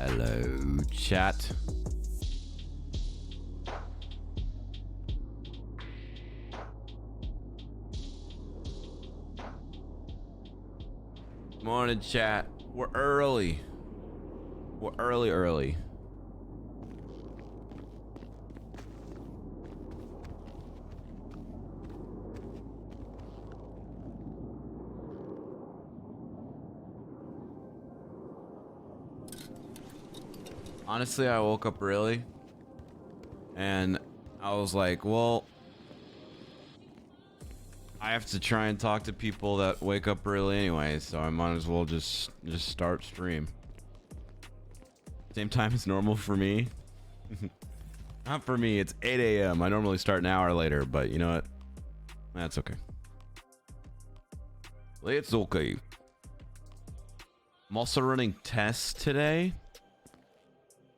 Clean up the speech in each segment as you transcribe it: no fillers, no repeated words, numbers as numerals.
Hello, chat. Morning, chat. We're early. We're early. Honestly, I woke up early and I was like, well, I have to try and talk to people that wake up early anyway, so I might as well just start stream. Same time as normal for me. Not for me, it's 8 a.m. I normally start an hour later, but you know what? That's okay. It's okay. I'm also running tests today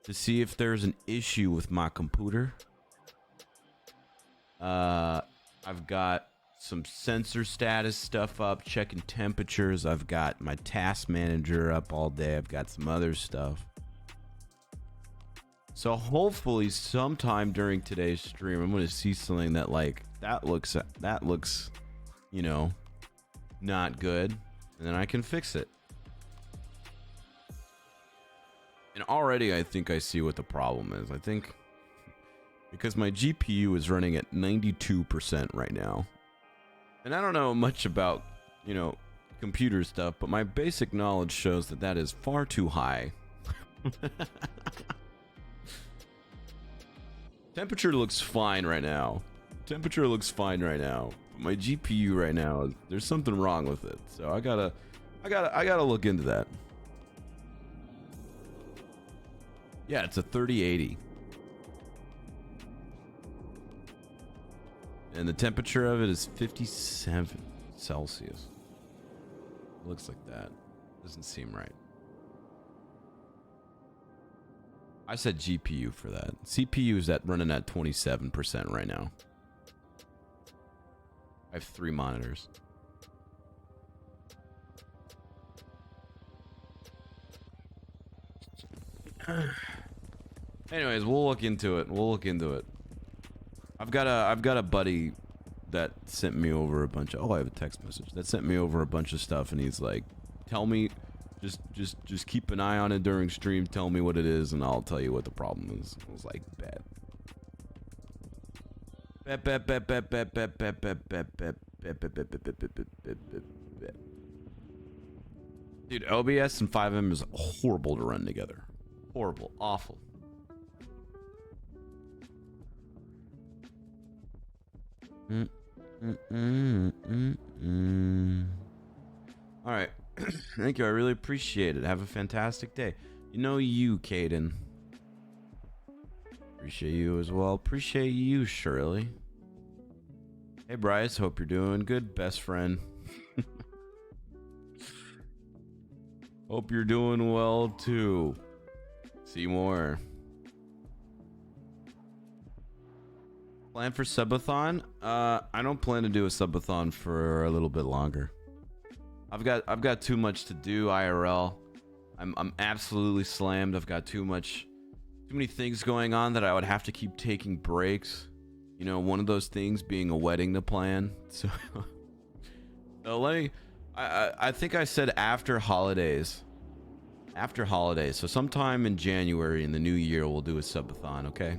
to see if there's an issue with my computer. I've got some sensor status stuff up, checking temperatures. I've got my task manager up all day. I've got some other stuff. So hopefully sometime during today's stream, I'm going to see something that that looks, you know, not good, and then I can fix it. And already I think I see what the problem is. I think because my GPU is running at 92% right now. And I don't know much about, you know, computer stuff, but my basic knowledge shows that that is far too high. Temperature looks fine right now. Temperature looks fine right now. But my GPU right now, there's something wrong with it. So I gotta look into that. Yeah, it's a 3080. And the temperature of it is 57 Celsius. It looks like that. Doesn't seem right. I said GPU for that. CPU is running at 27% right now. I have 3 monitors. Anyways, we'll look into it. I've got a buddy that sent me over a bunch of, I have a text message that sent me over a bunch of stuff, and he's like, tell me, just keep an eye on it during stream, tell me what it is, and I'll tell you what the problem is. I was like, bet. Dude, OBS and 5M is horrible to run together. Horrible, awful. All right. Thank you. I really appreciate it. Have a fantastic day. You know you, Caden. Appreciate you as well. Appreciate you, Shirley. Hey, Bryce. Hope you're doing good, best friend. Hope you're doing well, too. See more. Plan for subathon? I don't plan to do a subathon for a little bit longer. I've got too much to do IRL. I'm absolutely slammed. I've got too many things going on that I would have to keep taking breaks. You know, one of those things being a wedding to plan. So, I think I said after holidays. After holidays. So sometime in January in the new year we'll do a subathon, okay?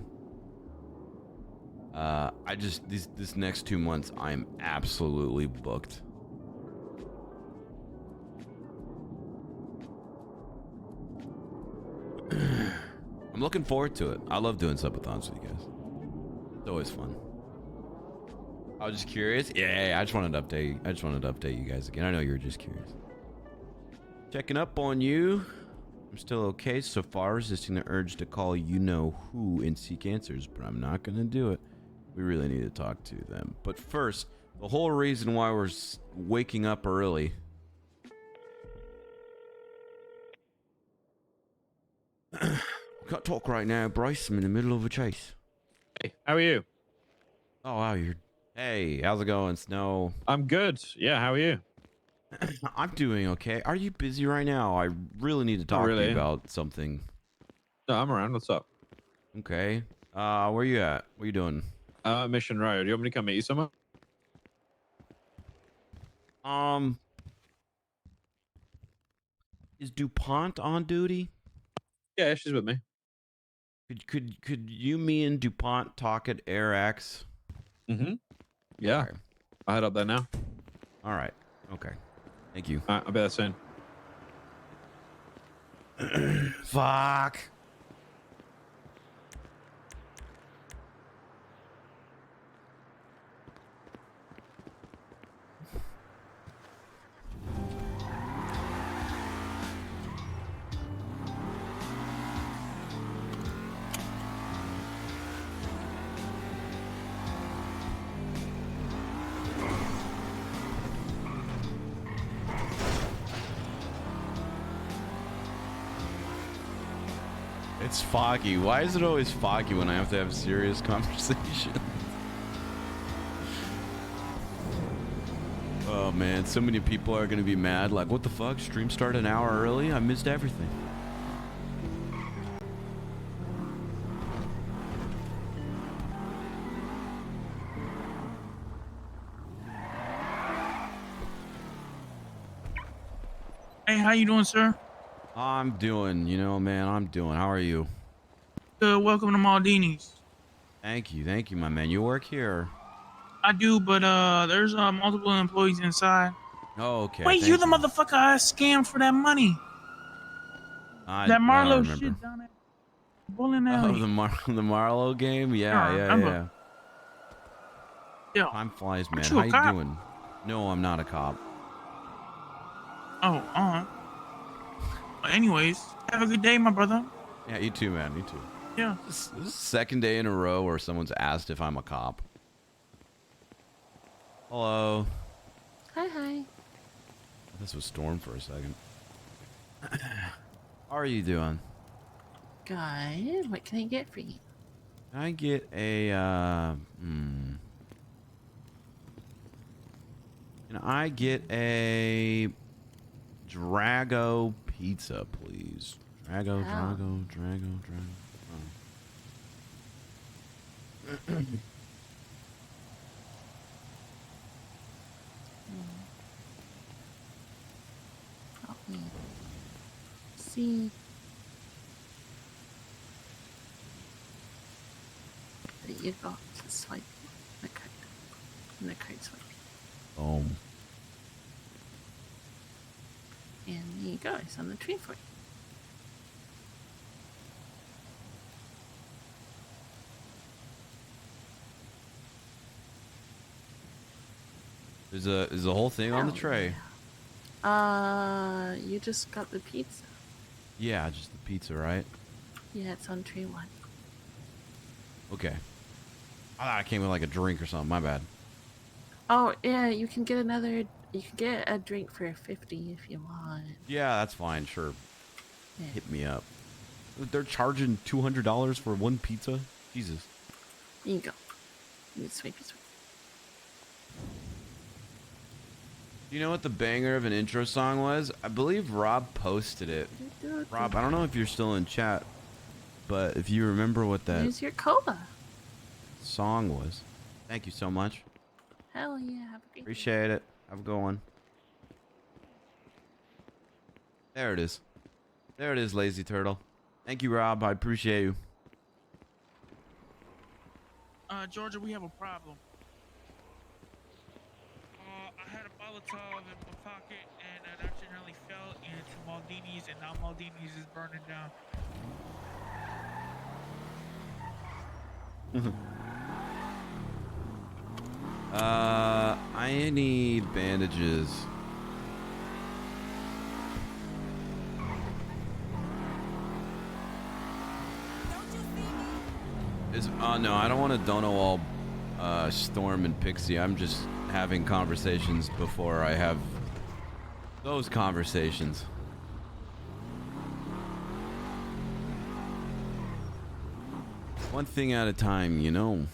This next 2 months I'm absolutely booked. I'm looking forward to it. I love doing subathons with you guys. It's always fun. I was just curious. Yeah, I just wanted to update you guys again. I know you were just curious. Checking up on you. I'm still okay so far, resisting the urge to call you know who and seek answers, but I'm not gonna do it. We really need to talk to them. But first, the whole reason why we're waking up early. Can't talk right now, Bryce. I'm in the middle of a chase. Hey, how are you? Oh, wow, Hey, how's it going, Snow? I'm good. Yeah, how are you? I'm doing okay. Are you busy right now? I really need to talk to you about something. No, I'm around. What's up? Okay. Where you at? What you doing? Mission Road. You want me to come meet you somewhere? Um, is DuPont on duty? Yeah, she's with me. Could you, me, and DuPont talk at Air X? Mm-hmm. Yeah. Okay. I'll head up there now. All right. Okay. Thank you. All right, I'll be there soon. Fuck. It's foggy. Why is it always foggy when I have to have serious conversation? Oh man, so many people are gonna be mad. Like, what the fuck? Stream started an hour early? I missed everything. Hey, how you doing, sir? I'm doing, man, I'm doing. How are you? Good. Welcome to Maldini's. Thank you, my man. You work here? I do, but there's multiple employees inside. Oh, okay. Wait, you Thank the you. motherfucker I scammed for that money? I That don't Marlowe remember. shit down at bowling Oh, alley. the Marlowe game? I Yeah, don't yeah, remember. yeah. Yeah. Time flies, man. Aren't you How a you cop? doing? No, I'm not a cop. Oh, well, anyways, have a good day, my brother. Yeah, you too, man. You too. Yeah. This is the second day in a row where someone's asked if I'm a cop. Hello. Hi. This was Storm for a second. How are you doing? Good. What can I get for you? Can I get a, Can I get a Drago pizza, please? Drago. Help me see. That you got to swipe the card. And the card swipe. Boom. And there you go. It's on the tree for you. Is the whole thing on the Hell tray? yeah. You just got the pizza. Yeah, just the pizza, right? Yeah, it's on tray 1. Okay. I thought it came with like a drink or something. My bad. Oh yeah, you can get another. You can get a drink for 50 if you want. Yeah, that's fine. Sure. Yeah. Hit me up. They're charging $200 for one pizza? Jesus. There you go. You swipe. You know what the banger of an intro song was? I believe Rob posted it. Rob, I don't know if you're still in chat, but if you remember what that Here's your cola. song was. Thank you so much. Hell yeah, have a great day. Appreciate it. Have a good one. There it is. There it is, Lazy Turtle. Thank you, Rob. I appreciate you. Georgia, we have a problem. I had a Molotov in my pocket and it accidentally fell into Maldini's, and now Maldini's is burning down. I need bandages. No, I don't want to dono all Storm and Pixie. I'm just having conversations before I have those conversations. One thing at a time, you know.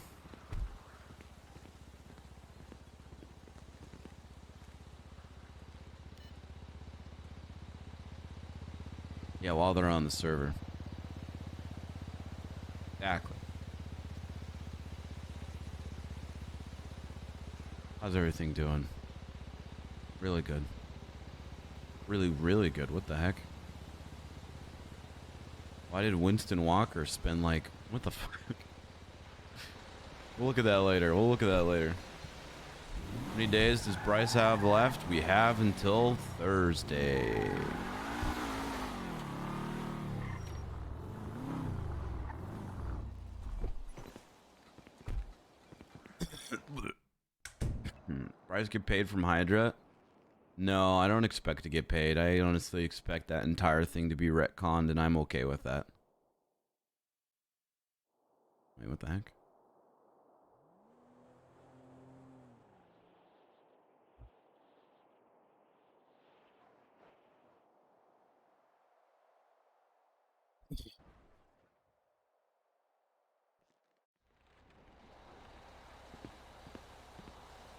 Yeah, while they're on the server. Exactly. How's everything doing? Really good. Really, really good. What the heck? Why did Winston Walker spend like... What the fuck? We'll look at that later. We'll look at that later. How many days does Bryce have left? We have until Thursday. Bryce get paid from Hydra? No, I don't expect to get paid. I honestly expect that entire thing to be retconned, and I'm okay with that. Wait, what the heck?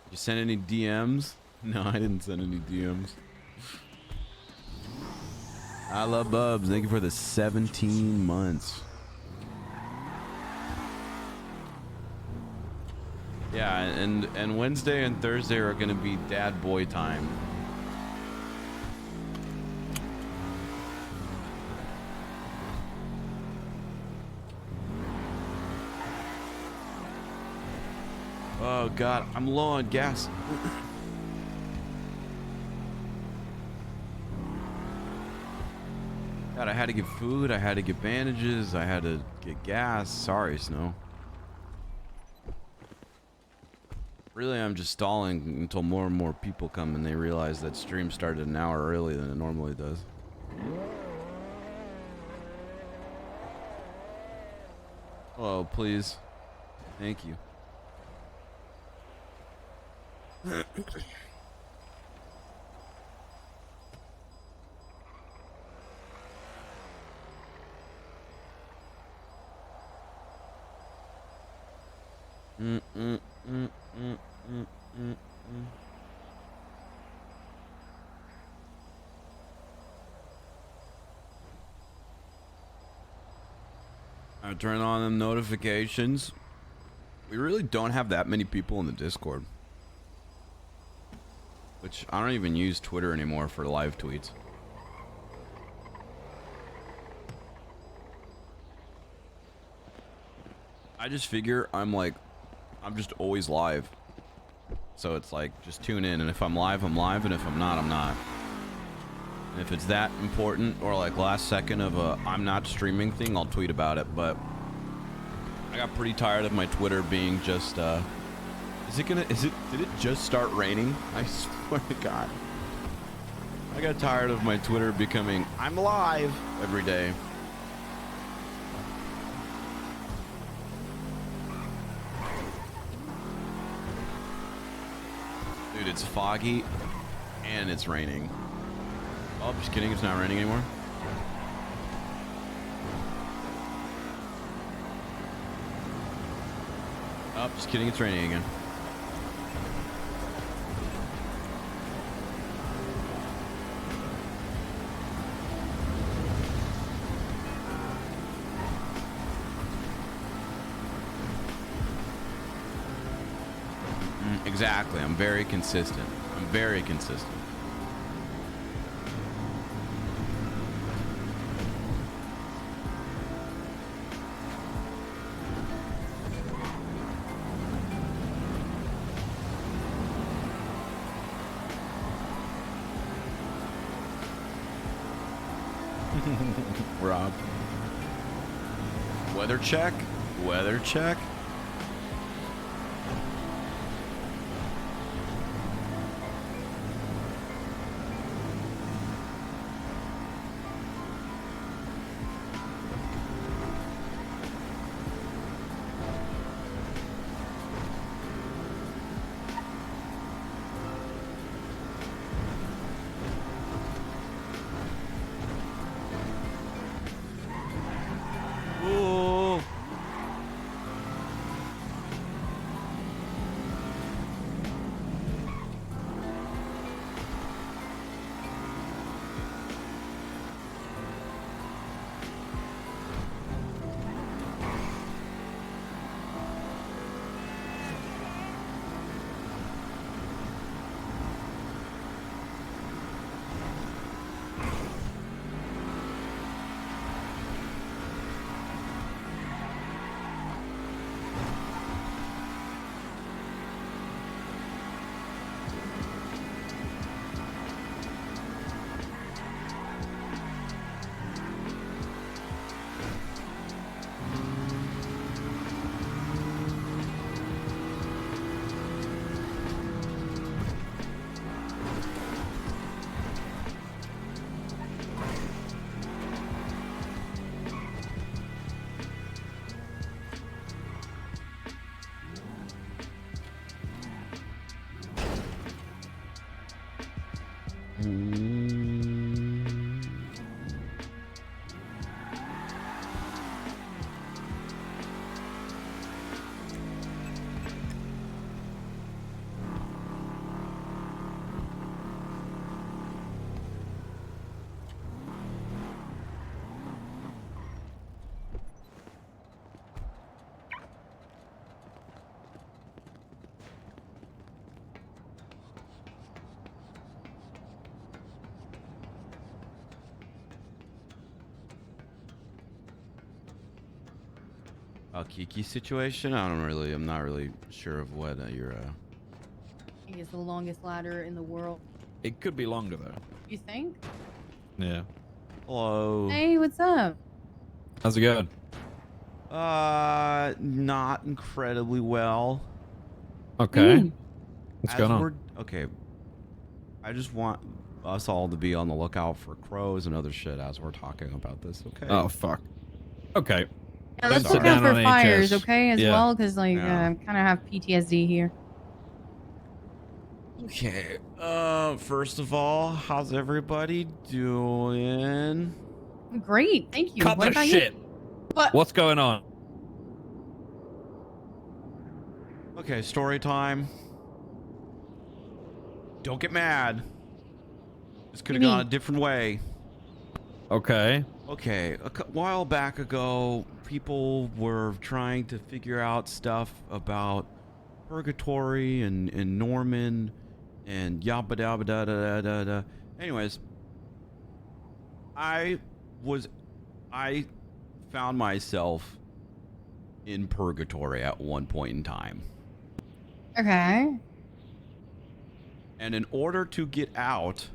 Did you send any DMs? No, I didn't send any DMs. I love Bubs. Thank you for the 17 months. Yeah, and Wednesday and Thursday are gonna be dad boy time. Oh god, I'm low on gas. God, I had to get food, I had to get bandages, I had to get gas. Sorry, Snow. Really, I'm just stalling until more and more people come and they realize that stream started an hour earlier than it normally does. Oh, please. Thank you. I turn on the notifications. We really don't have that many people in the Discord. Which, I don't even use Twitter anymore for live tweets. I just figure I'm just always live. So it's like, just tune in, and if I'm live, I'm live, and if I'm not, I'm not. And if it's that important, or like last second of a I'm not streaming thing, I'll tweet about it, but I got pretty tired of my Twitter being just, did it just start raining? I swear to God. I got tired of my Twitter becoming, I'm live every day. Dude, it's foggy and it's raining. Oh, just kidding, it's not raining anymore. Oh, just kidding, it's raining again. Exactly, I'm very consistent. I'm very consistent. Rob. Weather check? Weather check? Kiki situation? I'm not really sure of what you're. I think it's the longest ladder in the world. It could be longer though. You think? Yeah. Hello. Hey, what's up? How's it going? Not incredibly well. Okay. What's going on? Okay. I just want us all to be on the lookout for crows and other shit as we're talking about this, okay? Oh fuck. Okay. Yeah, let's Don't look sit out down for on fires, HS. okay, as Yeah. well, because like Yeah. I kind of have PTSD here. Okay. First of all, how's everybody doing? Great, thank you. Cut What the about shit. you? What? What's going on? Okay, story time. Don't get mad. This could have What do you gone a mean? different way. Okay. Okay, a while back ago, people were trying to figure out stuff about purgatory and Norman and yabba dabba da da da da da. Anyways, I found myself in purgatory at one point in time. Okay. And in order to get out,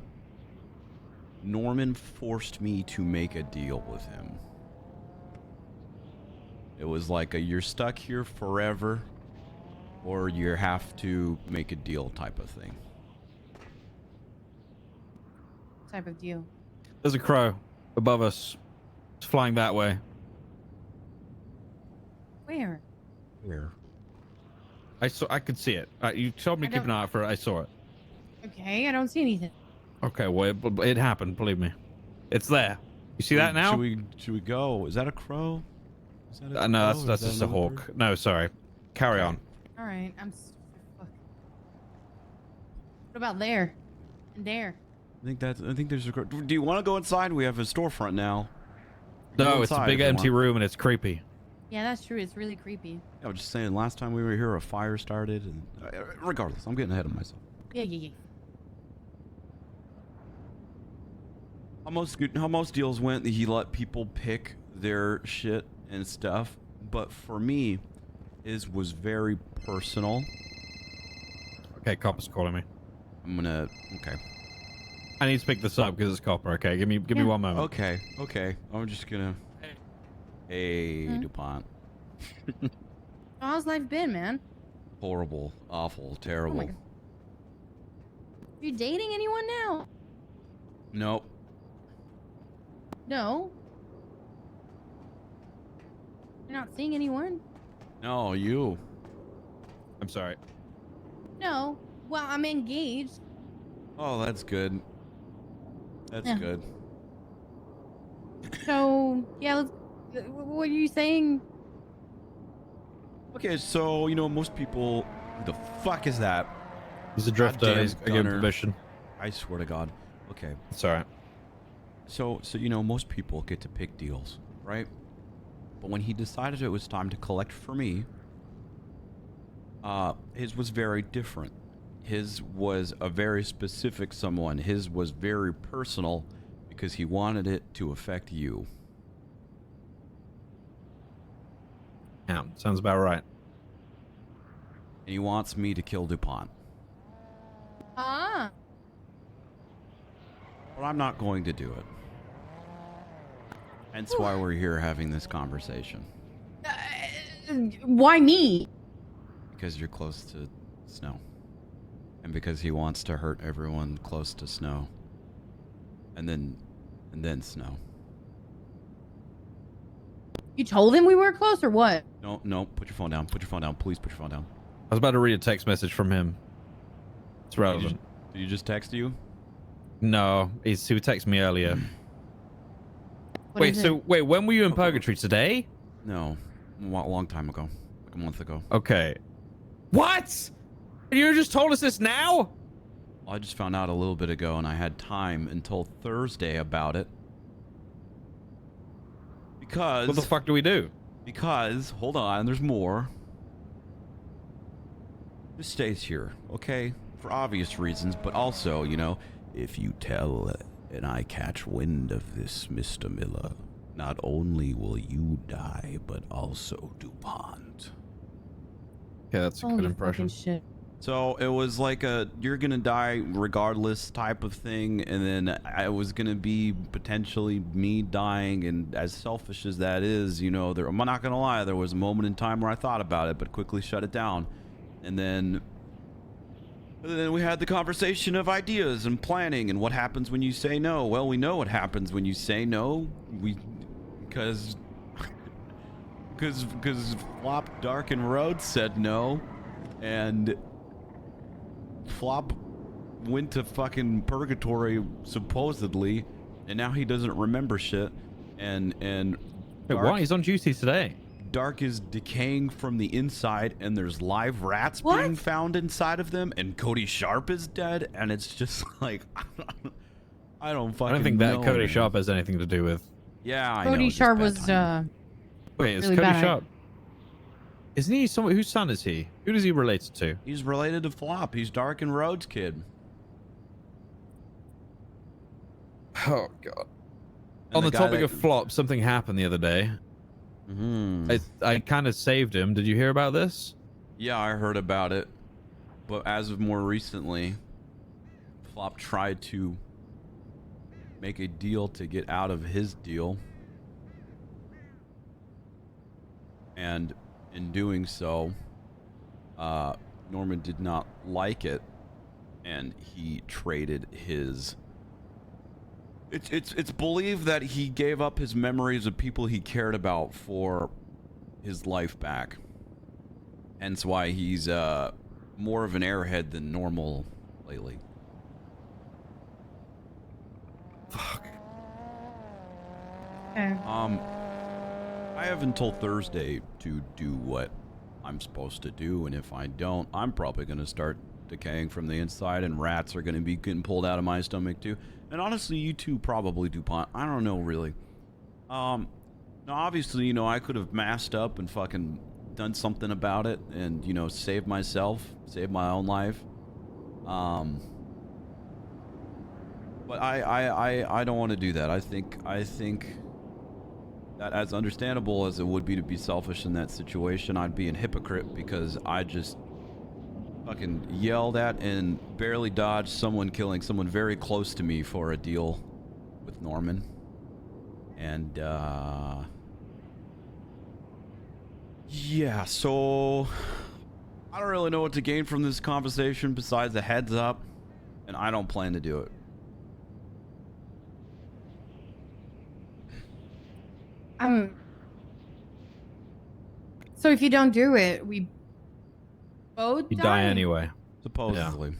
Norman forced me to make a deal with him. It was like you're stuck here forever, or you have to make a deal type of thing. Type of deal. There's a crow above us. It's flying that way. Where? Where? I could see it. You told me I to keep don't- an eye out for it. I saw it. Okay, I don't see anything. Okay, well, it happened. Believe me. It's there. You see that now? Should we go? Is that a crow? Is that a No, crow? that's Is just that a another hawk. bird? No, sorry. Carry Okay. on. All right, fuck. What about there? And there? I think there's a crow. Do you want to go inside? We have a storefront now. No, Go it's a inside big if you empty want. room and it's creepy. Yeah, that's true. It's really creepy. I was just saying, last time we were here, a fire started, and regardless, I'm getting ahead of myself. Yeah. How most deals went, he let people pick their shit and stuff, but for me, his was very personal. Okay, copper's calling me. I'm gonna. Okay. I need to pick this up because it's copper. Okay, give me 1 moment. Okay. I'm just gonna. Hey, Hmm? DuPont. How's life been, man? Horrible, awful, Oh terrible. my God. You dating anyone now? Nope. No. You're not seeing anyone? No, you. I'm sorry. No. Well, I'm engaged. Oh, that's good. That's Yeah. good. So, yeah, what are you saying? Okay, so most people. Who the fuck is that? He's a drifter. Goddamn He's given gunner. permission. I swear to God. Okay. It's alright. So most people get to pick deals, right? But when he decided it was time to collect for me, his was very different. His was a very specific someone. His was very personal because he wanted it to affect you. Yeah, sounds about right. And he wants me to kill DuPont. Ah. But I'm not going to do it. Hence why we're here having this conversation. Why me? Because you're close to Snow. And because he wants to hurt everyone close to Snow. And then Snow. You told him we were close or what? No, put your phone down. Put your phone down. Please put your phone down. I was about to read a text message from him. It's relevant. Did he just text you? No, he texted me earlier. What Wait, is it? when were you in purgatory? Today? No, a long time ago. Like a month ago. Okay. What? You just told us this now? I just found out a little bit ago, and I had time until Thursday about it. Because... What the fuck do we do? Because, hold on, there's more. This stays here, okay? For obvious reasons, but also, if you tell and I catch wind of this, Mr. Miller, not only will you die, but also DuPont. Yeah, that's a good Holy impression. fucking shit. So it was like a you're gonna die regardless type of thing, and then I was gonna be potentially me dying, and as selfish as that is, you know, I'm not gonna lie, there was a moment in time where I thought about it, but quickly shut it down, and then we had the conversation of ideas and planning and what happens when you say no. Well, we know what happens when you say no. Because Flop, Dark, and Rhodes said no, and Flop went to fucking purgatory supposedly, and now he doesn't remember shit. And Wait, what? He's on duty today. Dark is decaying from the inside, and there's live rats being found inside of them, and Cody Sharp is dead, and it's just like I don't fucking. I don't think that know, Cody man. Sharp has anything to do with. Yeah, I know. Cody just Sharp bad was timing. Wait, it's really Cody bad. Sharp. Isn't he someone? Whose son is he? Who does he relate to? He's related to Flop. He's Dark and Rhodes' kid. Oh god. And On the guy topic that- of Flop, something happened the other day. I kind of saved him. Did you hear about this? Yeah, I heard about it, but as of more recently, Flop tried to make a deal to get out of his deal, and in doing so, Norman did not like it, and he traded his. It's believed that he gave up his memories of people he cared about for his life back. Hence why he's more of an airhead than normal lately. Fuck. Okay. I have until Thursday to do what I'm supposed to do, and if I don't, I'm probably going to start decaying from the inside, and rats are going to be getting pulled out of my stomach too. And honestly, you two probably, DuPont. I don't know, really. Now, obviously, you know, I could have masked up and fucking done something about it and, you know, saved myself, saved my own life. But I don't want to do that. I think that as understandable as it would be to be selfish in that situation, I'd be a hypocrite because I just fucking yelled at and barely dodged someone killing someone very close to me for a deal with Norman. And yeah, so I don't really know what to gain from this conversation besides a heads up, and I don't plan to do it. So if you don't do it, we both You die anyway. Supposedly. Yeah.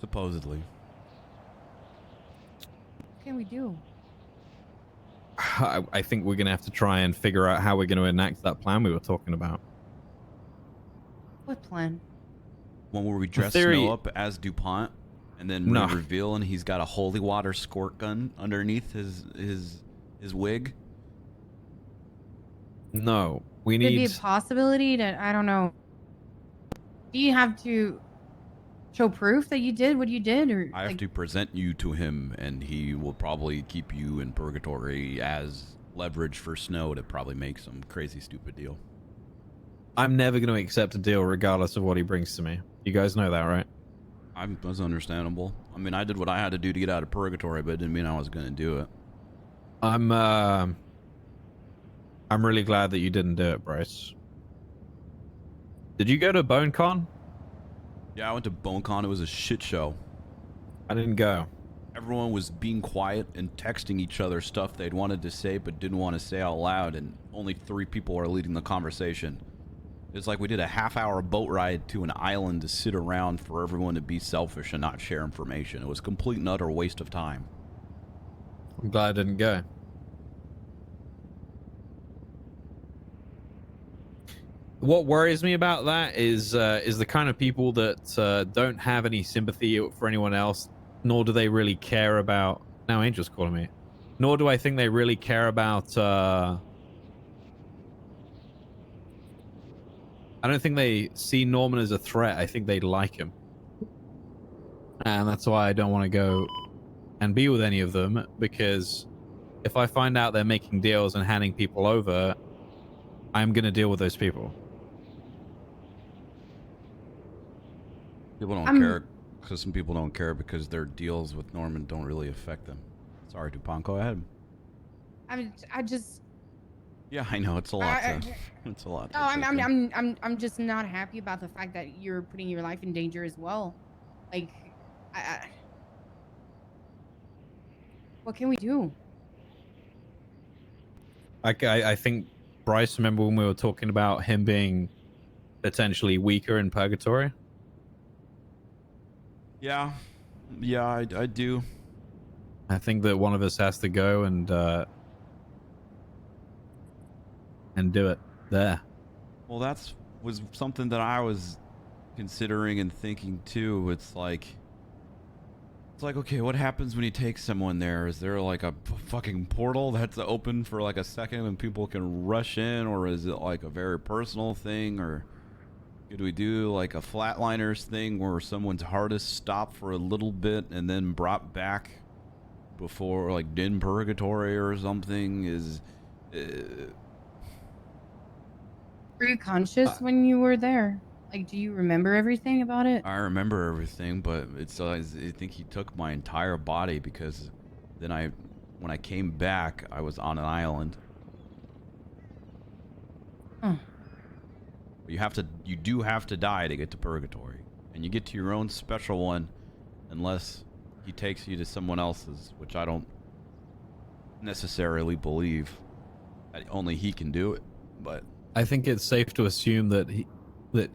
Supposedly. What can we do? I think we're gonna have to try and figure out how we're gonna enact that plan we were talking about. What plan? One where we dress theory- Snow up as DuPont, and then No. reveal, and he's got a holy water squirt gun underneath his wig. No, we Could be need. a possibility that I don't know. Do you have to show proof that you did what you did, or I have to present you to him, and he will probably keep you in purgatory as leverage for Snow to probably make some crazy stupid deal. I'm never gonna accept a deal regardless of what he brings to me. You guys know that, right? That's understandable. I mean, I did what I had to do to get out of purgatory, but it didn't mean I was going to do it. I'm really glad that you didn't do it, Bryce. Did you go to BoneCon? Yeah, I went to BoneCon. It was a shit show. I didn't go. Everyone was being quiet and texting each other stuff they'd wanted to say but didn't want to say out loud, and only 3 people are leading the conversation. It's like we did a half-hour boat ride to an island to sit around for everyone to be selfish and not share information. It was a complete and utter waste of time. I'm glad I didn't go. What worries me about that is the kind of people that don't have any sympathy for anyone else, nor do they really care about. Now Angel's calling me. Nor do I think they really care about. I don't think they see Norman as a threat. I think they like him, and that's why I don't want to go and be with any of them, because if I find out they're making deals and handing people over, I'm going to deal with those people. People don't care because some people don't care because their deals with Norman don't really affect them. Sorry, Dupont, go ahead. I just. Yeah, I know it's a lot. It's a lot. No, I'm just not happy about the fact that you're putting your life in danger as well. Like, what can we do? I think, Bryce, remember when we were talking about him being potentially weaker in purgatory? Yeah, I do. I think that one of us has to go and do it there. Well, was something that I was considering and thinking too. It's like, okay, what happens when you take someone there? Is there like a fucking portal that's open for like a second and people can rush in, or is it like a very personal thing, or could we do like a flatliners thing where someone's heart is stopped for a little bit and then brought back before, like in purgatory or something? Were you conscious when you were there? Like, do you remember everything about it? I remember everything, but it's I think he took my entire body, because then when I came back, I was on an island. Oh. You do have to die to get to purgatory, and you get to your own special one unless he takes you to someone else's, which I don't necessarily believe that only he can do it. But I think it's safe to assume that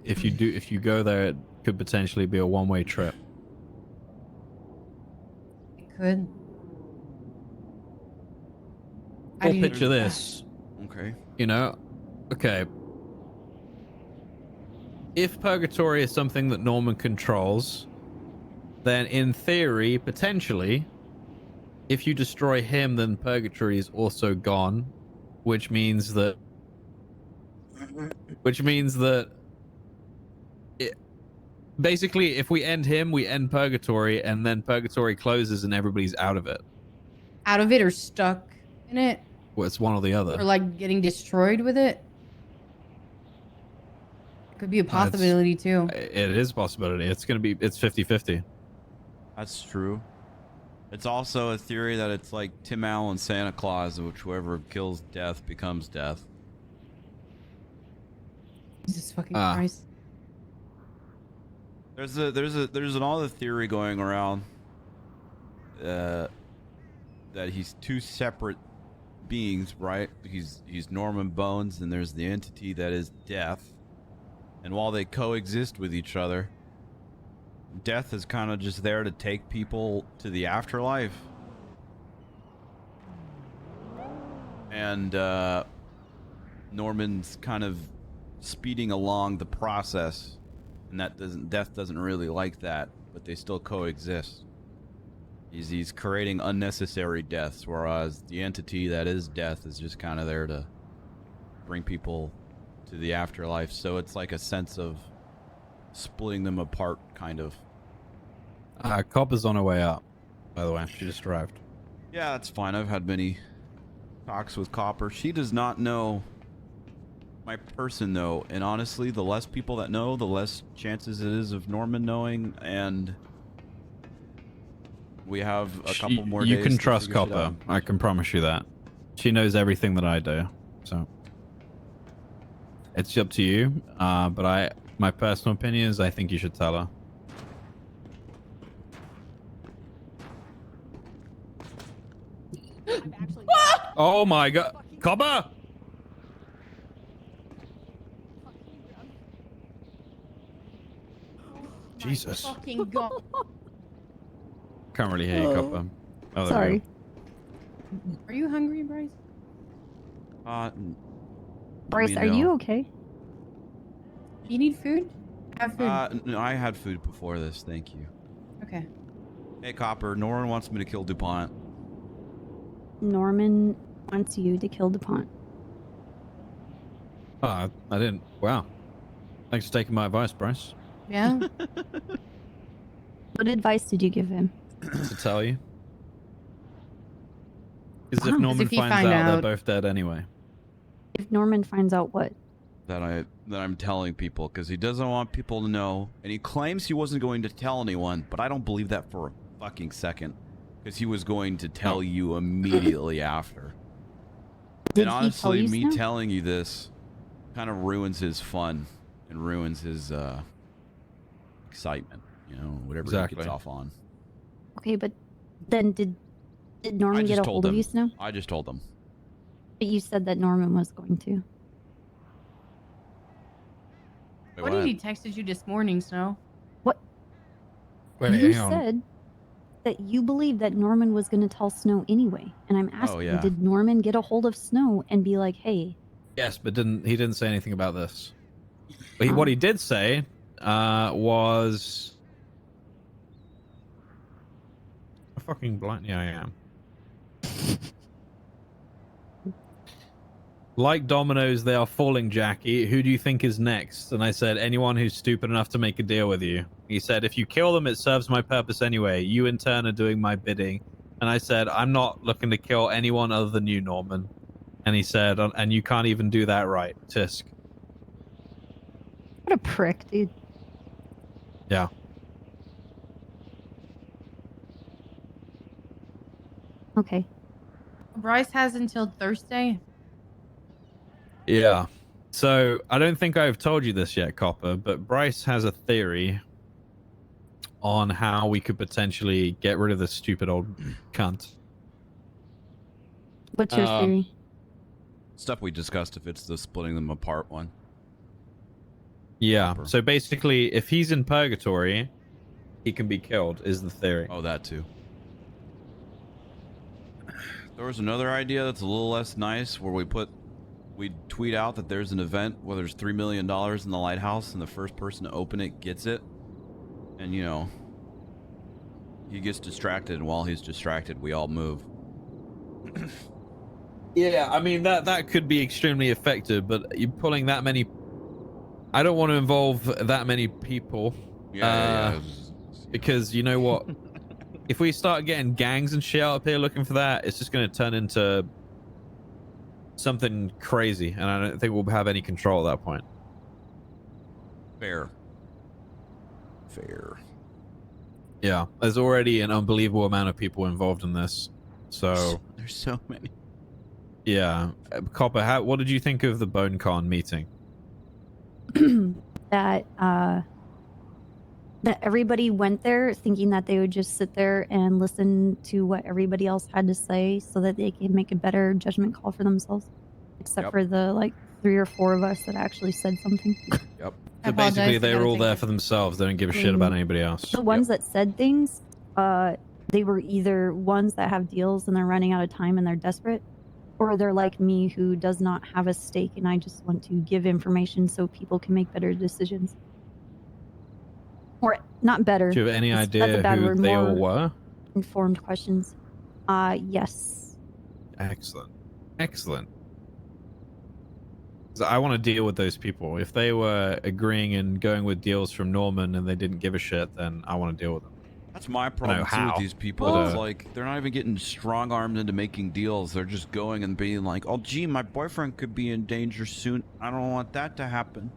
if you go there, it could potentially be a one-way trip. It could. Well, picture this. Okay. You know, okay. If purgatory is something that Norman controls, then in theory, potentially, if you destroy him, then purgatory is also gone, which means that basically, if we end him, we end purgatory, and then purgatory closes and everybody's out of it. Out of it or stuck in it? Well, it's one or the other. Or like getting destroyed with it? Could be a possibility too. It is a possibility. It's 50-50. That's true. It's also a theory that it's like Tim Allen, Santa Claus, which whoever kills death becomes death. Jesus fucking Christ. There's another theory going around that he's two separate beings, right? He's Norman Bones, and there's the entity that is death. And while they coexist with each other, death is kind of just there to take people to the afterlife. And Norman's kind of speeding along the process, and death doesn't really like that, but they still coexist. He's creating unnecessary deaths, whereas the entity that is death is just kind of there to bring people to the afterlife. So it's like a sense of splitting them apart, kind of. Copper's on her way up, by the way. She just arrived. Yeah, that's fine. I've had many talks with Copper. She does not know my person, though, and honestly, the less people that know, the less chances it is of Norman knowing, and we have a couple more days. You can trust Copper. I can promise you that. She knows everything that I do, so it's up to you. But my personal opinion is I think you should tell her. Oh my god, Copper! Jesus. Fucking God. Can't really hear you, Copper. Oh, Sorry. Are you hungry, Bryce? Bryce, are you okay? You need food? Have food. No, I had food before this, thank you. Okay. Hey, Copper, Norman wants me to kill DuPont. Norman wants you to kill DuPont. Oh, I didn't. Wow. Thanks for taking my advice, Bryce. Yeah. What advice did you give him? To tell you. Because if Wow. Norman if he finds find out, out- they're both dead anyway. If Norman finds out what? That I'm telling people because he doesn't want people to know, and he claims he wasn't going to tell anyone, but I don't believe that for a fucking second, because he was going to tell you immediately after. Did And he honestly, tell you, me Snow? telling you this kind of ruins his fun and ruins his excitement. You know, whatever he Exactly. gets off on. Okay, but then did Norman get a hold of you, Snow? I just told him. But you said that Norman was going to. Wait, What did he texted you this morning, Snow? What? Wait, You hang on. said that you believed that Norman was going to tell Snow anyway, and I'm asking, yeah. did Norman get a hold of Snow and be like, "Hey"? Yes, but he didn't say anything about this. But what he did say was... A fucking blind... Yeah, I am. Like dominoes, they are falling, Jackie. Who do you think is next? And I said, anyone who's stupid enough to make a deal with you. He said, if you kill them, it serves my purpose anyway. You, in turn, are doing my bidding. And I said, I'm not looking to kill anyone other than you, Norman. And he said, and you can't even do that right, Tisk. What a prick, dude. Yeah. Okay. Bryce has until Thursday. Yeah. So I don't think I've told you this yet, Copper, but Bryce has a theory on how we could potentially get rid of this stupid old cunt. What's your theory? Stuff we discussed if it's the splitting them apart one. Yeah. Copper. So basically, if he's in purgatory, he can be killed, is the theory. Oh, that too. There was another idea that's a little less nice where we tweet out that there's an event where there's $3 million in the lighthouse and the first person to open it gets it. And, you know, he gets distracted, and while he's distracted, we all move. Yeah, I mean, that could be extremely effective, but you're pulling that many... I don't want to involve that many people. Yeah. Because you know what? If we start getting gangs and shit up here looking for that, it's just going to turn into something crazy, and I don't think we'll have any control at that point. Fair. Yeah, there's already an unbelievable amount of people involved in this, so There's so many. yeah. Copper, what did you think of the BoneCon meeting? that everybody went there thinking that they would just sit there and listen to what everybody else had to say so that they could make a better judgment call for themselves, except for the like 3 or 4 of us that actually said something. Yep. So basically, they were all there for themselves. They don't give a shit about anybody else. The ones that said things, they were either ones that have deals and they're running out of time and they're desperate, or they're like me who does not have a stake and I just want to give information so people can make better decisions. Or not better. Do you have any That's idea a bad who word, they all more were? informed questions. Yes. Excellent. Excellent. 'Cause I want to deal with those people. If they were agreeing and going with deals from Norman and they didn't give a shit, then I want to deal with them. That's my problem too with these people. But, It's like they're not even getting strong-armed into making deals. They're just going and being like, "Oh, gee, my boyfriend could be in danger soon. I don't want that to happen."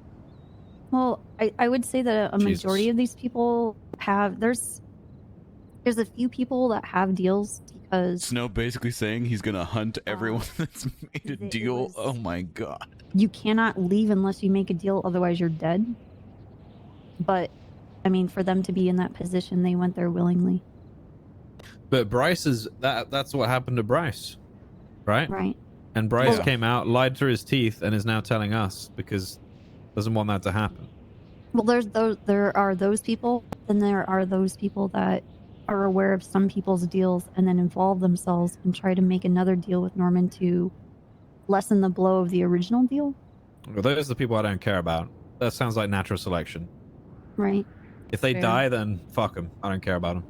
Well, I would say that a majority of these people have there's a few people that have deals because Snow basically saying he's gonna hunt everyone that's made a it deal. was- Oh my god. you cannot leave unless you make a deal, otherwise you're dead. But I mean, for them to be in that position, they went there willingly. But Bryce is that's what happened to Bryce, right? Right. And Bryce Yeah. came out, lied through his teeth, and is now telling us because doesn't want that to happen. Well, there are those people, and there are those people that are aware of some people's deals and then involve themselves and try to make another deal with Norman to lessen the blow of the original deal. Well, those are the people I don't care about. That sounds like natural selection. Right. If they Fair. die, then fuck them. I don't care about them.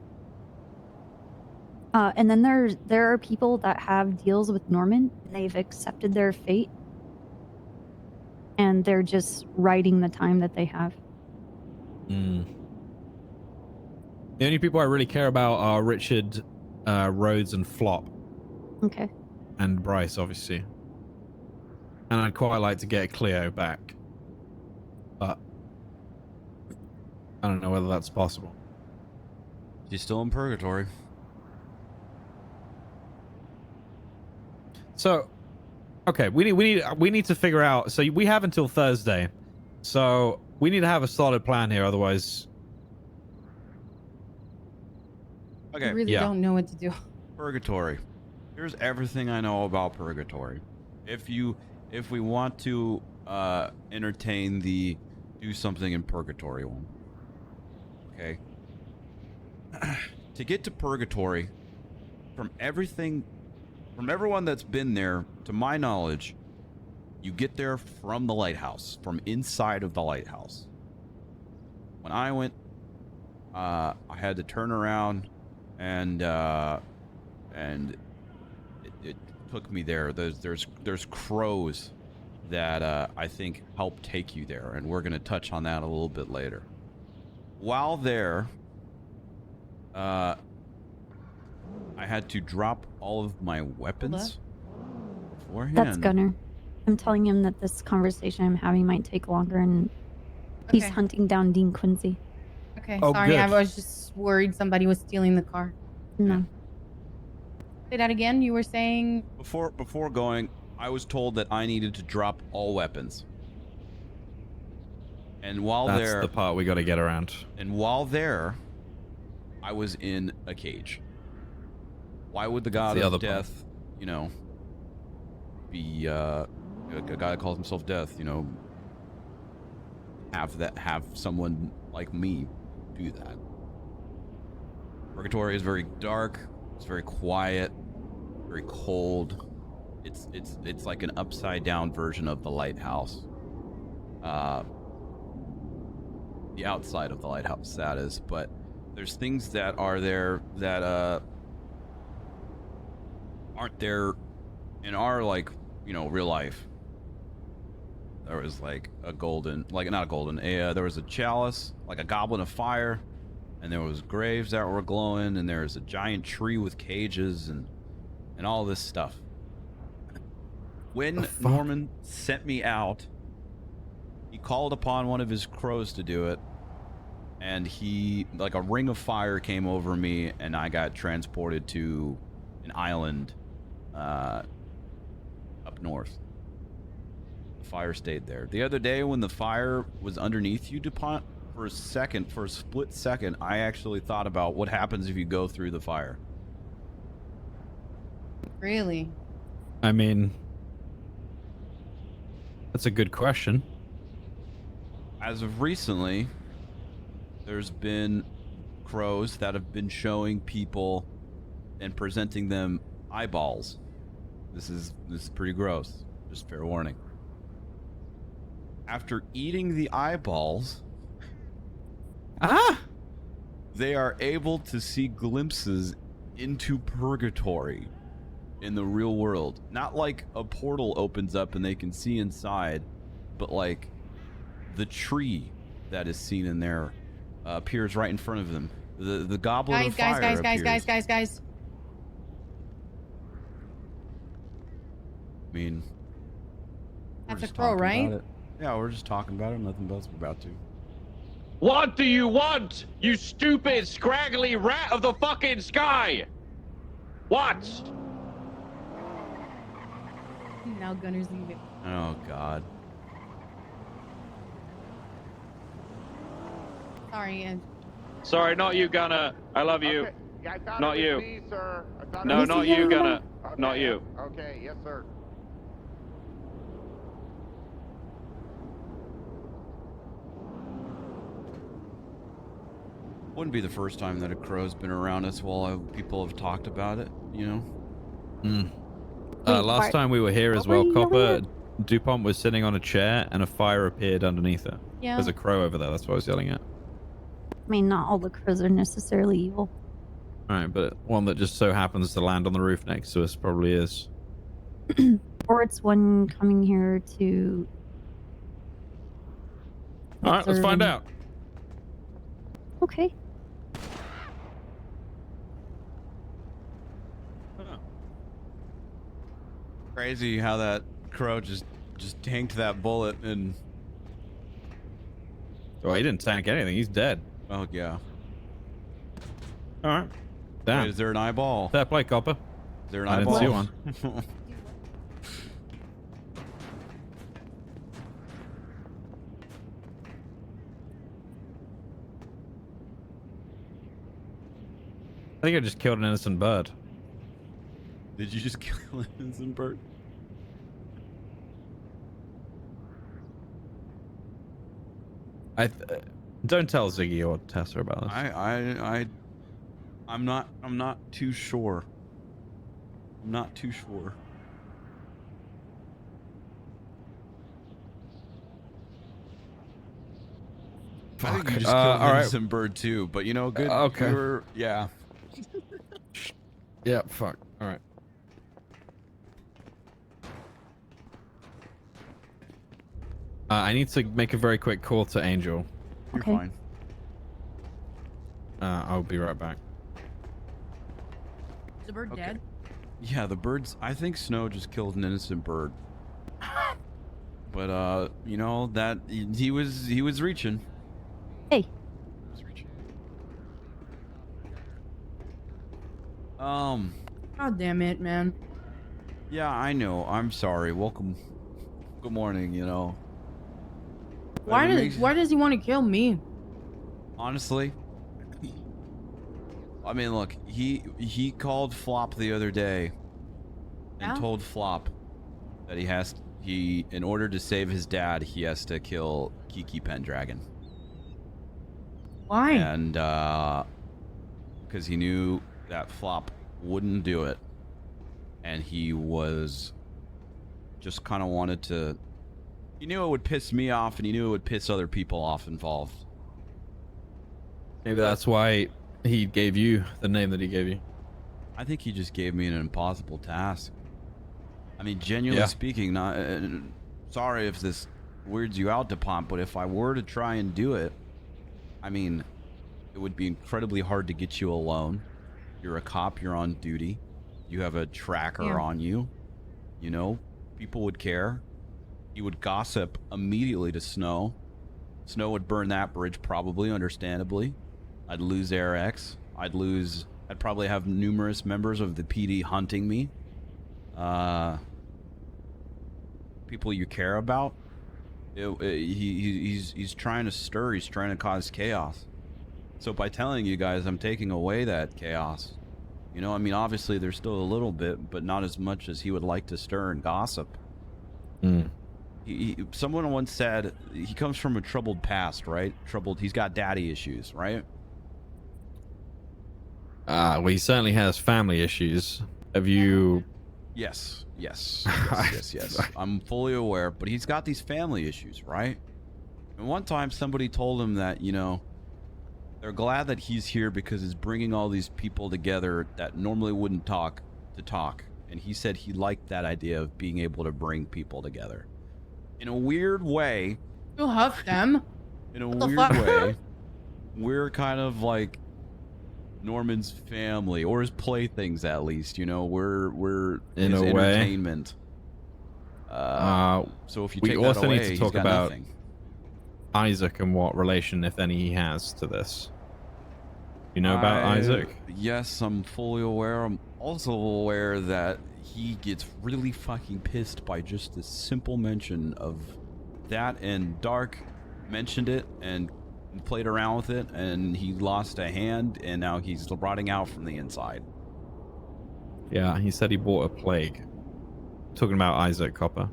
And then there are people that have deals with Norman, and they've accepted their fate, and they're just riding the time that they have. The only people I really care about are Richard, Rhodes, and Flop. Okay. and Bryce, obviously. And I'd quite like to get Cleo back. But I don't know whether that's possible. She's still in purgatory. So, okay, we need to figure out. So we have until Thursday. So we need to have a solid plan here, otherwise. I Okay. really Yeah. don't know what to do. Purgatory. Here's everything I know about purgatory. If we want to entertain the do something in purgatory one. Okay. To get to purgatory, from everyone that's been there, to my knowledge, you get there from the lighthouse, from inside of the lighthouse. When I went, I had to turn around, and it took me there. There's crows that I think help take you there, and we're gonna touch on that a little bit later. While there, I had to drop all of my weapons beforehand. That's Gunner. I'm telling him that this conversation I'm having might take longer, and he's Okay. hunting down Dean Quincy. Okay, Oh, sorry. I good. was just worried somebody was stealing the car. No. Say that again. You were saying. Before going, I was told that I needed to drop all weapons. And while That's there, the part we got to get around. I was in a cage. Why would the god the of other part. death, be a guy that calls himself death, have someone like me do that? Purgatory is very dark. It's very quiet, very cold. It's like an upside down version of the lighthouse. The outside of the lighthouse, that is. But there's things that are there that aren't there in our real life. There was like a golden, there was a chalice, like a goblet of fire, and there was graves that were glowing, and there was a giant tree with cages and all this stuff. When Norman sent me out, he called upon one of his crows to do it, and like a ring of fire came over me, and I got transported to an island up north. The fire stayed there. The other day when the fire was underneath you, DuPont, for a split second, I actually thought about what happens if you go through the fire. Really? I mean, that's a good question. As of recently, there's been crows that have been showing people and presenting them eyeballs. This is pretty gross. Just fair warning. After eating the eyeballs, they are able to see glimpses into purgatory in the real world. Not like a portal opens up and they can see inside, but like the tree that is seen in there appears right in front of them. The goblet of fire appears. Guys. I mean, we're That's a just crow, talking right? about it. Yeah, we're just talking about it. Nothing else we're about to. What do you want, you stupid, scraggly rat of the fucking sky? What? Now Gunner's leaving. Oh, God. Sorry, and Sorry, not you, Gunner. I love you. Okay. Yeah, I thought Not it you. was me, sir. I thought No, it was not me. you, Gunner. Not Okay. you. Okay, yes, sir. Wouldn't be the first time that a crow's been around us while people have talked about it, Wait, Last why- time we were here as what were well, you yelling Copper, at? DuPont was sitting on a chair and a fire appeared underneath it. yeah. There's a crow over there. That's what I was yelling at. I mean, not all the crows are necessarily evil. All right, but one that just so happens to land on the roof next to us probably is. Or it's one coming here to. All right, let's observe find and- out. Okay. Crazy how that crow just tanked that bullet and. Oh, he didn't tank anything. He's dead. Oh yeah. All right. Damn. Wait, is there an eyeball? Fair play, Copper. Is there an I eyeball? didn't see one. I think I just killed an innocent bird. Did you just kill an innocent bird? Don't tell Ziggy or Tessa about this. I'm not too sure. I'm not too sure. I think you just killed an innocent bird too, but you know, good. Okay. Yeah. Yeah, fuck. All right. I need to make a very quick call to Angel. You're Okay. fine. I'll be right back. Is the bird Okay. dead? Yeah, the birds. I think Snow just killed an innocent bird. But you know that he was reaching. Hey. He was reaching. God damn it, man. Yeah, I know. I'm sorry. Welcome. Good morning. You know. Why does he want to kill me? Honestly, I mean, look, he called Flop the other day and Yeah? told Flop that in order to save his dad, he has to kill Kiki Pendragon. Why? And because he knew that Flop wouldn't do it, and he was just kind of wanted to. He knew it would piss me off, and he knew it would piss other people off involved. Maybe that's why he gave you the name that he gave you. I think he just gave me an impossible task. I mean, genuinely speaking, not sorry if this weirds you out, DuPont, but if I were to try and do it, I mean, it would be incredibly hard to get you alone. You're a cop, you're on duty. You have a tracker on you. You know, people would care. He would gossip immediately to Snow. Snow would burn that bridge, probably, understandably. I'd lose AirX. I'd probably have numerous members of the PD hunting me. People you care about. He's trying to stir. He's trying to cause chaos. So by telling you guys, I'm taking away that chaos. You know, I mean, obviously there's still a little bit, but not as much as he would like to stir and gossip. Someone once said he comes from a troubled past, right? He's got daddy issues, right? Well, he certainly has family issues. Have you? Yes. I'm fully aware, but he's got these family issues, right? And one time somebody told him that, you know, they're glad that he's here because he's bringing all these people together that normally wouldn't talk to talk. And he said he liked that idea of being able to bring people together. In a weird way, You huff them. in a What the weird fuck? way, we're kind of like Norman's family, or his playthings at least. You know, we're In his a way. entertainment. So if you we take that also away, need to he's talk got about nothing. Isaac and what relation, if any, he has to this. You know about Isaac? Yes, I'm fully aware. I'm also aware that he gets really fucking pissed by just the simple mention of that, and Dark mentioned it and played around with it, and he lost a hand, and now he's rotting out from the inside. Yeah, he said he bought a plague. Talking about Isaac Copper.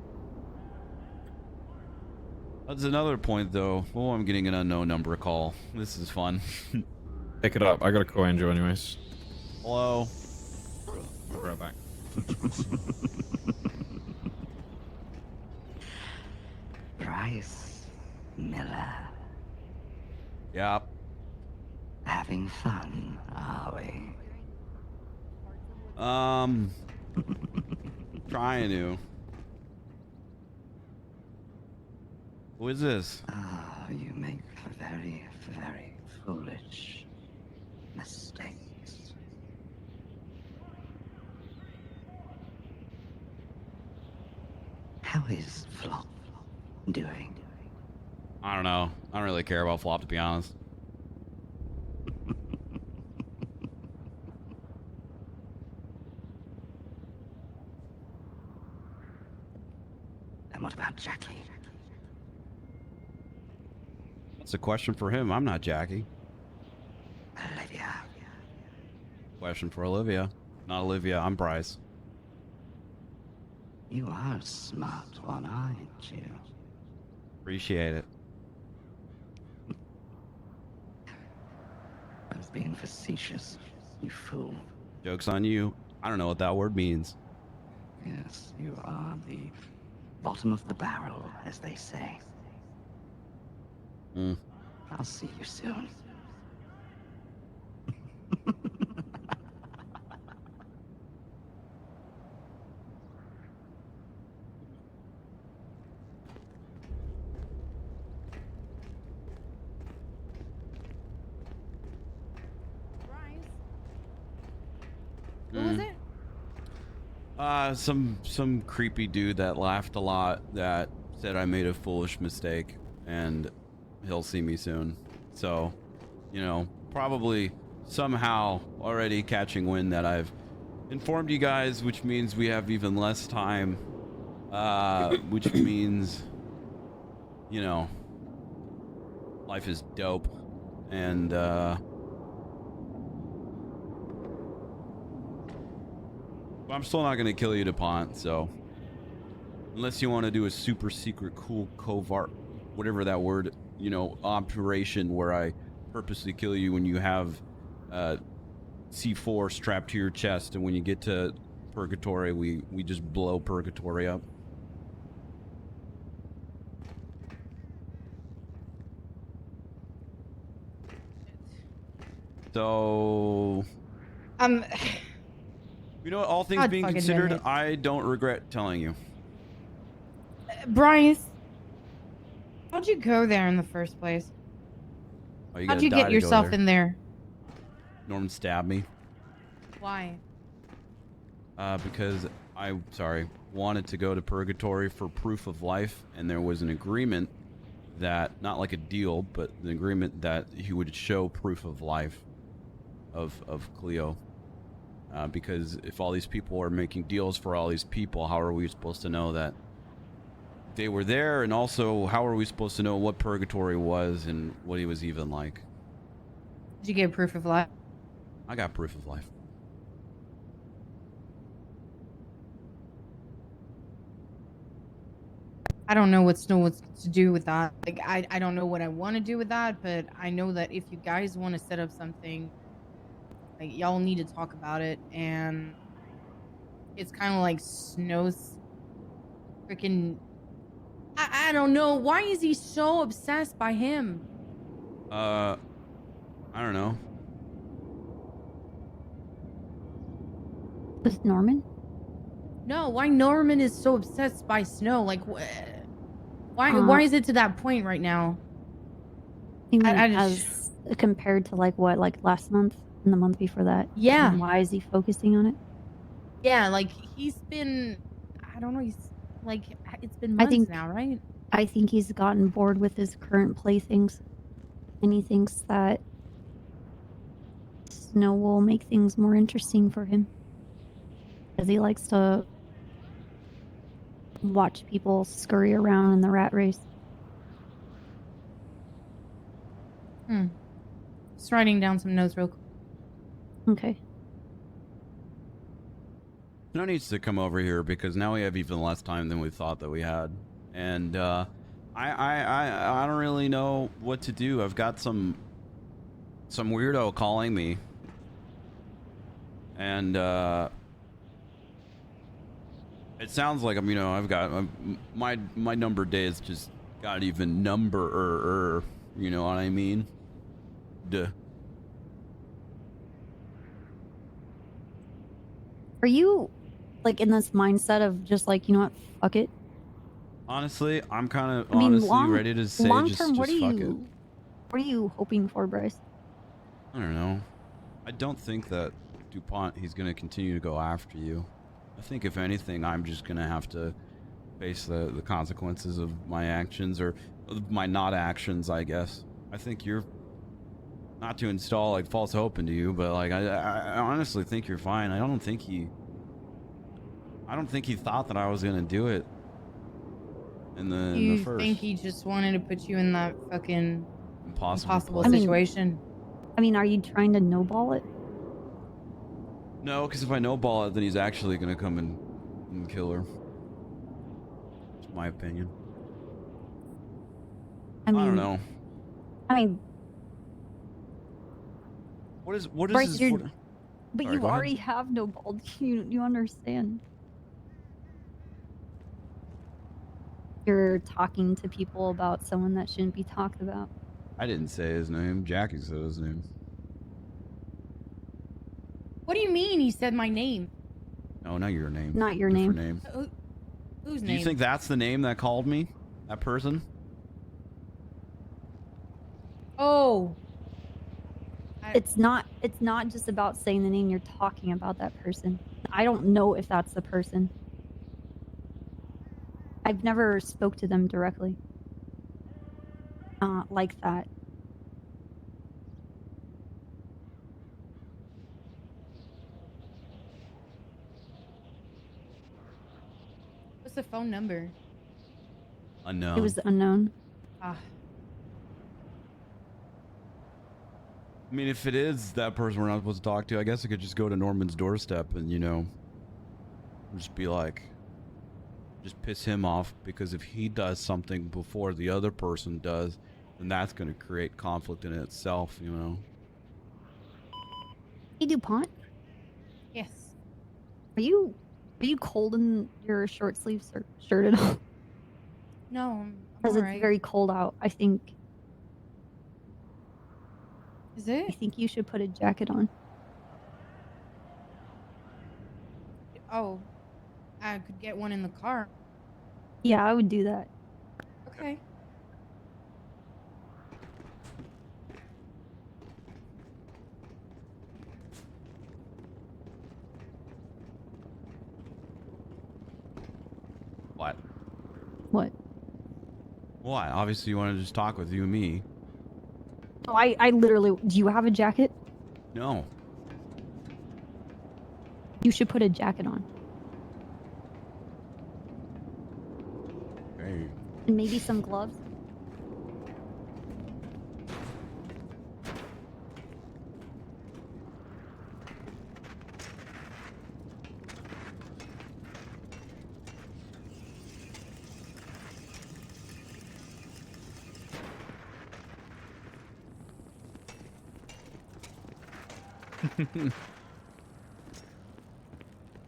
That's another point, though. Oh, I'm getting an unknown number call. This is fun. Pick it up. I got a call Angel anyways. Hello. I'll be right back. Bryce Miller. Yeah. Having fun, are we? Trying to. Who is this? Ah, you make very, very foolish mistakes. How is Flop doing? I don't know. I don't really care about Flop, to be honest. And what about Jackie? That's a question for him. I'm not Jackie. Olivia. Question for Olivia. Not Olivia. I'm Bryce. You are a smart one, aren't you? Appreciate it. I was being facetious, you fool. Joke's on you. I don't know what that word means. Yes, you are the bottom of the barrel, as they say. Mm. I'll see you soon. Who was it? Some creepy dude that laughed a lot that said I made a foolish mistake and he'll see me soon. So, you know, probably somehow already catching wind that I've informed you guys, which means we have even less time. Which means, you know, life is dope. And, well, I'm still not going to kill you, DuPont, so unless you want to do a super secret, cool, covert, whatever that word, you know, operation where I purposely kill you when you have C4 strapped to your chest, and when you get to Purgatory, we just blow Purgatory up. So... You know what, all things God being fucking considered, damn it. I don't regret telling you. Bryce, how'd you go there in the first place? Oh, you How'd gotta you die get to go yourself there. in there? Norman stabbed me. Why? Because I, wanted to go to Purgatory for proof of life, and there was an agreement that, not like a deal, but the agreement that he would show proof of life of Cleo. Because if all these people are making deals for all these people, how are we supposed to know that they were there? And also, how are we supposed to know what Purgatory was and what he was even like? Did you get proof of life? I got proof of life. I don't know what to do with that. Like, I don't know what I want to do with that, but I know that if you guys want to set up something, like, y'all need to talk about it. And it's kind of like Snow's freaking... I don't know. Why is he so obsessed by him? I don't know. With Norman? No, why Norman is so obsessed by Snow? Like, why is it to that point right now? You mean I just... as compared to like what, like last month and the month before that? Yeah. And why is he focusing on it? Yeah, like, he's been... I don't know, he's... Like, it's been months now, right? I think he's gotten bored with his current playthings. And he thinks that Snow will make things more interesting for him. Because he likes to watch people scurry around in the rat race. Just writing down some notes real quick. Okay. Snow needs to come over here because now we have even less time than we thought that we had. And I don't really know what to do. I've got some weirdo calling me. And it sounds like I've got my number days just got even number you know what I mean? Duh. Are you like in this mindset of just like, you know what, fuck it? Honestly, I'm kind of I mean, ready to say long just term, fuck it. What are you hoping for, Bryce? I don't know. I don't think that DuPont, he's going to continue to go after you. I think if anything, I'm just going to have to face the consequences of my actions or of my not actions, I guess. I think you're not to install like false hope into you, but like I honestly think you're fine. I don't think he thought that I was gonna do it in the You first. think he just wanted to put you in that fucking impossible place. situation? I mean, are you trying to no-ball it? No, because if I no-ball it, then he's actually gonna come and kill her. It's my opinion. I don't know. I mean, What is Bryce, his, you're- what, but Sorry, you go ahead. already have no-balled. You understand. You're talking to people about someone that shouldn't be talked about. I didn't say his name. Jackie said his name. What do you mean he said my name? No, not your name. Not your Different name. Whose Do name? you think that's the name that called me? That person? Oh. It's not just about saying the name. You're talking about that person. I don't know if that's the person. I've never spoke to them directly. Like that. What's the phone number? Unknown. It was unknown. Ah. I mean, if it is that person we're not supposed to talk to, I guess I could just go to Norman's doorstep and, you know, just be like, just piss him off, because if he does something before the other person does, then that's going to create conflict in itself, you know? Hey, DuPont, Yes. are you cold in your short sleeve shirt at all? No, I'm Because alright. it's very cold out. I think Is it? you should put a jacket on. Oh. I could get one in the car. Yeah, I would do that. Okay. What? What? What? Obviously, you want to just talk with you and me. Oh, I literally. Do you have a jacket? No. You should put a jacket on. Hey. And maybe some gloves.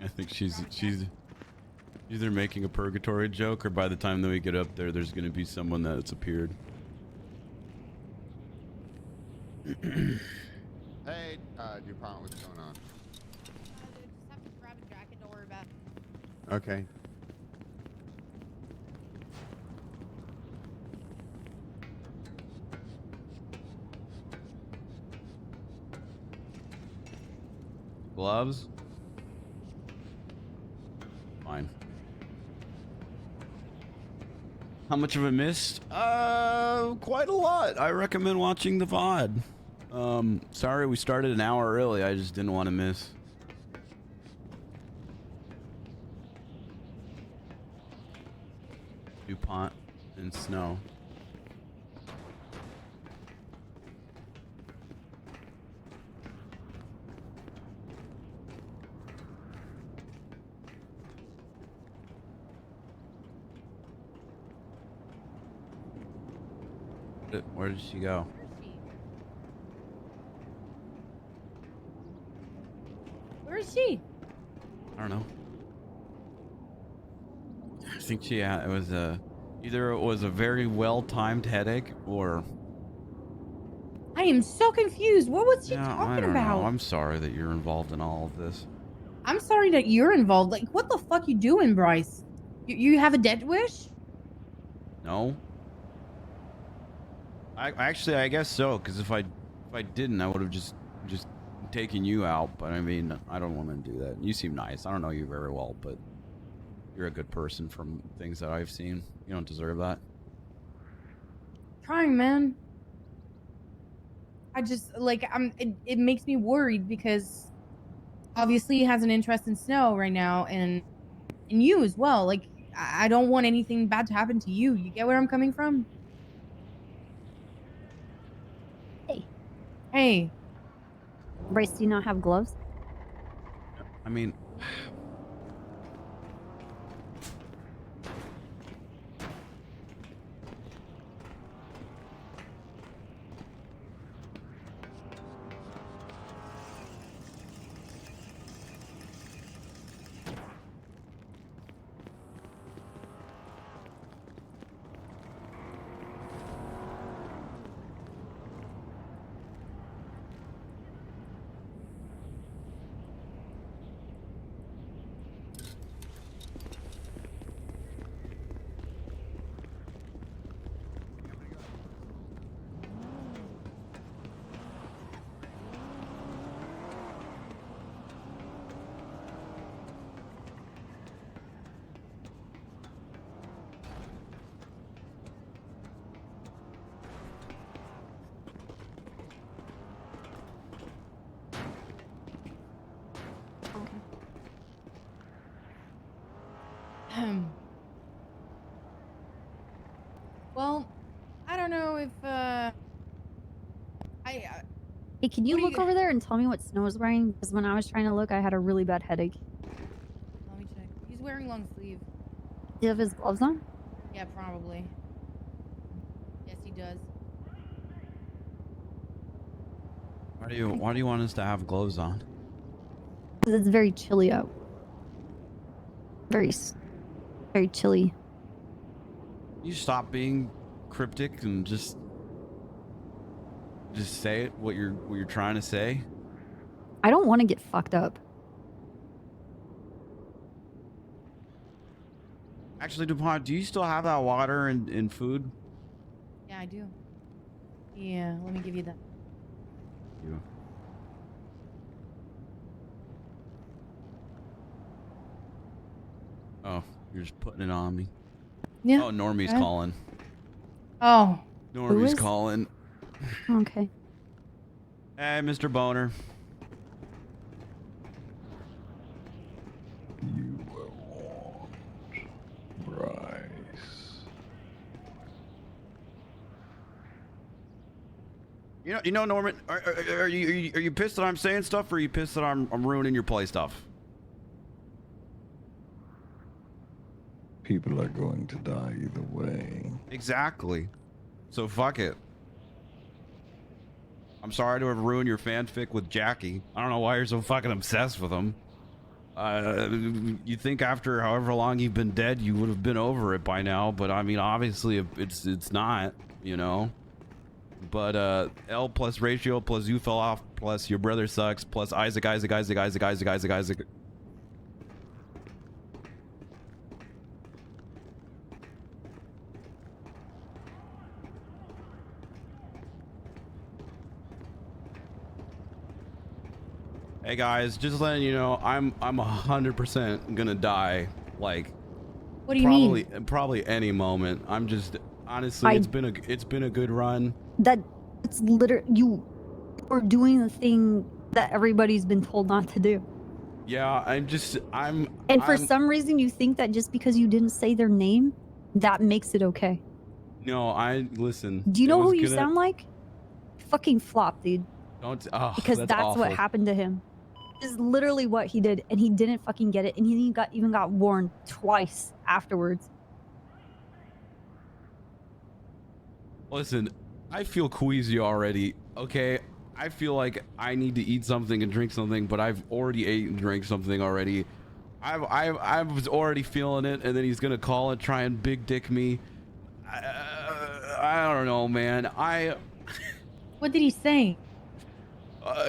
I think she's either making a purgatory joke, or by the time that we get up there, there's going to be someone that's appeared. Hey, DuPont, what's going on? Just have to grab a jacket, don't worry about it. Okay. Gloves? Fine. How much of it missed? Quite a lot. I recommend watching the VOD. Sorry we started an hour early. I just didn't want to miss. DuPont and snow. Where did she go? Where is she? I don't know. I think she it was either it was a very well-timed headache, or I am so confused. What was she I talking don't about? know. I'm sorry that you're involved in all of this. I'm sorry that you're involved. Like, what the fuck you doing, Bryce? You have a death wish? No. I guess so, because if I didn't, I would have just taken you out. But I mean, I don't want to do that. You seem nice. I don't know you very well, but You're a good person from things that I've seen. You don't deserve that. Trying, man. I just like it makes me worried because obviously he has an interest in Snow right now and you as well. Like I don't want anything bad to happen to you. You get where I'm coming from? Hey. Hey. Bryce, do you not have gloves? I mean, Well, I don't know if Hey, can you What do look you- over there and tell me what Snow is wearing? Because when I was trying to look, I had a really bad headache. let me check. He's wearing long sleeve. Do you have his gloves on? Yeah, probably. Yes, he does. why do you want us to have gloves on? Because it's very chilly out. Very chilly. You stop being cryptic and just say it, what you're trying to say. I don't want to get fucked up. Actually, DuPont, do you still have that water and food? Yeah, I do. Yeah, let me give you that. You. Oh, you're just putting it on me. Yeah. Oh, Normie's okay. calling. Oh. Normie's is? calling. Okay. Hey, Mr. Boner. You will want Bryce. You know, Norman. Are you pissed that I'm saying stuff, or are you pissed that I'm ruining your play stuff? People are going to die either way. Exactly. So fuck it. I'm sorry to have ruined your fanfic with Jackie. I don't know why you're so fucking obsessed with him. You think after however long you've been dead, you would have been over it by now, but I mean, obviously it's not, you know. But L plus ratio plus you fell off plus your brother sucks plus Isaac. Hey guys, just letting you know, I'm 100% gonna die. Like, What do you mean? Probably any moment. I'm just honestly, it's been a good run. It's literally you are doing the thing that everybody's been told not to do. Yeah, And for some reason, you think that just because you didn't say their name, that makes it okay. No, listen. Do you know who you sound like? Fucking Flop, dude. Don't. Because that's awful. what happened to him. Is literally what he did, and he didn't fucking get it, and he even got warned twice afterwards. Listen, I feel queasy already. Okay, I feel like I need to eat something and drink something, but I've already ate and drank something already. I was already feeling it, and then he's gonna call and try and big dick me. I don't know, man. What did he say?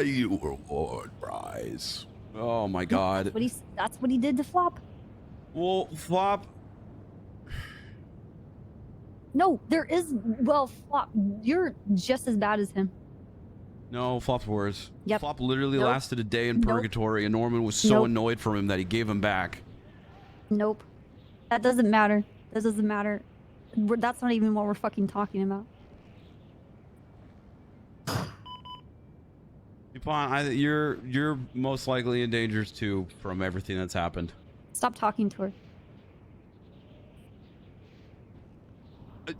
You were warned, Bryce. Oh my god. That's what he did to Flop. Well, Flop. No, there is. Well, Flop, you're just as bad as him. No, Flop's worse. Yep. Flop literally Nope. lasted a day in Nope. purgatory, and Norman was so Nope. annoyed from him that he gave him back. Nope. That doesn't matter. That doesn't matter. That's not even what we're fucking talking about. DuPont, you're most likely in danger too from everything that's happened. Stop talking to her.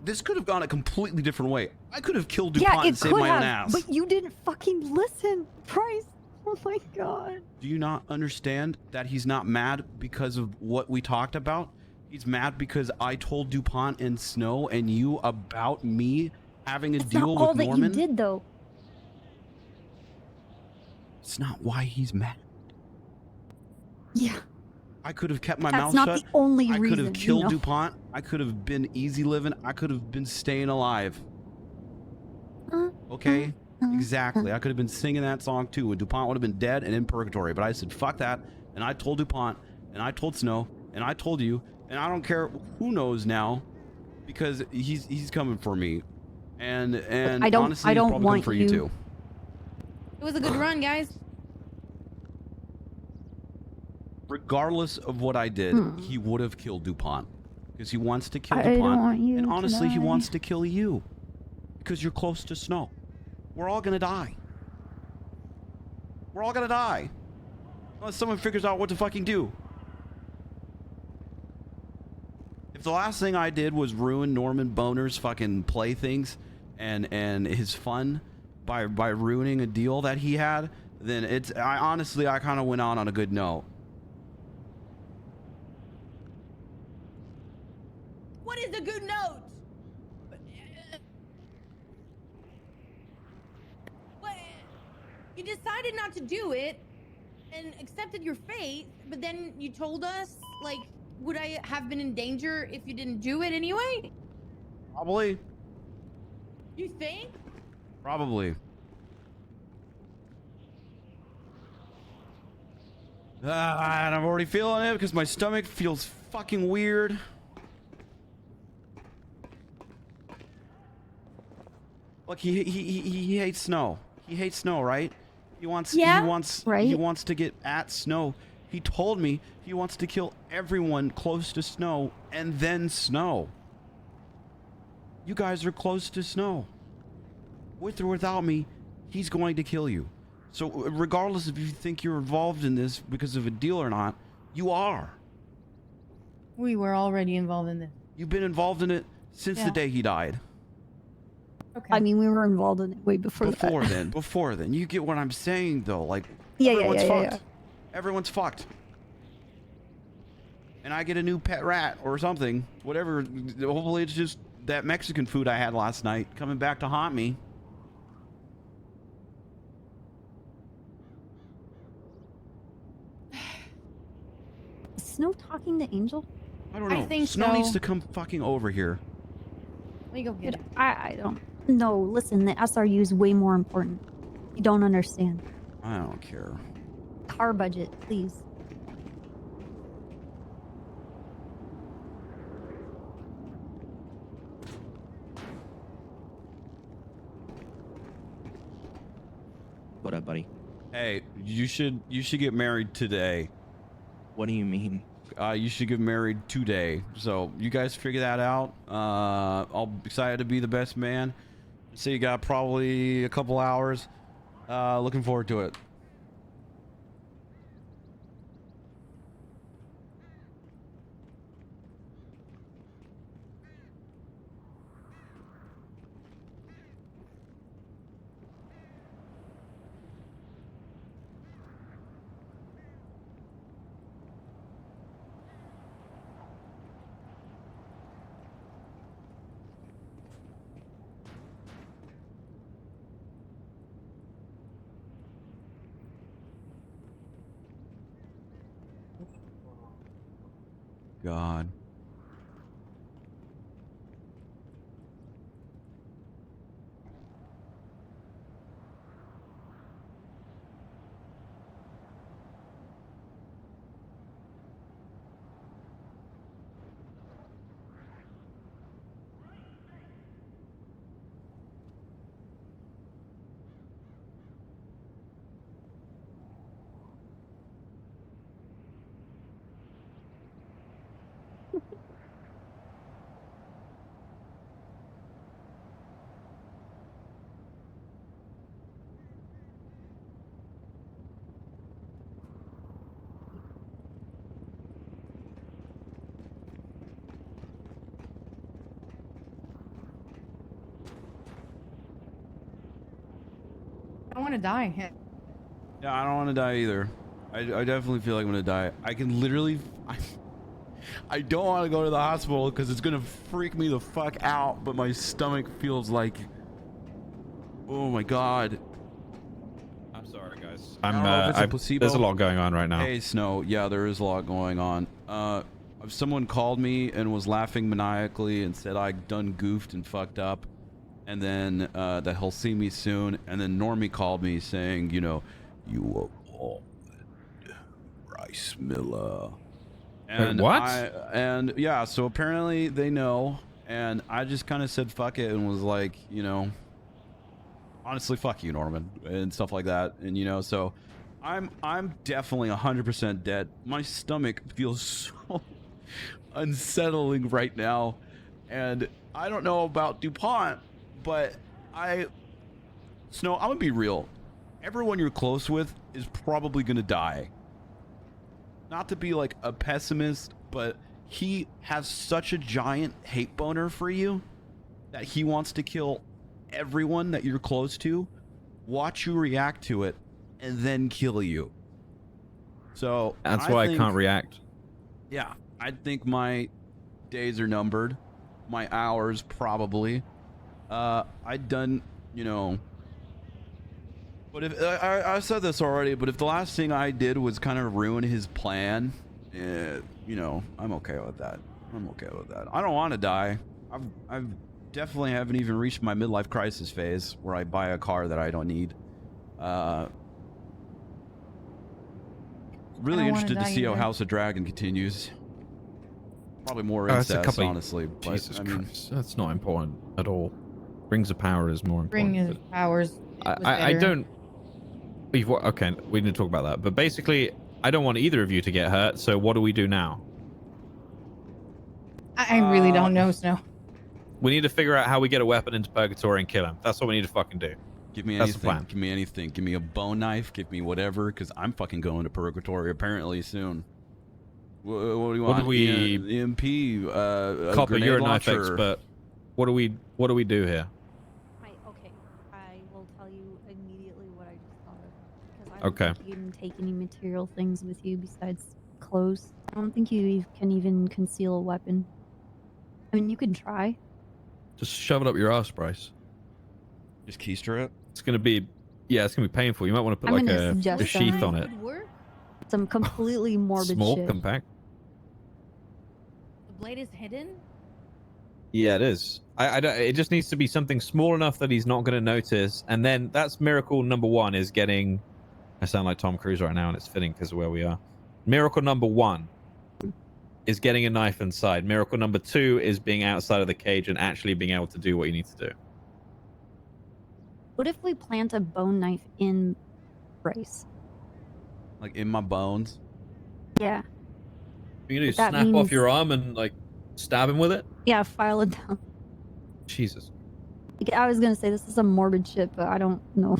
This could have gone a completely different way. I could have killed DuPont and saved my own ass. But you didn't fucking listen, Bryce. Oh my god. Do you not understand that he's not mad because of what we talked about? He's mad because I told DuPont and Snow and you about me having a That's deal not all with that Norman. you did, though. It's not why he's mad. Yeah. I could have kept my That's mouth not shut. the only I could reason, have killed you know? DuPont. I could have been easy living. I could have been staying alive. Okay? Exactly. I could have been singing that song too, and DuPont would have been dead and in purgatory. But I said, fuck that. And I told DuPont, and I told Snow, and I told you, and I don't care who knows now, because he's coming for me. And honestly, I don't he's probably coming for you too. It was a good run, guys. Regardless of what I did, he would have killed DuPont because he wants to kill I don't DuPont, want you and to honestly, he die. wants to kill you because you're close to Snow. We're all gonna die. We're all gonna die unless someone figures out what to fucking do. If the last thing I did was ruin Norman Boner's fucking playthings and his fun by ruining a deal that he had, then I honestly kind of went out on a good note. What is a good note? What? You decided not to do it and accepted your fate, but then you told us, like, would I have been in danger if you didn't do it anyway? Probably. You think? Probably. And I'm already feeling it because my stomach feels fucking weird. Look, he hates Snow. He hates Snow, right? He wants right. He wants to get at Snow. He told me he wants to kill everyone close to Snow and then Snow. You guys are close to Snow. With or without me, he's going to kill you. So regardless if you think you're involved in this because of a deal or not, you are. We were already involved in this. You've been involved in it since the day he died. Okay. I mean, we were involved in it way before that. Before then. You get what I'm saying, though. Like, Yeah, everyone's yeah. fucked. Everyone's fucked. And I get a new pet rat or something. Whatever. Hopefully it's just that Mexican food I had last night coming back to haunt me. Is Snow talking to Angel? I don't know. I think Snow so. needs to come fucking over here. Let me go get it. I don't. No, listen, the SRU is way more important. You don't understand. I don't care. Car budget, please. What up, buddy? Hey, you should get married today. What do you mean? You should get married today. So you guys figure that out. I'll be excited to be the best man. So you got probably a couple hours. Looking forward to it. God. I don't want to die. Yeah, I don't want to die either. I definitely feel like I'm gonna die. I can literally. I don't want to go to the hospital because it's gonna freak me the fuck out. But my stomach feels like, oh my god. I'm sorry, guys. I don't know if it's a placebo. There's a lot going on right now. Hey, Snow. Yeah, there is a lot going on. Someone called me and was laughing maniacally and said I done goofed and fucked up, and then that he'll see me soon. And then Normie called me saying, you know, you were born, Bryce Miller. And wait, what? And yeah, so apparently they know, and I just kind of said fuck it and was like, you know, honestly, fuck you, Norman, and stuff like that. And you know, so I'm definitely 100% dead. My stomach feels so unsettling right now, and I don't know about DuPont, but Snow, I'm gonna be real. Everyone you're close with is probably gonna die. Not to be like a pessimist, but he has such a giant hate boner for you that he wants to kill everyone that you're close to, watch you react to it, and then kill you. So that's why I can't react. Yeah, I think my days are numbered, my hours probably. I done, you know. But if I said this already, but if the last thing I did was kind of ruin his plan, you know, I'm okay with that. I'm okay with that. I don't want to die. I've definitely haven't even reached my midlife crisis phase where I buy a car that I don't need. Really interested to see how House of Dragon continues. Probably more incest, honestly. But, Jesus I mean, Christ, that's not important at all. Rings of Power is more important. Ring of Powers. I don't. Okay, we need to talk about that. But basically, I don't want either of you to get hurt. So what do we do now? I really don't know, Snow. We need to figure out how we get a weapon into Purgatory and kill him. That's what we need to fucking do. Give me That's anything. the plan. Give me anything. Give me a bone knife. Give me whatever, because I'm fucking going to Purgatory apparently soon. What do you want? What do we? EMP. Copper, you're a knife launcher. expert. What do we do here? Okay, I will tell you immediately what I just thought of. Because I don't think you can take any material things with you besides clothes. I don't think you can even conceal a weapon. I mean, you can try. Just shove it up your ass, Bryce. Just keister it. It's gonna be, yeah, it's gonna be painful. You might want to put like a sheath on it. Some completely morbid Small, shit. compact. The blade is hidden? Yeah, it is. I don't, it just needs to be something small enough that he's not going to notice. And then that's miracle number one is getting... I sound like Tom Cruise right now, and it's fitting because of where we are. Miracle number one is getting a knife inside. Miracle number two is being outside of the cage and actually being able to do what you need to do. What if we plant a bone knife in Bryce? Like in my bones? Yeah. You can do That snap off means- your arm and like stab him with it? Yeah, file it down. Jesus. Like, I was gonna say this is some morbid shit, but I don't know.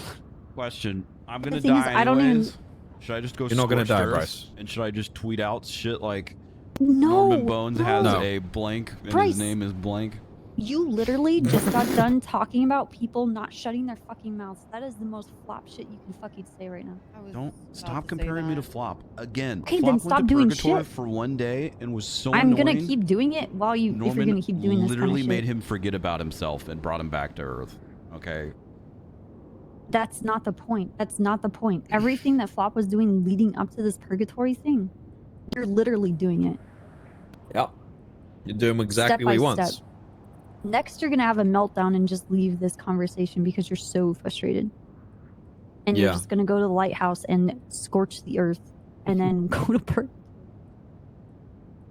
Question. I'm gonna The thing is, die I don't anyways. even- Should I just go You're not gonna scorched die, earth? Bryce. And should I just tweet out shit like No. Norman Bones has no. a blank and Bryce. his name is blank? You literally just got done talking about people not shutting their fucking mouths. That is the most flop shit you can fucking say right now. Don't stop comparing me to Flop again. Okay, Flop then went stop to doing Purgatory shit. for one day and was so I'm annoying. gonna keep doing it while you. Norman if you're gonna keep doing this literally kind of made shit. him forget about himself and brought him back to Earth. Okay. That's not the point. That's not the point. Everything that Flop was doing leading up to this purgatory thing, you're literally doing it. Yep. You're doing exactly what he Step by wants. step. Next, you're gonna have a meltdown and just leave this conversation because you're so frustrated. And you're Yeah. just gonna go to the lighthouse and scorch the earth, and then go to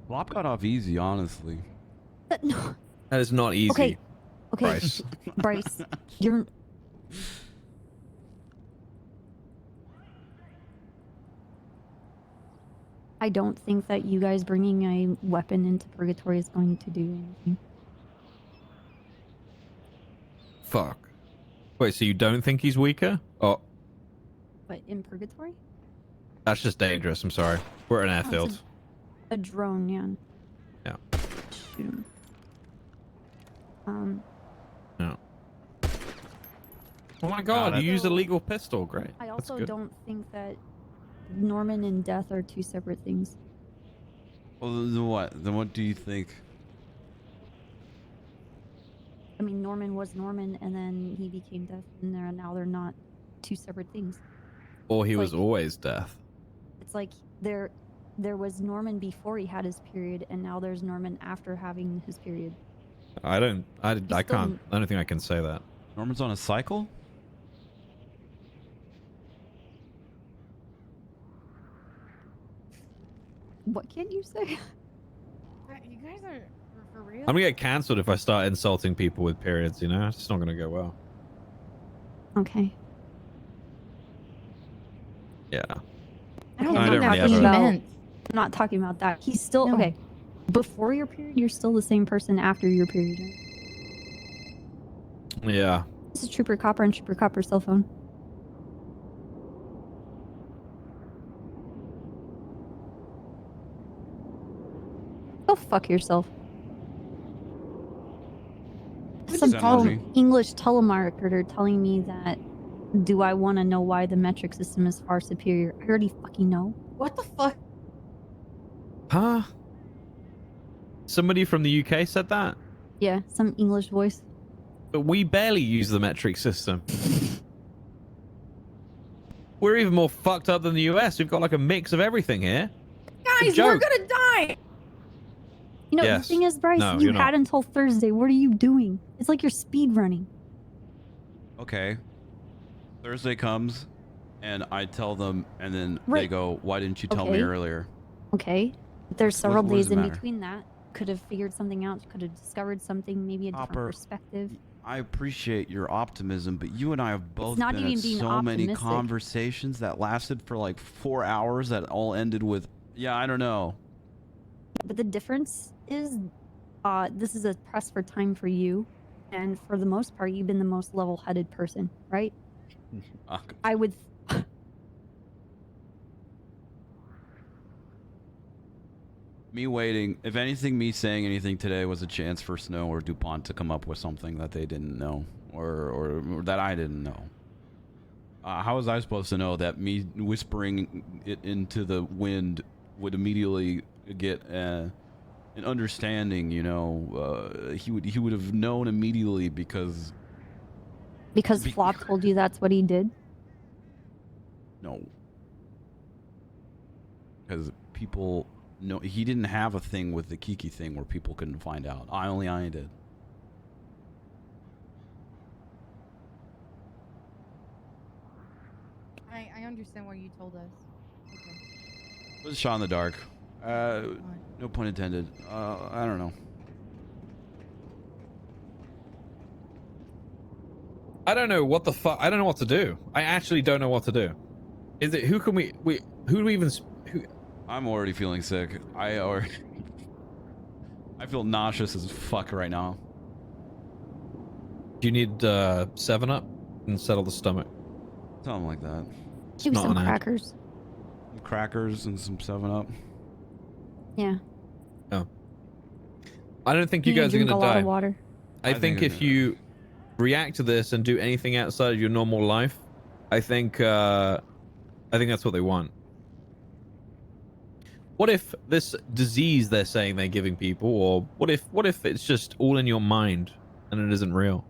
Flop got off easy, honestly. No. That is not easy. Okay. Okay. Bryce. Bryce, you're. I don't think that you guys bringing a weapon into purgatory is going to do anything. Fuck. Wait, so you don't think he's weaker? Oh, But in purgatory? that's just dangerous. I'm sorry. We're at an Oh, it's airfield. A drone, yeah. Yeah. Shoot him. No. Oh my god, you use a Also- legal pistol. Great. I That's also good. don't think that Norman and death are two separate things. Well, then what? Then what do you think? I mean, Norman was Norman, and then he became death, and now they're not two separate things. Or he It's was like- always death. It's like there was Norman before he had his period, and now there's Norman after having his period. I don't think I can say that. Norman's on a cycle? What can't you say? You guys are for real? I'm gonna get cancelled if I start insulting people with periods, you know? It's just not gonna go well. Okay. Yeah. I don't I think don't that's really what you have a- meant. I'm not talking about that. He's still No. okay. Before your period, you're still the same person after your period. Right? Yeah. This is Trooper Copper and Trooper Copper's cell phone. Go fuck yourself. Some English telemarketer telling me that, do I want to know why the metric system is far superior? I already fucking know. What the fuck? Huh? Somebody from the UK said that? Yeah, some English voice. But we barely use the metric system. We're even more fucked up than the US. We've got like a mix of everything here. Guys, we're gonna die! You know, Yes. the thing is, Bryce, No, you you're had not. until Thursday. What are you doing? It's like you're speed running. Okay. Thursday comes, and I tell them, and then they Right. go, "Why didn't you tell me Okay. earlier?" Okay. But there's What- several what does days it in matter? between that. Could have figured something out. Could have discovered something, maybe a different Copper, perspective. I appreciate your optimism, but you and I have both not been even at being so many optimistic. conversations that lasted for like 4 hours that all ended with, "Yeah, I don't know." But the difference is, this is a press for time for you, and for the most part, you've been the most level-headed person, right? I would. Me waiting, if anything, me saying anything today was a chance for Snow or DuPont to come up with something that they didn't know, or that I didn't know. How was I supposed to know that me whispering it into the wind would immediately get an understanding? You know, he would have known immediately because Because Flop told you that's what he did. no, because people. No, he didn't have a thing with the Kiki thing where people couldn't find out. I did. I understand what you told us. Okay. It was a shot in the dark. No pun intended. I don't know. I don't know what the fuck. I don't know what to do. I actually don't know what to do. Is it who can we who do we even who? I'm already feeling sick. I feel nauseous as fuck right now. Do you need 7-Up and settle the stomach? Something like that. Give me Not some an ad. crackers. Some crackers and some 7-Up. Yeah. Oh. I don't think you need to guys are drink gonna a lot die. of water. I think if you react to this and do anything outside of your normal life, I think that's what they want. What if this disease they're saying they're giving people, or what if it's just all in your mind and it isn't real?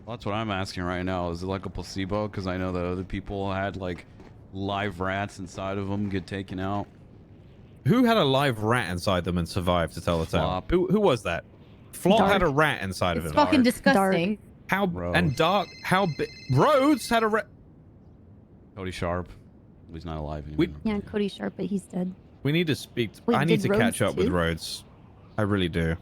Well, that's what I'm asking right now. Is it like a placebo? Because I know that other people had like live rats inside of them get taken out. Who had a live rat inside them and survived to tell the tale? Flop. Who was that? Flop Dark. had a rat inside of It's him. fucking disgusting. How Rhodes. and dark? How Rhodes had a rat. Cody Sharp. He's not alive anymore. We Yeah, Cody Sharp, but he's dead. we need to speak. Wait, I need did to catch Rhodes up with too? Rhodes. I really do.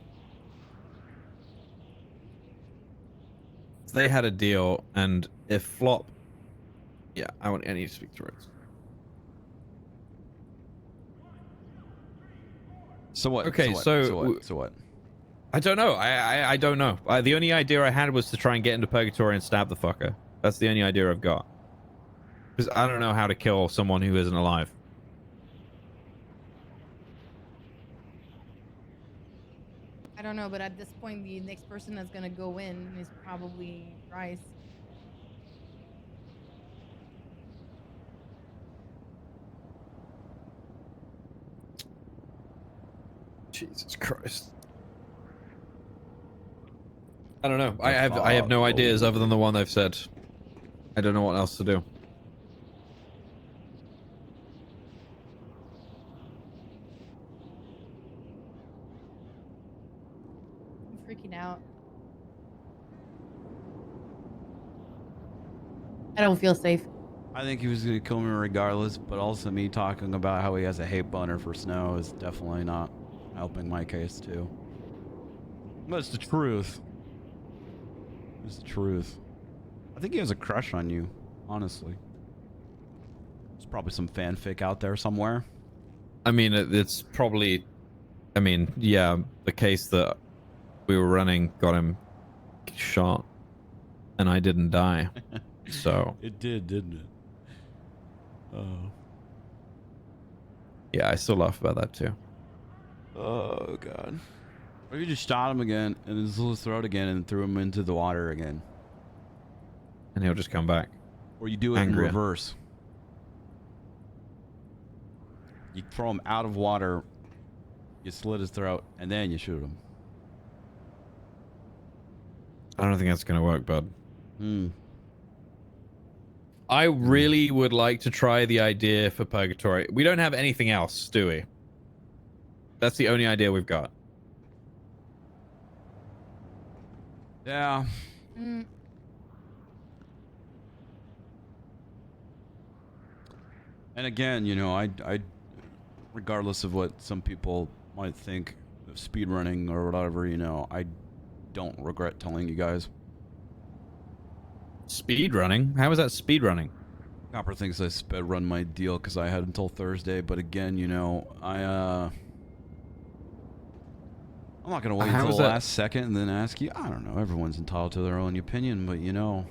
They had a deal, and if Flop, yeah, I need to speak to Rhodes. So what? Okay, so what? I don't know. I don't know. The only idea I had was to try and get into purgatory and stab the fucker. That's the only idea I've got. Because I don't know how to kill someone who isn't alive. I don't know, but at this point, the next person that's gonna go in is probably Bryce. Jesus Christ. I don't know. I have no ideas other than the one they've said. I don't know what else to do. I'm freaking out. I don't feel safe. I think he was gonna kill me regardless, but also me talking about how he has a hate boner for Snow is definitely not helping my case too. But it's the truth. It's the truth. I think he has a crush on you, honestly. There's probably some fanfic out there somewhere. I mean, it's probably... I mean, yeah, the case that we were running got him shot, and I didn't die. So... It did, didn't it? Oh. Yeah, I still laugh about that too. Oh, God. Or you just shot him again, in his little throat again, and threw him into the water again. And he'll just come back. Or you do it Angrier. in reverse. You throw him out of water, you slit his throat, and then you shoot him. I don't think that's going to work, bud. Hmm. I really would like to try the idea for Purgatory. We don't have anything else, do we? That's the only idea we've got. Yeah. Mm. And again, you know, I regardless of what some people might think of speedrunning or whatever, you know, I don't regret telling you guys. Speedrunning? How is that speedrunning? Copper thinks I sped run my deal because I had until Thursday, but again, you know, I'm not gonna wait until the last second and then ask you. I don't know. Everyone's entitled to their own opinion, but you know,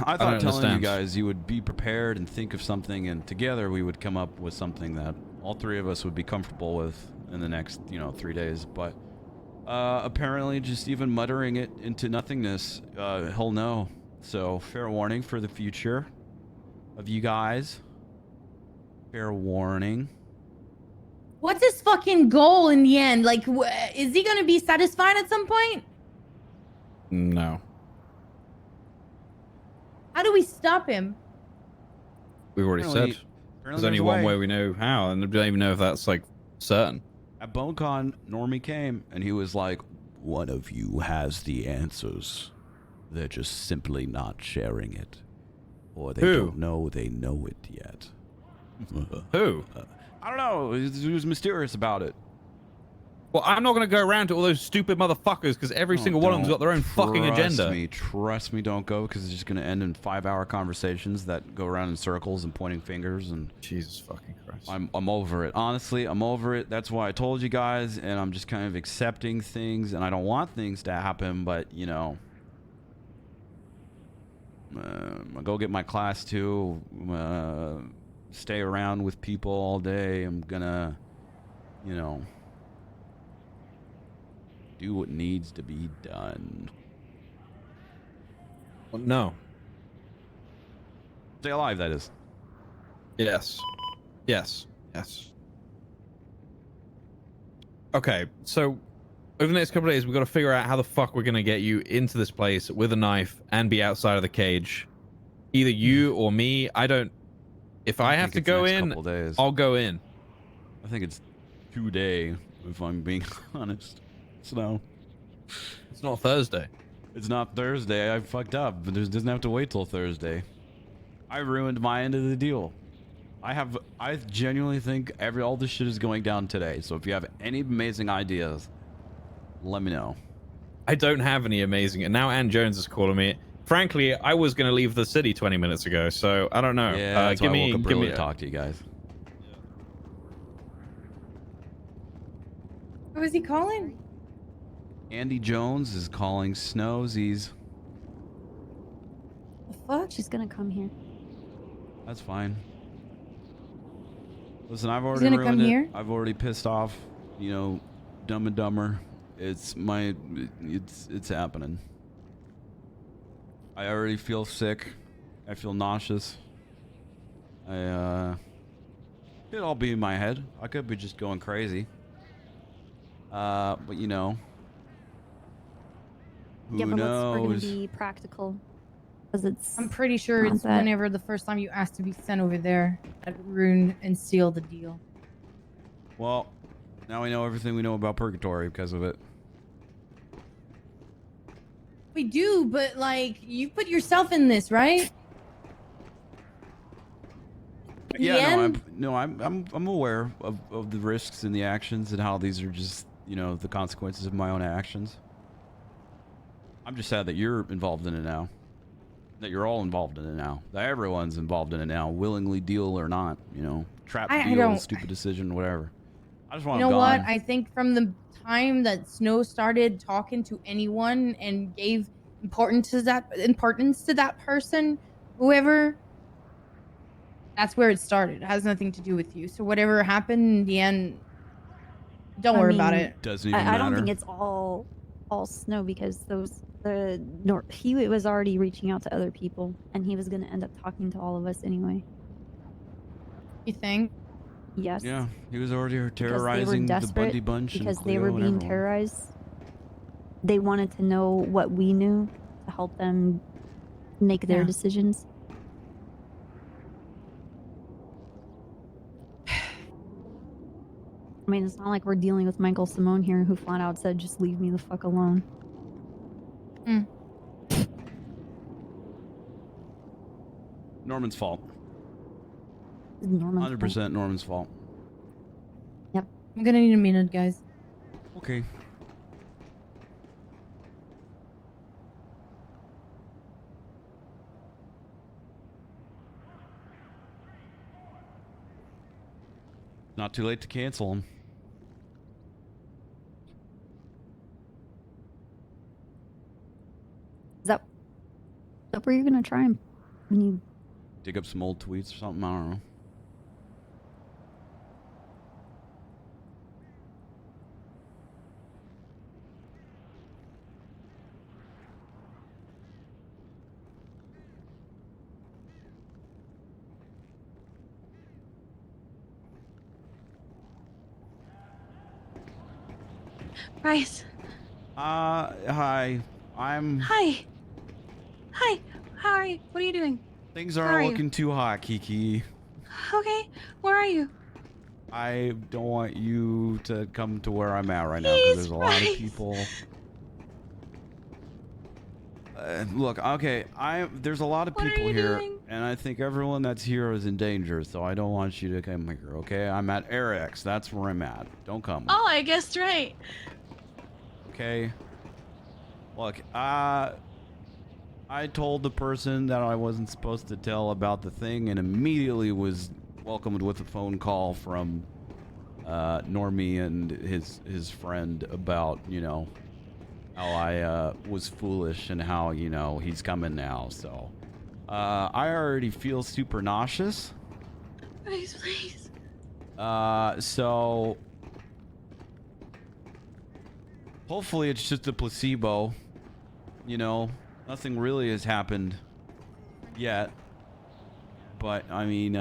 I thought telling you guys you would be prepared and think of something, and together we would come up with something that all three of us would be comfortable with in the next, you know, 3 days. But apparently, just even muttering it into nothingness, he'll know. So fair warning for the future of you guys. Fair warning. What's his fucking goal in the end? Like, is he gonna be satisfied at some point? No. How do we stop him? We've already said. There's only one way we know how, and I don't even know if that's, like, certain. At BoneCon, Normie came, and he was like, one of you has the answers. They're just simply not sharing it. Or they don't know they know it yet. Who? I don't know. He was mysterious about it. Well, I'm not going to go around to all those stupid motherfuckers because every single one of them's got their own fucking agenda. Trust me, don't go, because it's just going to end in 5-hour conversations that go around in circles and pointing fingers. And Jesus fucking Christ. I'm over it. Honestly, I'm over it. That's why I told you guys, and I'm just kind of accepting things, and I don't want things to happen, but, you know, I'll go get my class 2, stay around with people all day. I'm gonna, you know, do what needs to be done. Well, no. Stay alive, that is. Yes. Yes. Yes. Okay, so over the next couple of days, we've got to figure out how the fuck we're going to get you into this place with a knife and be outside of the cage. Either you or me. I don't... If I have to go in, I'll go in. I think it's 2 days, if I'm being honest. So... It's not Thursday. It's not Thursday. I fucked up. But it doesn't have to wait till Thursday. I ruined my end of the deal. I genuinely think all this shit is going down today. So if you have any amazing ideas, let me know. I don't have any amazing... And now Ann Jones is calling me. Frankly, I was going to leave the city 20 minutes ago, so I don't know. Yeah, that's why I woke up early to talk to you guys. Who is he calling? Andy Jones is calling Snowsies. The fuck? She's gonna come here. That's fine. Listen, I've already gonna ruined come it. here? I've already pissed off, you know, Dumb and Dumber. It's happening. I already feel sick. I feel nauseous. It'd all be in my head. I could be just going crazy. But you know, who Yeah, but knows? we're gonna be practical. Because it's. I'm pretty sure not it's that- whenever the first time you asked to be sent over there that ruined and sealed the deal. Well, now we know everything we know about purgatory because of it. We do, but like you put yourself in this, right? In the Yeah, end, I'm aware of the risks and the actions and how these are just, you know, the consequences of my own actions. I'm just sad that you're involved in it now. That you're all involved in it now. That everyone's involved in it now, willingly deal or not, you know. Trap I deal, don't- stupid decision, whatever. I just want you know them what? gone. I think from the time that Snow started talking to anyone and gave importance to that person, whoever, that's where it started. It has nothing to do with you. So whatever happened in the end, don't worry about it. Doesn't even I don't matter. think it's all Snow because he was already reaching out to other people and he was going to end up talking to all of us anyway. You think? Yes. Yeah, he was already Because they were terrorizing the desperate Bundy Bunch and because Cleo they were and being everyone. terrorized. They wanted to know what we knew to help them make their Yeah. decisions. I mean, it's not like we're dealing with Michael Simone here, who flat out said, "Just leave me the fuck alone." Norman's fault. It's Norman's 100% Norman's fault. Yep. I'm gonna need a minute, guys. Okay. Not too late to cancel him. Is that where you're gonna try and when you? Dig up some old tweets or something. I don't know. Bryce. Hi. I'm. Hi. Hi. How are you? What are you doing? Things How aren't are you? looking too hot, Kiki. Okay. Where are you? I don't want you to come to where I'm at right now because there's a lot of Bryce. people. Look, okay, there's a lot of What are people you here, doing? and I think everyone that's here is in danger, so I don't want you to come here, okay? I'm at Eric's. That's where I'm at. Don't come. Oh, I guessed right. Okay. Look, I told the person that I wasn't supposed to tell about the thing and immediately was welcomed with a phone call from Normie and his friend about, you know, how I was foolish and how, you know, he's coming now. So I already feel super nauseous. Bryce, please. So hopefully it's just a placebo. You know, nothing really has happened yet. But I mean,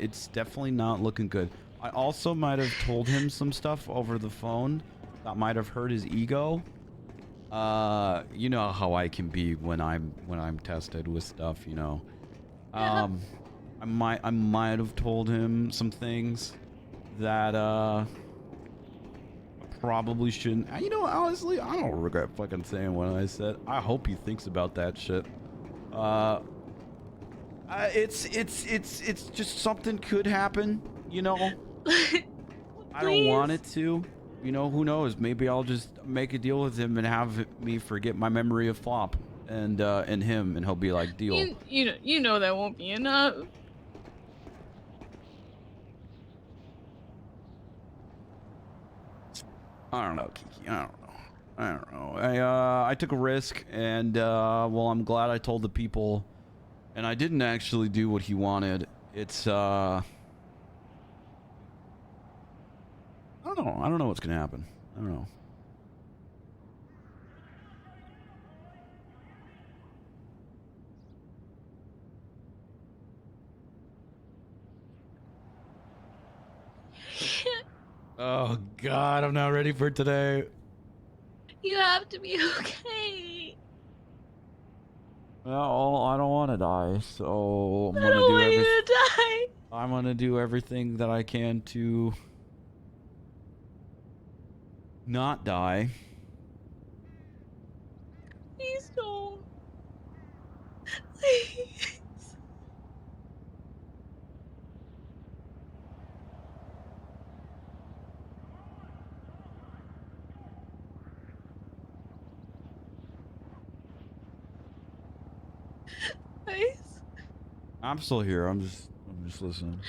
it's definitely not looking good. I also might have told him some stuff over the phone that might have hurt his ego. You know how I can be when I'm tested with stuff, you know. I might have told him some things that I probably shouldn't. You know, honestly, I don't regret fucking saying what I said. I hope he thinks about that shit. It's just something could happen, you know. I don't want it to. You know, who knows? Maybe I'll just make a deal with him and have me forget my memory of Flop and him, and he'll be like, deal. You know that won't be enough. I don't know, Kiki. I don't know. I took a risk, and well, I'm glad I told the people, and I didn't actually do what he wanted. It's I don't know. I don't know what's gonna happen. I don't know. Oh God, I'm not ready for today. You have to be okay. Well, I don't want to die, so I don't want you to die. I'm gonna do everything that I can to not die. Please don't. Please. Bryce. I'm still here. I'm just listening.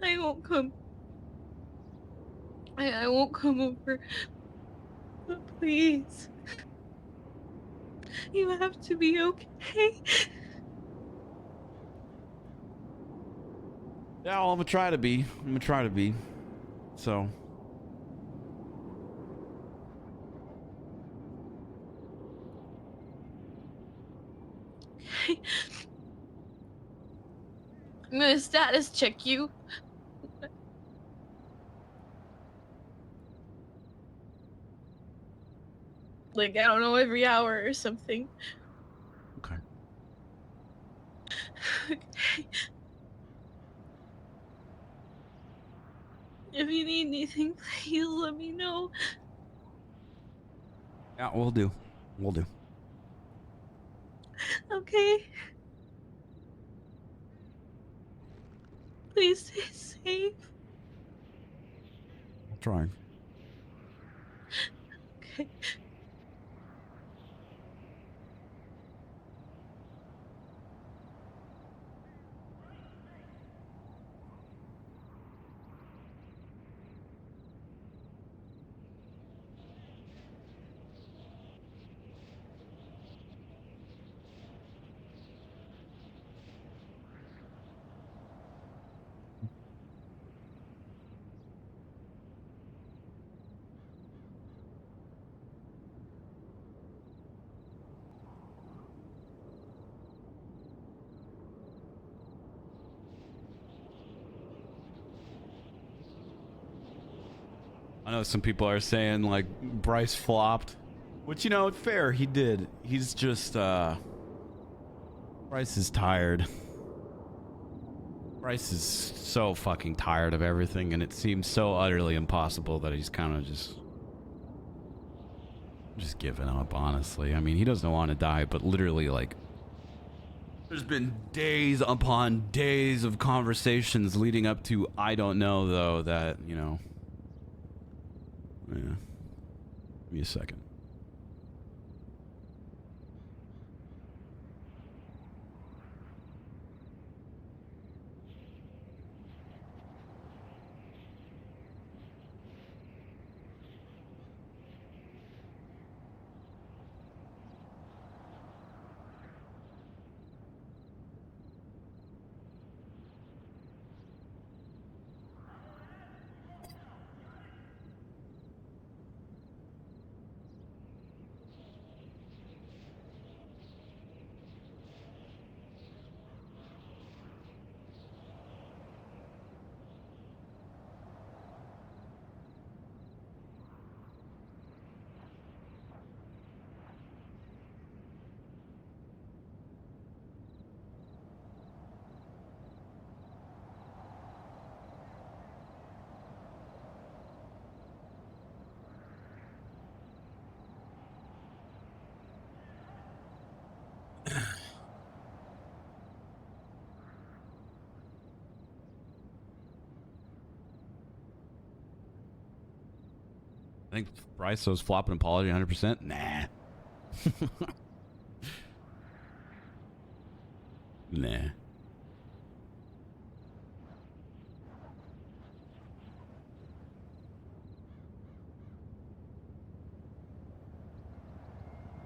I won't come. I won't come over. But please. You have to be okay. Yeah, well, I'm gonna try to be. I'm gonna try to be. So. I'm gonna status check you. Like, I don't know, every hour or something. Okay. Okay. If you need anything, please let me know. Yeah, we'll do. We'll do. Okay? Please stay safe. I'm trying. Okay. I know some people are saying like Bryce flopped, which, you know, fair, he did. He's just Bryce is tired. Bryce is so fucking tired of everything, and it seems so utterly impossible that he's kind of just giving up, honestly. I mean, he doesn't want to die, but literally, like, there's been days upon days of conversations leading up to I don't know, though, that, you know. Yeah. Give me a second. I think Bryce was flopping apology 100%. Nah. Nah.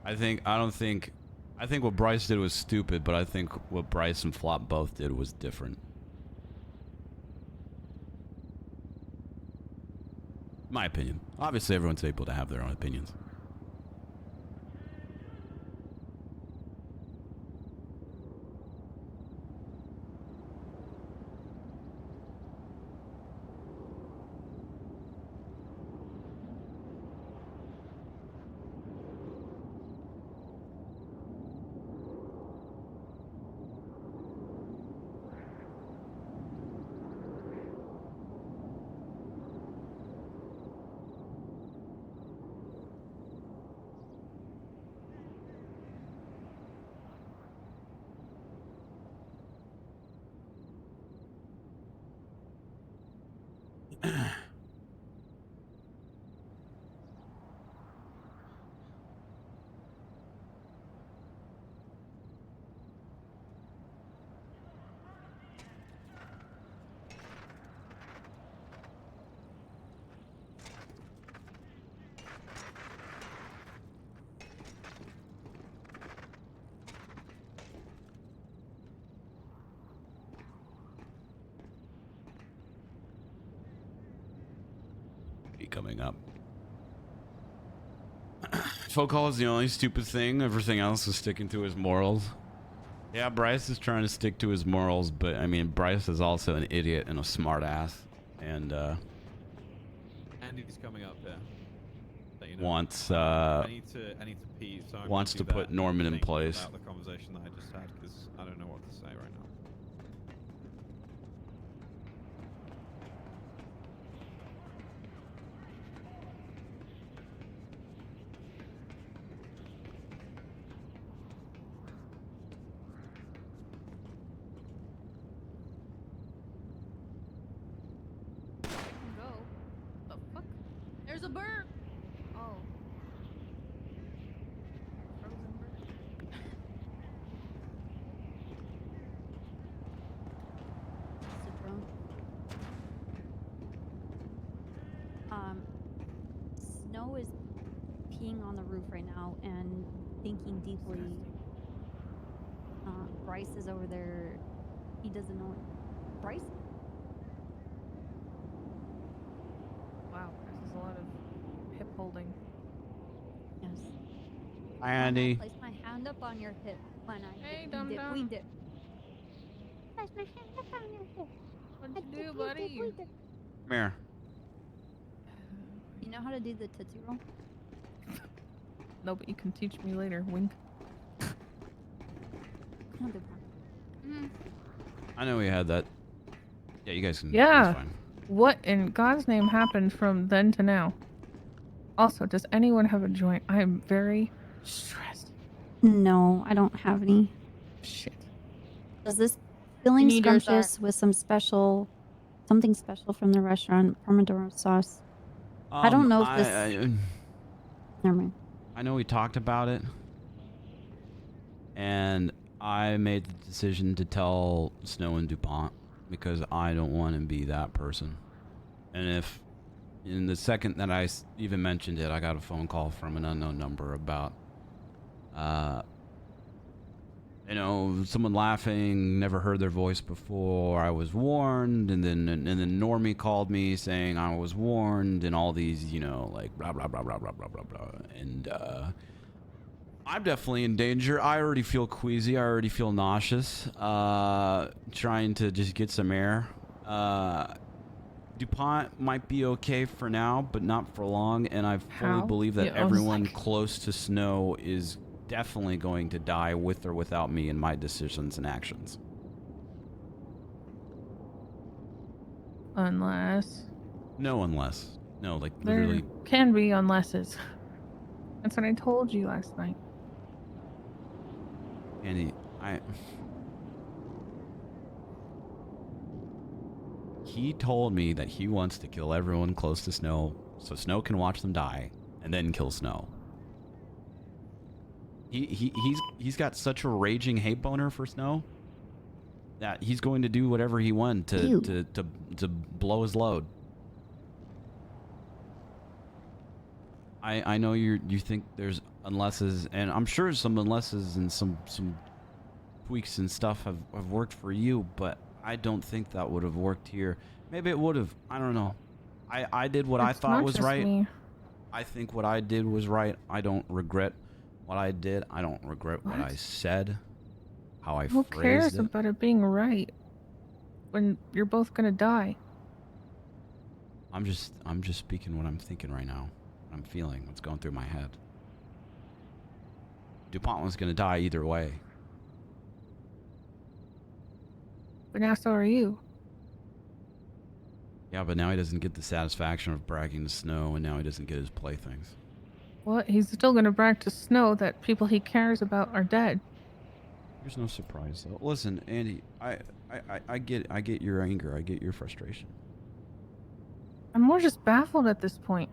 I think what Bryce did was stupid, but I think what Bryce and Flop both did was different. My opinion. Obviously, everyone's able to have their own opinions. be coming up. Phone call is the only stupid thing. Everything else is sticking to his morals. Yeah, Bryce is trying to stick to his morals, but I mean, Bryce is also an idiot and a smartass, and Andy's coming up here. So, you know, wants I need to pee. So I'm wants to put Norman in place. About the conversation that I just had, because I don't know what to say right now. Go. The fuck? There's a bird. Oh. Frozen bird. Citron. Snow is peeing on the roof right now and thinking deeply. Bryce is over there. He doesn't know it. Bryce? Wow, this is a lot of hip holding. Yes. Hi, Andy. Place my hand up on your hip when I Hey, weaned it. dum-dum. Weaned it. Place my hand up on your hip. What'd I you do, weaned buddy? it, weaned it. Come here. You know how to do the Tootsie Roll? No, but you can teach me later. Wink. Come on, good one. I know we had that. Yeah, you guys can. Yeah. It's fine. What in God's name happened from then to now? Also, does anyone have a joint? I am very stressed. No, I don't have any. Shit. Does this feeling need yours, scrumptious with something special from the restaurant, Pomodoro sauce? I don't know if this. Never mind. I know we talked about it, and I made the decision to tell Snow and DuPont because I don't want to be that person. And if in the second that I even mentioned it, I got a phone call from an unknown number about, you know, someone laughing, never heard their voice before. I was warned, and then Normie called me saying I was warned, and all these, you know, like blah blah blah blah blah blah blah blah. And I'm definitely in danger. I already feel queasy. I already feel nauseous. Trying to just get some air. DuPont might be okay for now, but not for long. And I fully believe that everyone close to Snow is definitely going to die with or without me and my decisions and actions. Unless. No, unless. No, like There literally. can be unlesses. That's what I told you last night. Andy, he told me that he wants to kill everyone close to Snow so Snow can watch them die and then kill Snow. He's got such a raging hate boner for Snow that he's going to do whatever he wants to blow his load. I know you think there's unlesses, and I'm sure some unlesses and some tweaks and stuff have worked for you, but I don't think that would have worked here. Maybe it would have. I don't know. I did what I thought was right. Me. I think what I did was right. I don't regret what I did. I don't regret what I said, how I Who phrased cares it. about it being right when you're both gonna die? I'm just speaking what I'm thinking right now. What I'm feeling, what's going through my head. DuPont was gonna die either way. But now so are you. Yeah, but now he doesn't get the satisfaction of bragging to Snow, and now he doesn't get his playthings. What? He's still gonna brag to Snow that people he cares about are dead. There's no surprise though. Listen, Andy, I get your anger, I get your frustration. I'm more just baffled at this point.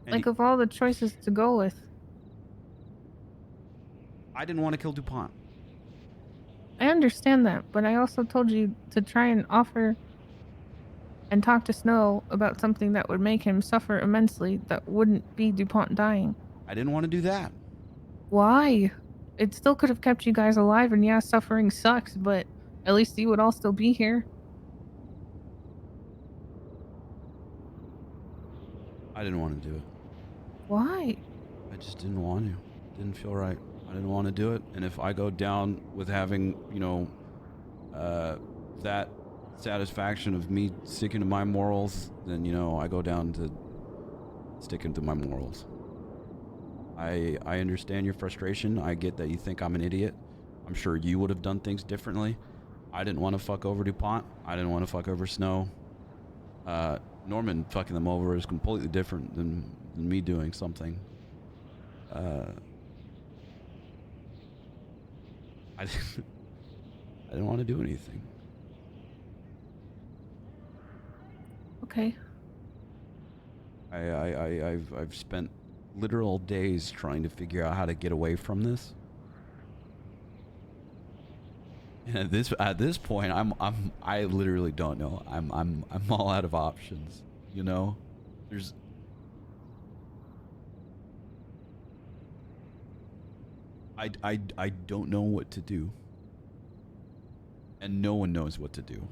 Andy, Like, of all the choices to go with. I didn't want to kill DuPont. I understand that, but I also told you to try and offer and talk to Snow about something that would make him suffer immensely that wouldn't be DuPont dying. I didn't want to do that. Why? It still could have kept you guys alive, and yeah, suffering sucks, but at least you would all still be here. I didn't want to do it. Why? I just didn't want to. Didn't feel right. I didn't want to do it. And if I go down with having, you know, that satisfaction of me sticking to my morals, then, you know, I go down to sticking to my morals. I understand your frustration. I get that you think I'm an idiot. I'm sure you would have done things differently. I didn't want to fuck over DuPont. I didn't want to fuck over Snow. Norman fucking them over is completely different than me doing something. I didn't want to do anything. Okay. I've spent literal days trying to figure out how to get away from this. And at this point, I literally don't know. I'm all out of options. You know, I don't know what to do, and no one knows what to do.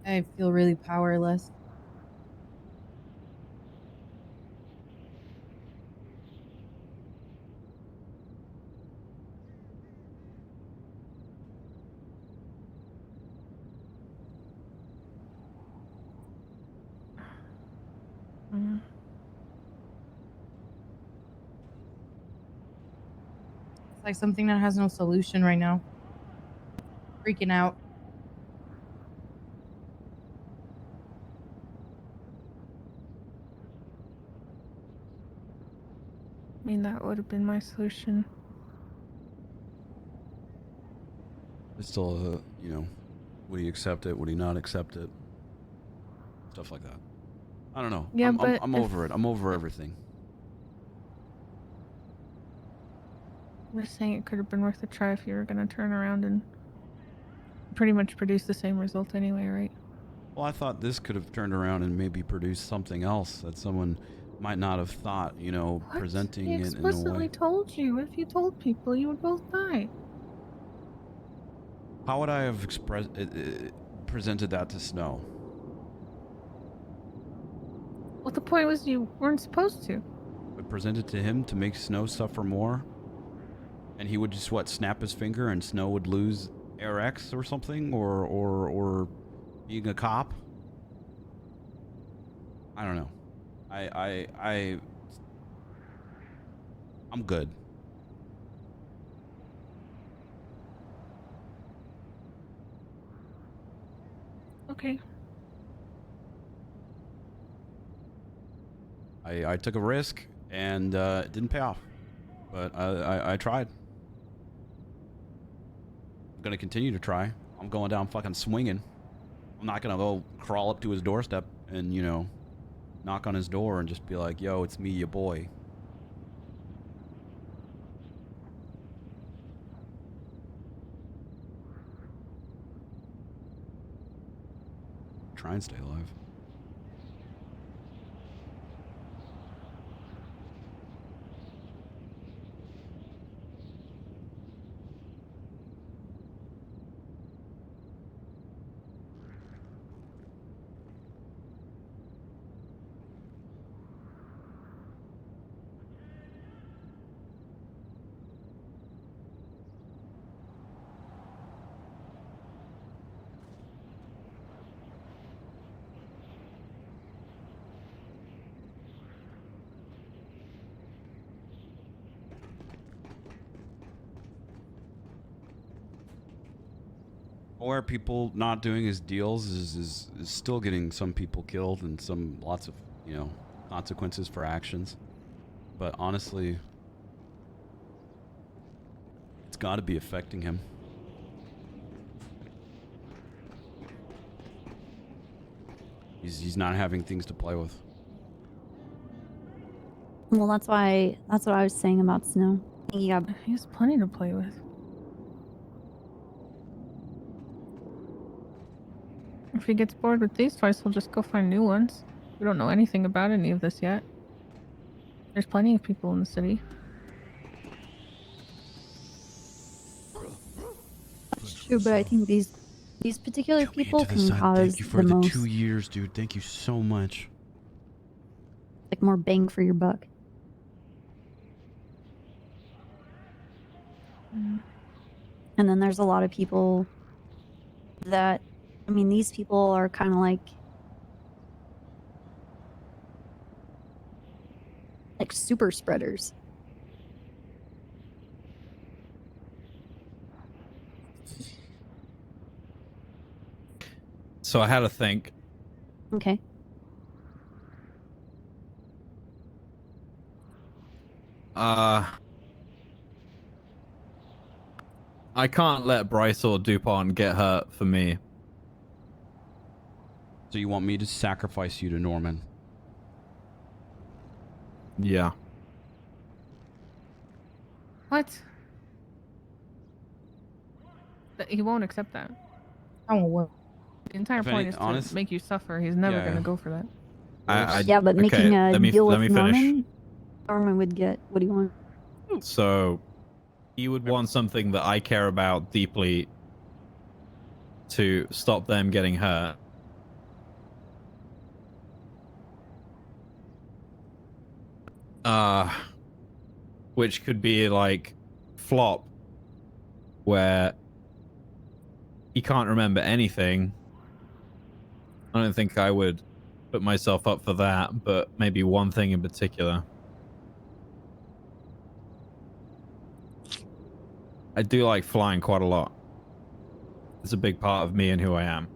I feel really powerless. Mm. It's like something that has no solution right now. Freaking out. I mean, that would have been my solution. It's still, you know, would he accept it? Would he not accept it? Stuff like that. I don't know. Yeah, I'm over it. I'm over everything. I'm just saying it could have been worth a try if you were going to turn around and pretty much produce the same result anyway, right? Well, I thought this could have turned around and maybe produced something else that someone might not have thought, you know, What? presenting He it in a explicitly way. told you. If you told people, you would both die. How would I have presented that to Snow? Well, the point was you weren't supposed to. I present it to him to make Snow suffer more? And he would just, what, snap his finger and Snow would lose RX or something? Or being a cop? I don't know. I'm good. Okay. I took a risk and it didn't pay off. But I tried. I'm gonna continue to try. I'm going down fucking swinging. I'm not gonna go crawl up to his doorstep and, you know, knock on his door and just be like, yo, it's me, your boy. Try and stay alive. Or people not doing his deals is still getting some people killed and lots of, you know, consequences for actions. But honestly, it's got to be affecting him. He's not having things to play with. Well, that's what I was saying about Snow. Yeah, He has plenty to play with. If he gets bored with these toys, he'll just go find new ones. We don't know anything about any of this yet. There's plenty of people in the city. that's true, but I think these These particular Took me people into the can sun. cause Thank you for the the most, 2 years, dude. Thank you so much. like, more bang for your buck. And then there's a lot of people that, I mean, these people are kind of like super spreaders. So I had to think. Okay. I can't let Bryce or DuPont get hurt for me. So you want me to sacrifice you to Norman? Yeah. What? He won't accept that. I won't work. The entire If point any- is to honest- make you suffer. He's never Yeah. gonna go for that. Yeah, but making a let me deal with finish. Norman would get what do you want? So, you would want something that I care about deeply to stop them getting hurt. Which could be like Flop, where he can't remember anything. I don't think I would put myself up for that, but maybe one thing in particular. I do like flying quite a lot. It's a big part of me and who I am.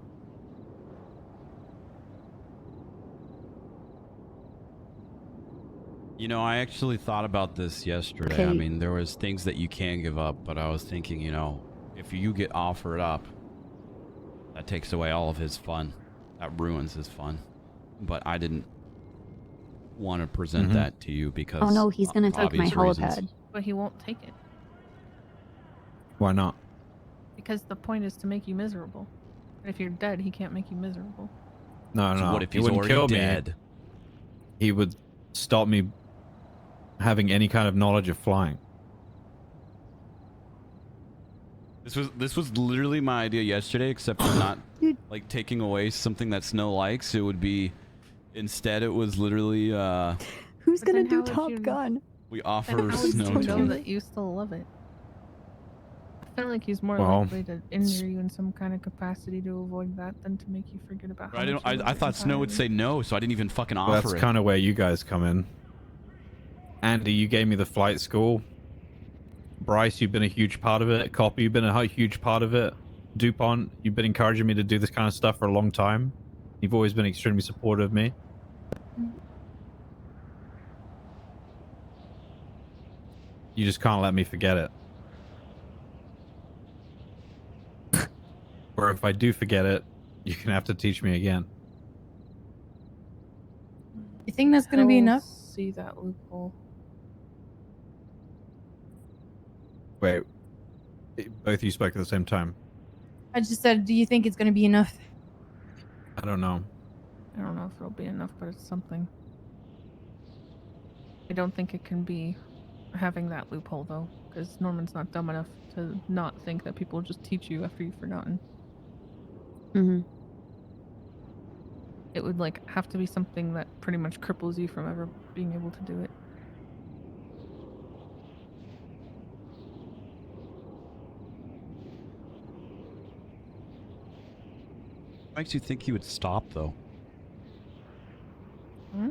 You know, I actually thought about this yesterday. I Okay. mean, there was things that you can give up, but I was thinking, you know, if you get offered up, that takes away all of his fun. That ruins his fun. But I didn't want to present that to you because Oh no, he's gonna of take my obvious helipad. reasons. But he won't take it Why not? because the point is to make you miserable. And if you're dead, he can't make you miserable. No, So no. what if he he's wouldn't already kill dead? me. He would stop me having any kind of knowledge of flying. This was literally my idea yesterday, except for not like taking away something that Snow likes. It would be instead. It was literally Who's But gonna then do how would Top you- Gun? we And offer how would Snow you to know him. that you still love it? I feel like he's more Well, likely to injure you in some kind of capacity to avoid that than to make you forget about how I much didn't. you love I it thought Snow would entirely. say no, so I didn't even fucking Well, offer that's it. kind of where you guys come in. Andy, you gave me the flight school. Bryce, you've been a huge part of it. Copy, you've been a huge part of it. DuPont, you've been encouraging me to do this kind of stuff for a long time. You've always been extremely supportive of me. You just can't let me forget it. Or if I do forget it, you're gonna have to teach me again. You think that's gonna be He'll enough? See that loophole. Wait, both of you spoke at the same time. I just said, do you think it's gonna be enough? I don't know. I don't know if it'll be enough, but it's something. I don't think it can be having that loophole though, because Norman's not dumb enough to not think that people will just teach you after you've forgotten. Mm-hmm. It would like have to be something that pretty much cripples you from ever being able to do it. Makes you think he would stop though. Hmm?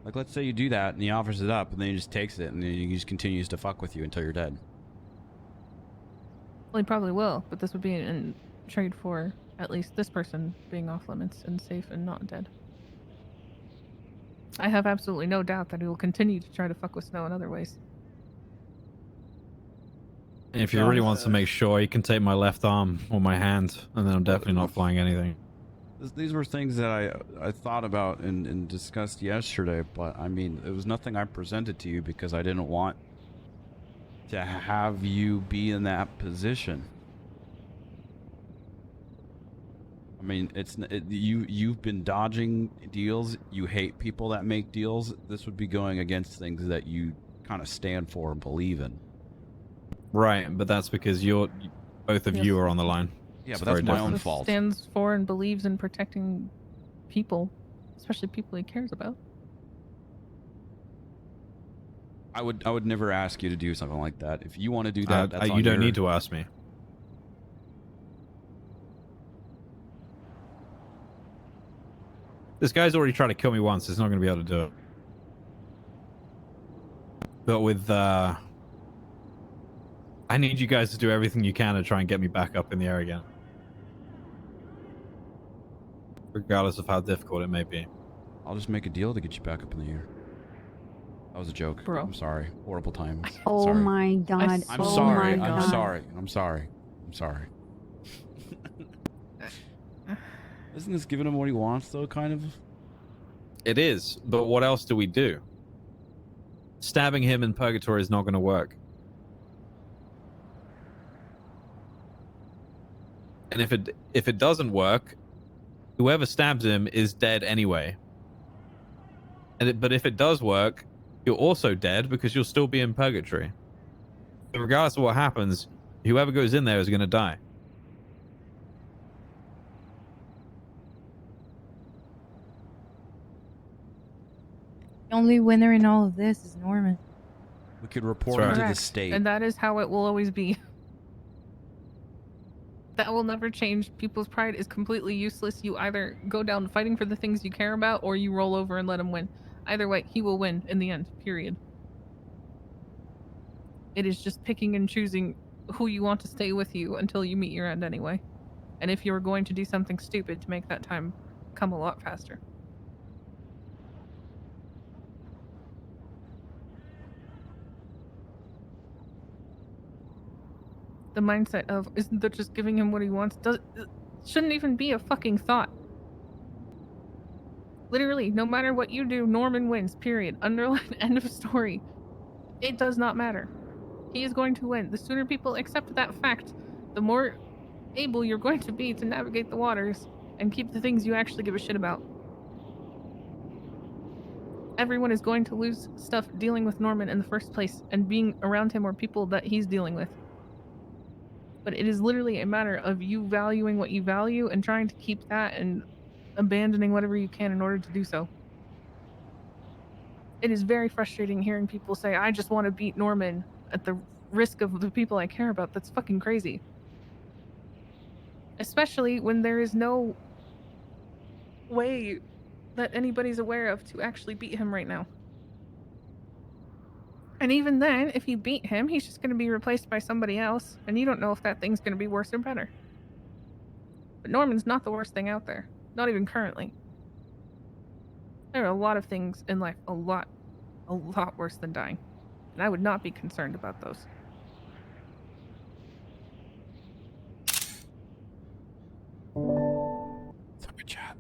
Like, let's say you do that and he offers it up, and then he just takes it, and then he just continues to fuck with you until you're dead. Well, he probably will, but this would be in trade for at least this person being off limits and safe and not dead. I have absolutely no doubt that he will continue to try to fuck with Snow in other ways. And if he really wants to make sure, he can take my left arm or my hand, and then I'm definitely not flying anything. These were things that I thought about and discussed yesterday, but I mean, it was nothing I presented to you because I didn't want to have you be in that position. I mean, you've been dodging deals. You hate people that make deals. This would be going against things that you kind of stand for and believe in. Right, but that's because both of Yes. you are on the line. Yeah, It's but that's very my different. own fault. Stands for and believes in protecting people, especially people he cares about. I would never ask you to do something like that. If you want to do that, that's on you don't your... need to ask me. This guy's already tried to kill me once. He's not going to be able to do it. But with I need you guys to do everything you can to try and get me back up in the air again, regardless of how difficult it may be. I'll just make a deal to get you back up in the air. That was a joke. Bro. I'm sorry. Horrible times. Oh sorry. my god. I'm oh sorry. My I'm god. sorry. I'm sorry. I'm sorry. Isn't this giving him what he wants, though, kind of? It is, but what else do we do? Stabbing him in purgatory is not going to work. And if it doesn't work, whoever stabs him is dead anyway. But if it does work, you're also dead because you'll still be in purgatory. So regardless of what happens, whoever goes in there is going to die. The only winner in all of this is Norman. We could report right. him to the Correct. state. And that is how it will always be. That will never change. People's pride is completely useless. You either go down fighting for the things you care about, or you roll over and let him win. Either way, he will win in the end, period. It is just picking and choosing who you want to stay with you until you meet your end anyway. And if you're going to do something stupid to make that time come a lot faster. The mindset of, isn't that just giving him what he wants? Shouldn't even be a fucking thought. Literally, no matter what you do, Norman wins, period. Underline, end of story. It does not matter. He is going to win. The sooner people accept that fact, the more able you're going to be to navigate the waters and keep the things you actually give a shit about. Everyone is going to lose stuff dealing with Norman in the first place and being around him or people that he's dealing with. But it is literally a matter of you valuing what you value and trying to keep that and abandoning whatever you can in order to do so. It is very frustrating hearing people say, I just want to beat Norman at the risk of the people I care about. That's fucking crazy. Especially when there is no way that anybody's aware of to actually beat him right now. And even then, if you beat him, he's just going to be replaced by somebody else, and you don't know if that thing's going to be worse or better. But Norman's not the worst thing out there. Not even currently. There are a lot of things in life a lot worse than dying. And I would not be concerned about those. Super chat.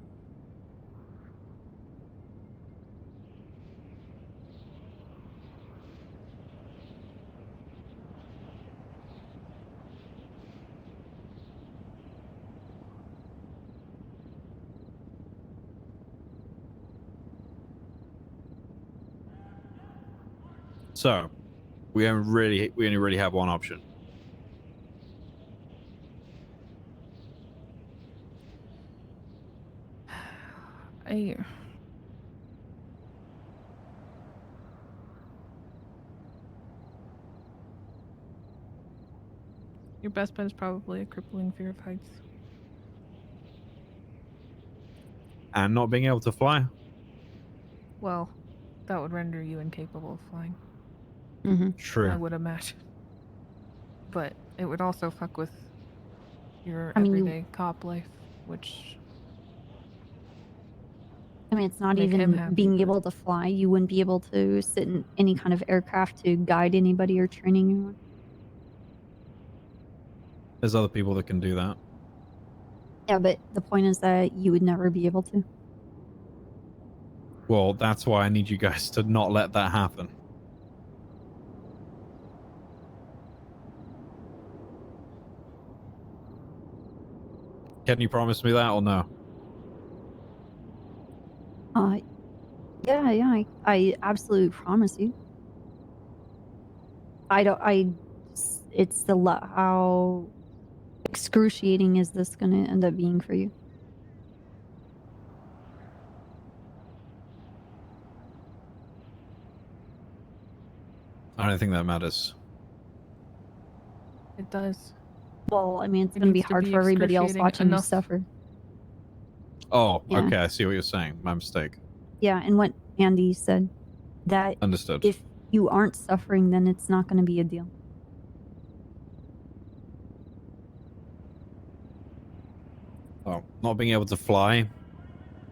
So, we only really have one option. Your best bet is probably a crippling fear of heights. And not being able to fly. Well, that would render you incapable of flying. True. I would imagine. But it would also fuck with your I mean, everyday cop life, which... I mean, it's not Make him even happy, being but- able to fly. You wouldn't be able to sit in any kind of aircraft to guide anybody or train anyone. There's other people that can do that. Yeah, but the point is that you would never be able to. Well, that's why I need you guys to not let that happen. Can you promise me that or no? Yeah, I absolutely promise you. It's excruciating is this going to end up being for you? I don't think that matters. It does. Well, I mean, it's It going to be needs to hard be for everybody else excruciating watching you enough. suffer. Oh, Yeah. okay. I see what you're saying. My mistake. Yeah, and what Andy said, that Understood. if you aren't suffering, then it's not going to be a deal. Well, not being able to fly,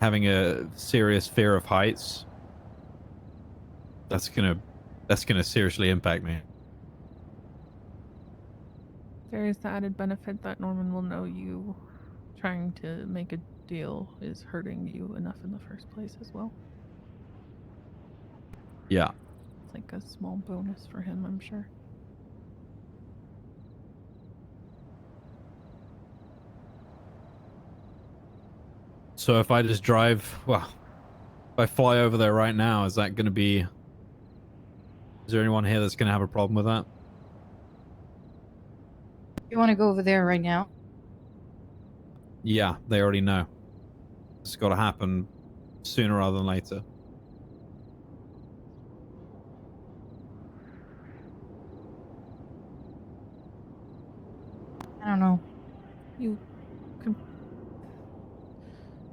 having a serious fear of heights, that's gonna seriously impact me. There is the added benefit that Norman will know you trying to make a deal is hurting you enough in the first place as well. Yeah. It's like a small bonus for him, I'm sure. So if I just drive, well, if I fly over there right now, is that going to be... Is there anyone here that's going to have a problem with that? You want to go over there right now? Yeah, they already know. It's got to happen sooner rather than later. I don't know. You could...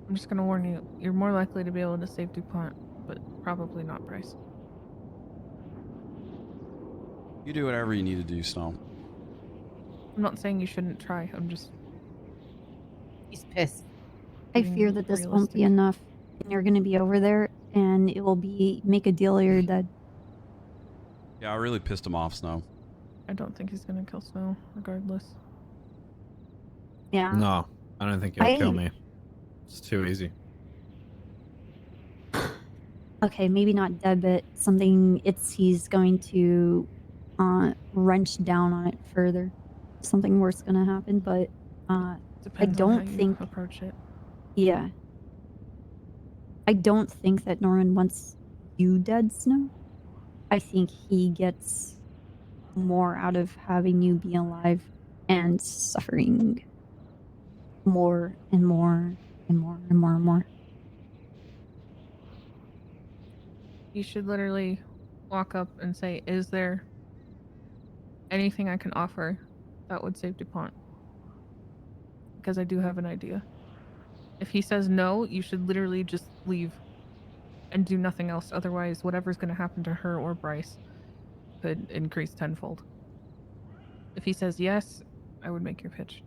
I'm just gonna warn you, you're more likely to be able to save DuPont, but probably not Bryce. You do whatever you need to do, Snow. I'm not saying you shouldn't try, I'm just... He's pissed. I being fear that this won't realistic. be enough. And you're going to be over there, and it will be make a deal or you're dead. Yeah, I really pissed him off, Snow. I don't think he's gonna kill Snow, regardless. Yeah. No, I don't think he'll kill me. It's too easy. Okay, maybe not dead, but something. He's going to wrench down on it further. Something worse going to happen, but I Depends on how don't you think. approach it. Yeah. I don't think that Norman wants you dead, Snow. I think he gets more out of having you be alive and suffering more and more and more and more and more. You should literally walk up and say, is there anything I can offer that would save DuPont? Because I do have an idea. If he says no, you should literally just leave and do nothing else. Otherwise, whatever's going to happen to her or Bryce could increase tenfold. If he says yes, I would make your pitch.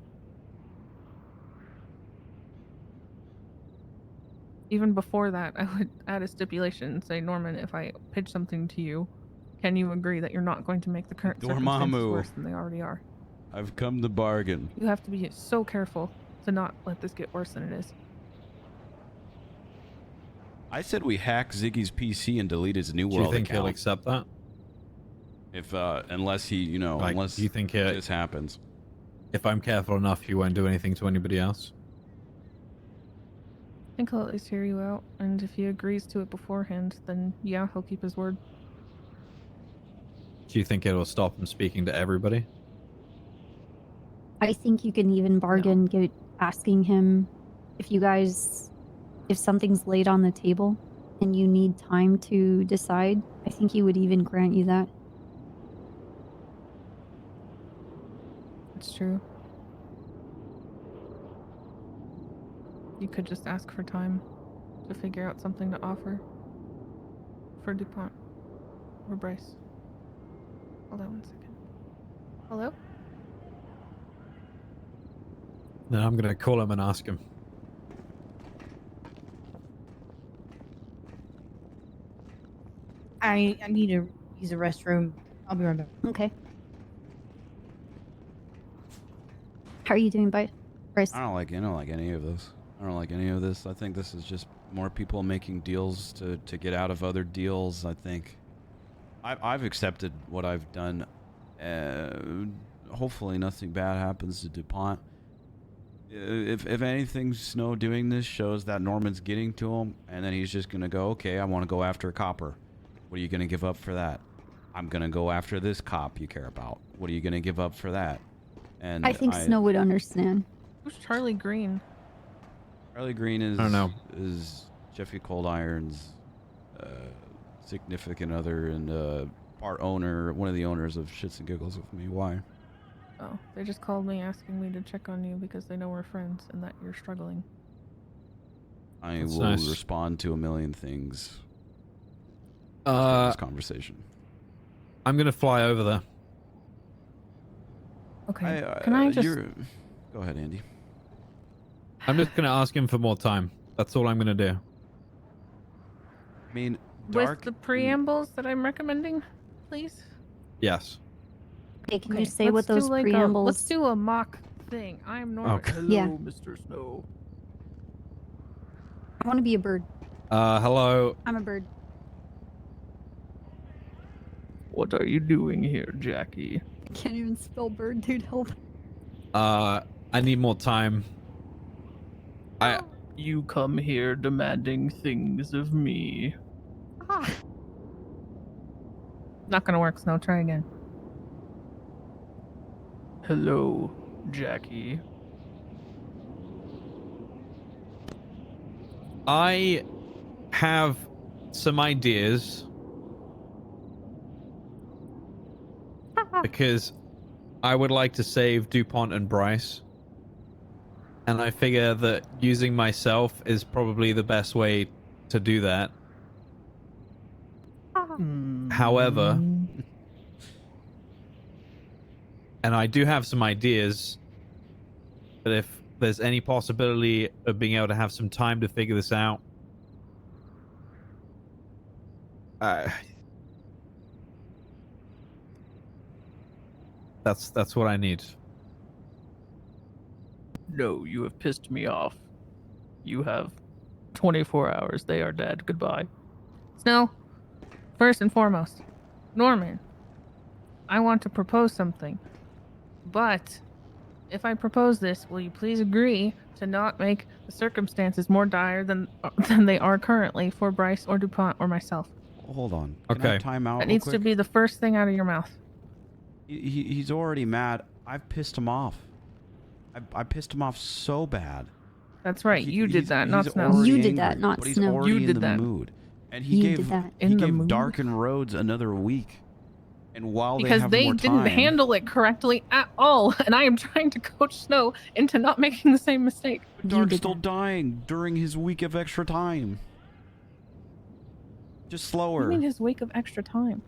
Even before that, I would add a stipulation and say, Norman, if I pitch something to you, can you agree that you're not going to make the current circumstances Dormammu. worse than they already are? I've come to bargain. You have to be so careful to not let this get worse than it is. I said we hack Ziggy's PC and delete his New Do you World think account. he'll accept that? If unless he, you know, Like, unless do you think this happens. if I'm careful enough, he won't do anything to anybody else? I think he'll at least hear you out, and if he agrees to it beforehand, then yeah, he'll keep his word. Do you think it'll stop him speaking to everybody? I think you can even bargain, asking him if something's laid on the table and you need time to decide. I think he would even grant you that. It's true. You could just ask for time to figure out something to offer for DuPont or Bryce. Hold on 1 second. Hello? Then I'm gonna call him and ask him. I need to use the restroom. I'll be right back. Okay. How are you doing, Bryce? I don't like any of this. I don't like any of this. I think this is just more people making deals to get out of other deals. I think I've accepted what I've done. Hopefully nothing bad happens to DuPont. If anything, Snow doing this shows that Norman's getting to him, and then he's just gonna go, okay, I want to go after a copper. What are you gonna give up for that? I'm gonna go after this cop you care about. What are you gonna give up for that? And I think Snow would understand. Who's Charlie Green? Charlie Green is I don't know. is Jeffy Cold Iron's significant other and part owner, one of the owners of Shits and Giggles with me. Why? Oh, they just called me asking me to check on you because they know we're friends and that you're struggling. I That's will nice. respond to a million things. Uh, This conversation. I'm gonna fly over there. Okay. Can I just? Go ahead, Andy. I'm just gonna ask him for more time. That's all I'm gonna do. I mean, With the preambles that I'm recommending, please. Yes. Hey, can Okay, you say what let's do those like preambles? let's do a mock thing. I'm Norman. Okay. Hello, Yeah. Mr. Snow. I want to be a bird. Hello. I'm a bird. What are you doing here, Jackie? I can't even spell bird, dude. Help. I need more time. You come here demanding things of me. Ah. Not gonna work, Snow. Try again. Hello, Jackie. I have some ideas because I would like to save DuPont and Bryce. And I figure that using myself is probably the best way to do that. However, and I do have some ideas, but if there's any possibility of being able to have some time to figure this out, that's what I need. No, you have pissed me off. You have 24 hours. They are dead. Goodbye. Snow, first and foremost, Norman, I want to propose something. But if I propose this, will you please agree to not make the circumstances more dire than they are currently for Bryce or DuPont or myself? Hold on. Can I time out That real needs to quick? be the first thing out of your mouth. He's already mad. I've pissed him off. I pissed him off so bad. That's right. You did that, not he's Snow. already You did angry, that, not but he's Snow. already You in did the that. mood. And You he did gave that. he In the gave mood? Darken Roads another week. And while Because have they more didn't time, handle it correctly at all, and I am trying to coach Snow into not making the same mistake. Dark's still dying during his week of extra time. Just What do slower. you mean his week of extra time?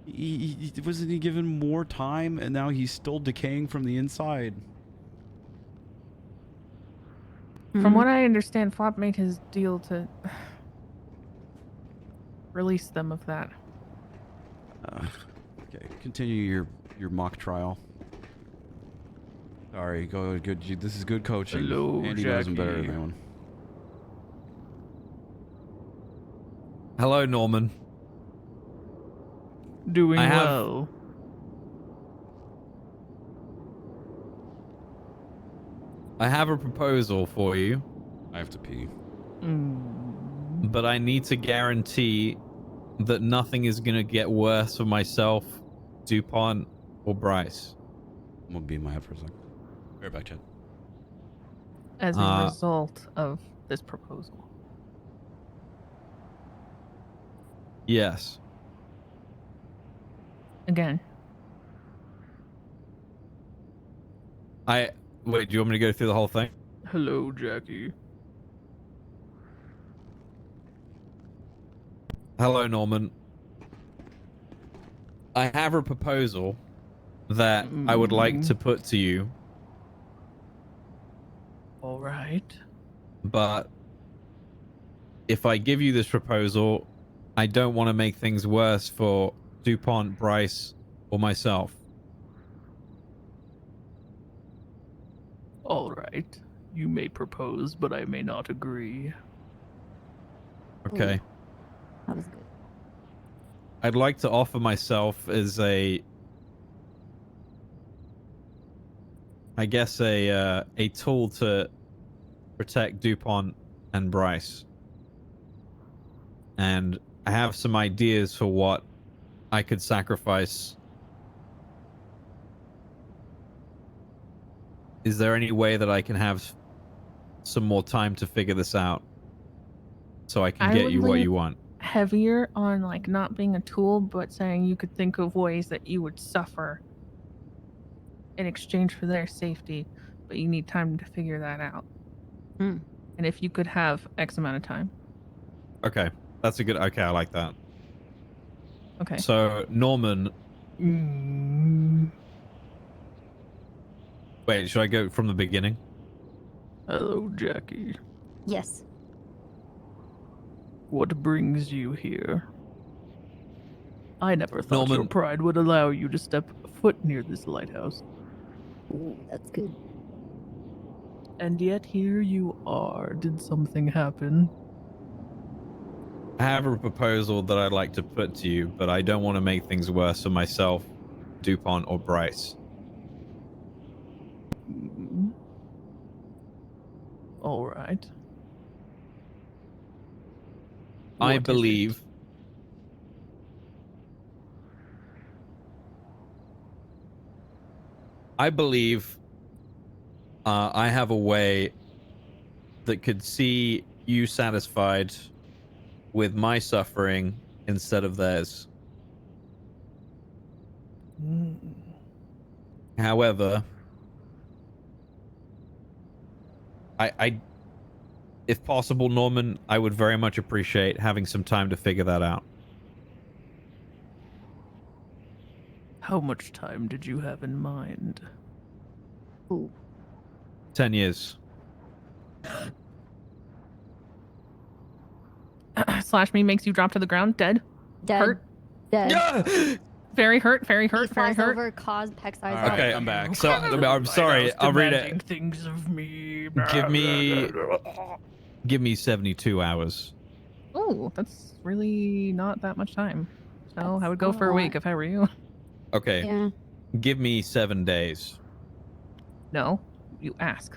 Wasn't he given more time, and now he's still decaying from the inside? From what I understand, Flop made his deal to release them of that. Okay, continue your mock trial. Sorry, go good. This is good coaching. Hello, Andy knows him better than Jackie. anyone. Hello, Norman. Doing I have- well. I have a proposal for you, I have to pee. but I need to guarantee that nothing is going to get worse for myself, DuPont, or Bryce. I'm gonna be in my head for a second. Right back, Chad. As a result of this proposal. Yes. Again. Wait, do you want me to go through the whole thing? Hello, Jackie. Hello, Norman. I have a proposal that I would like to put to you, All right. but if I give you this proposal, I don't want to make things worse for DuPont, Bryce, or myself. All right. You may propose, but I may not agree. Okay. That was good. I'd like to offer myself as a tool to protect DuPont and Bryce. And I have some ideas for what I could sacrifice Is there any way that I can have some more time to figure this out so I can get you what you want? Heavier on like not being a tool, but saying you could think of ways that you would suffer in exchange for their safety, but you need time to figure that out. Hmm. And if you could have X amount of time. Okay, that's a good. Okay, I like that. Okay. So Norman. Wait, should I go from the beginning? Hello, Jackie. Yes. What brings you here? I never thought your Norman. pride would allow you to step foot near this lighthouse. Ooh, that's good. And yet here you are. Did something happen? I have a proposal that I'd like to put to you, but I don't want to make things worse for myself, DuPont, or Bryce. All right. I What is believe I have a way that could see you satisfied with my suffering instead of theirs. However, I if possible, Norman, I would very much appreciate having some time to figure that out. How much time did you have in mind? Ooh. 10 years. Slash me makes you drop to the ground, dead. Dead. Hurt. Dead. Very hurt. Very hurt. Very Falls hurt. over, cause Peck's eyes All right, out. I'm back. So I'm sorry. I'll read it. Things of me. Give me 72 hours. Oh, that's really not that much time. So That's I would go not for a a week lot. if I were you. Okay. Yeah. Give me 7 days. No, you ask.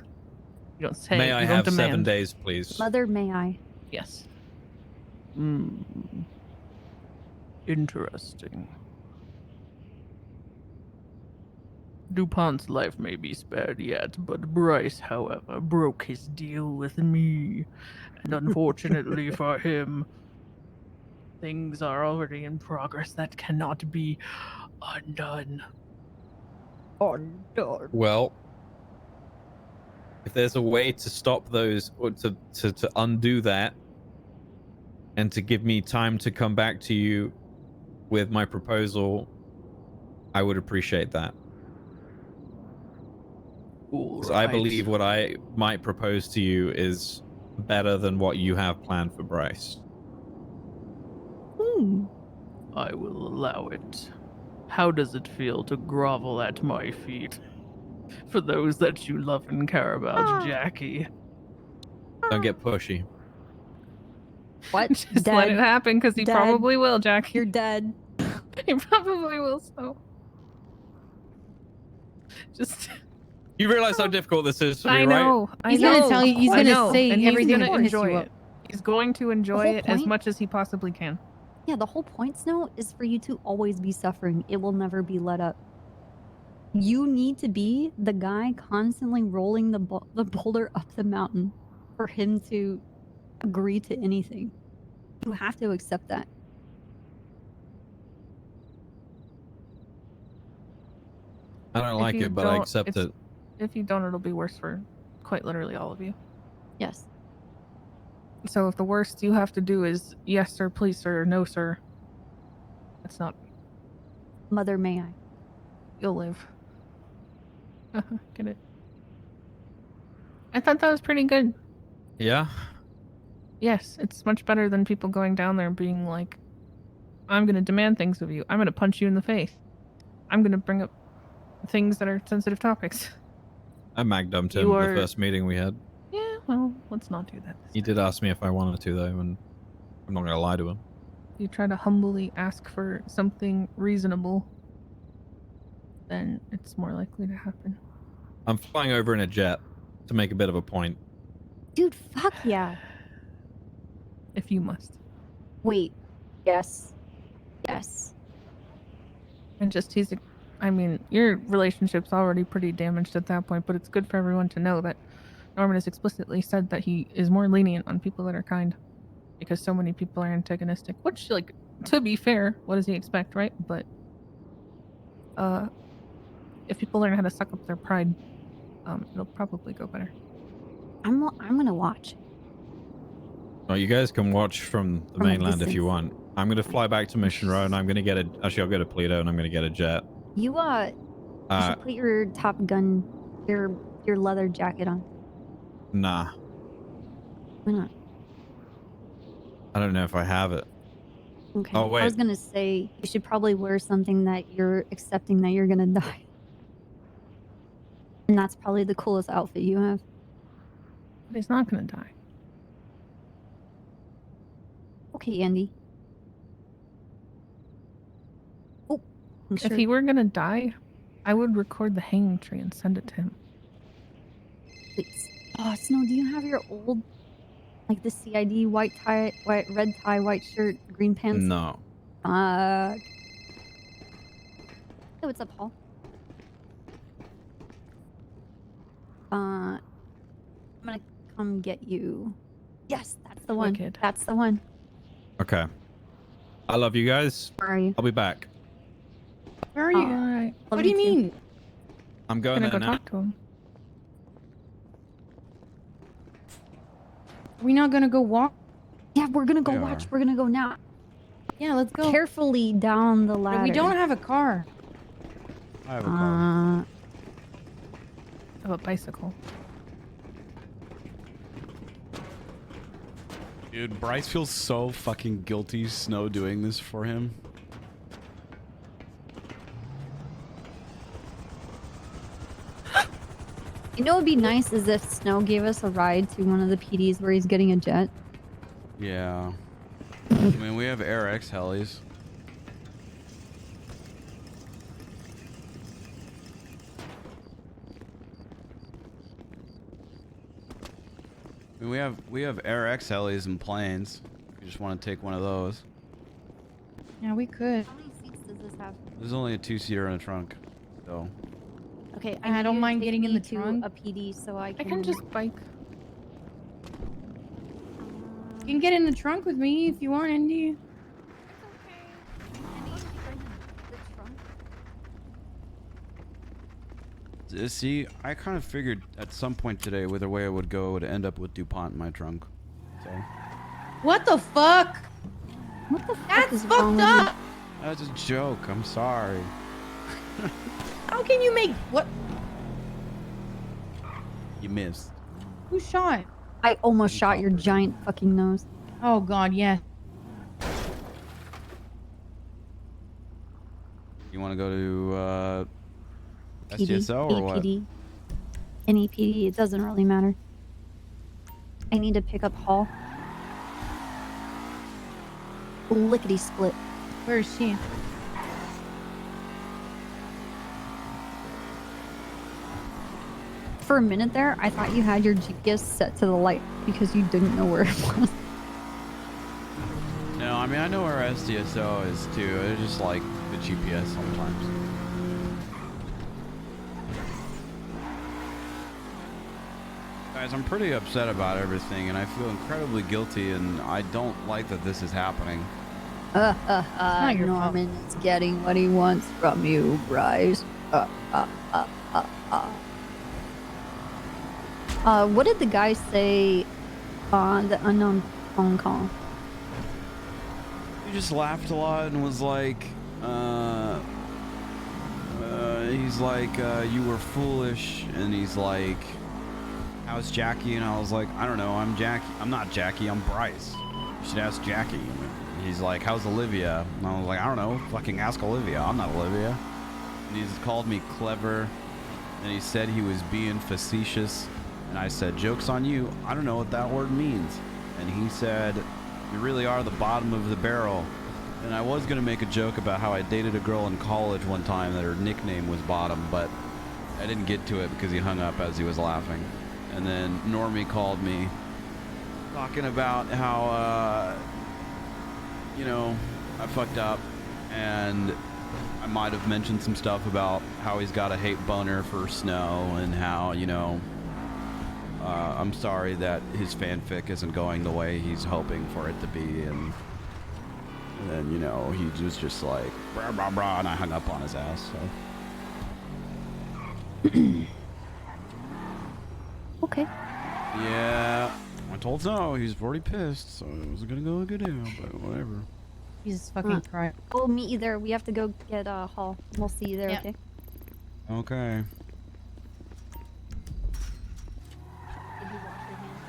You don't say. May I you don't have demand. 7 days, please? Mother, may I? Yes. Interesting. DuPont's life may be spared yet, but Bryce, however, broke his deal with me. And unfortunately for him, things are already in progress that cannot be undone. Undone. Well, if there's a way to stop those or to undo that and to give me time to come back to you with my proposal, I would appreciate that. Because I believe what I might propose to you is better than what you have planned for Bryce. I will allow it. How does it feel to grovel at my feet? For those that you love and care about, Jackie. Don't get pushy. What? Just let it happen, because he Dead. probably will, Jack. You're dead. He probably will, so. Just. You realize how difficult this is for me, I right? know. I He's know. gonna tell you. He's I gonna know, say and he's everything gonna to piss enjoy you it. up. He's going to enjoy whole it as point- much as he possibly can. Yeah, the whole point, Snow, is for you to always be suffering. It will never be let up. You need to be the guy constantly rolling the boulder up the mountain for him to agree to anything. You have to accept that. I don't If like you it, but I don't, accept it's- it. If you don't, it'll be worse for quite literally all of you. Yes. So if the worst you have to do is yes sir, please sir, or no sir, it's not. Mother, may I? You'll live. Get it? I thought that was pretty good. Yeah? Yes, it's much better than people going down there being like, I'm going to demand things of you. I'm going to punch you in the face. I'm going to bring up things that are sensitive topics. I mag-dumped him You the are- first meeting we had. Yeah, well, let's not do that. He did ask me if I wanted to, though, and I'm not going to lie to him. You try to humbly ask for something reasonable, then it's more likely to happen. I'm flying over in a jet to make a bit of a point. Dude, fuck yeah. If you must. Wait. Yes. Yes. And just he's I mean, your relationship's already pretty damaged at that point, but it's good for everyone to know that Norman has explicitly said that he is more lenient on people that are kind, because so many people are antagonistic. Which, like, to be fair, what does he expect, right? But if people learn how to suck up their pride, it'll probably go better. I'm gonna watch. Well, you guys can watch from the From a mainland if you distance. want. I'm gonna fly back to Mission Row, and I'm gonna get Actually, I'll go to Pluto, and I'm gonna get a jet. You should put your Top Gun, your leather jacket on. Nah, Why not? I don't know if I have it. Okay. Oh wait. I was gonna say you should probably wear something that you're accepting that you're gonna die. And that's probably the coolest outfit you have. But he's not gonna die. Okay, Andy. Oh, If he were gonna die, I would record the hanging tree and send it to him. Please. Oh, Snow, do you have your old, like the CID white tie, red tie, white shirt, green pants? No. Hey, what's up, Paul? I'm gonna come get you. Yes, that's the one. Wicked. That's the one. Okay. I love you guys. Where are you? I'll be back. Where are you? Alright. What do you mean? I'm going Gonna there go now. talk to him. Are we not gonna go walk? Yeah, we're gonna go We watch. are. We're gonna go now. Yeah, let's go. Carefully down the But ladder. we don't have a car. I have a car. I have a bicycle. Dude, Bryce feels so fucking guilty Snow doing this for him. You know, it'd be nice is if Snow gave us a ride to one of the PDs where he's getting a jet. Yeah. I mean, we have Air X helis. I mean, we have Air X helis and planes. If you just want to take one of those. Yeah, we could. How many seats does this have? There's only a 2-seater in the trunk, so. Okay, I need don't you to mind take getting in me the to trunk. a PD so I I can just bike. You can get in the trunk with me if you want, Andy. See, I kind of figured at some point today where the way I would go would end up with DuPont in my trunk. So. What the fuck? What the fuck That's is wrong fucked with you? up. That's a joke. I'm sorry. How can you make what? You missed. Who shot? I almost shot your giant fucking nose. Oh god, yeah. You want to go to PD, SDSO or what? APD. Any PD, it doesn't really matter. I need to pick up Hall. Lickety split. Where is she? For a minute there, I thought you had your GPS set to the light because you didn't know where it was. No, I mean, I know where SDSO is too. It's just like the GPS sometimes. Guys, I'm pretty upset about everything and I feel incredibly guilty and I don't like that this is happening. not your fault. Norman is getting what he wants from you, Bryce. What did the guy say on the unknown phone call? He just laughed a lot and was like, he's like, you were foolish, and he's like, how's Jackie? And I was like, I don't know, I'm Jackie. I'm not Jackie, I'm Bryce. You should ask Jackie. And he's like, how's Olivia? And I was like, I don't know, fucking ask Olivia. I'm not Olivia. And he's called me clever, and he said he was being facetious. And I said, joke's on you. I don't know what that word means. And he said, you really are the bottom of the barrel. And I was going to make a joke about how I dated a girl in college one time that her nickname was Bottom, but I didn't get to it because he hung up as he was laughing. And then Normie called me talking about how, you know, I fucked up and I might have mentioned some stuff about how he's got a hate boner for Snow and how, you know, I'm sorry that his fanfic isn't going the way he's hoping for it to be, and then, you know, he was just like, brah, brah, brah, and I hung up on his ass, so. Okay. Yeah, I told Snow he's already pissed, so it was gonna go a good deal, but whatever. He's fucking crying. We'll meet you there. We have to go get Hall. We'll see you there, Yep. okay? Okay. Did you wash your hands?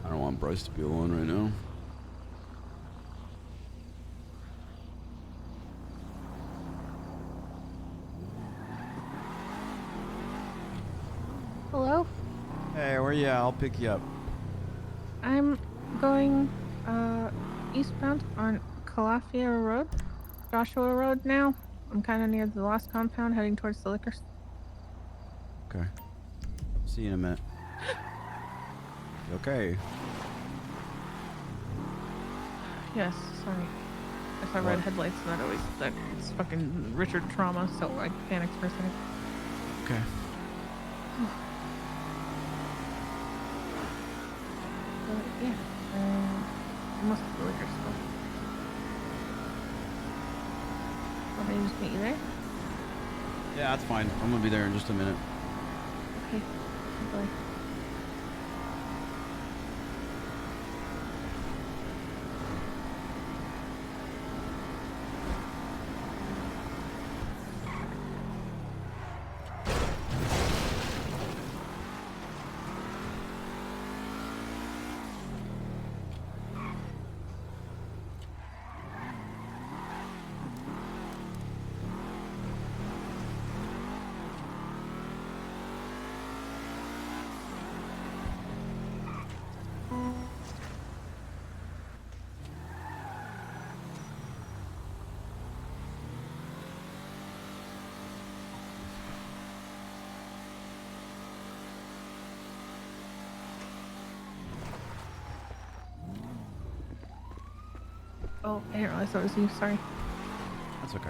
I don't want Bryce to be alone right now. Hello? Hey, where you at? I'll pick you up. I'm going eastbound on Calafia Road, Joshua Road now. I'm kind of near the last compound heading towards the liquor store. Okay. See you in a minute. Okay. Yes, sorry. I saw red headlights and it's fucking Richard trauma, so I panicked for a second. Okay. But yeah, almost at the liquor store. Want me to just meet you there? Yeah, that's fine. I'm gonna be there in just a minute. Okay. Bye. Oh, I didn't realize that was you. Sorry. That's okay.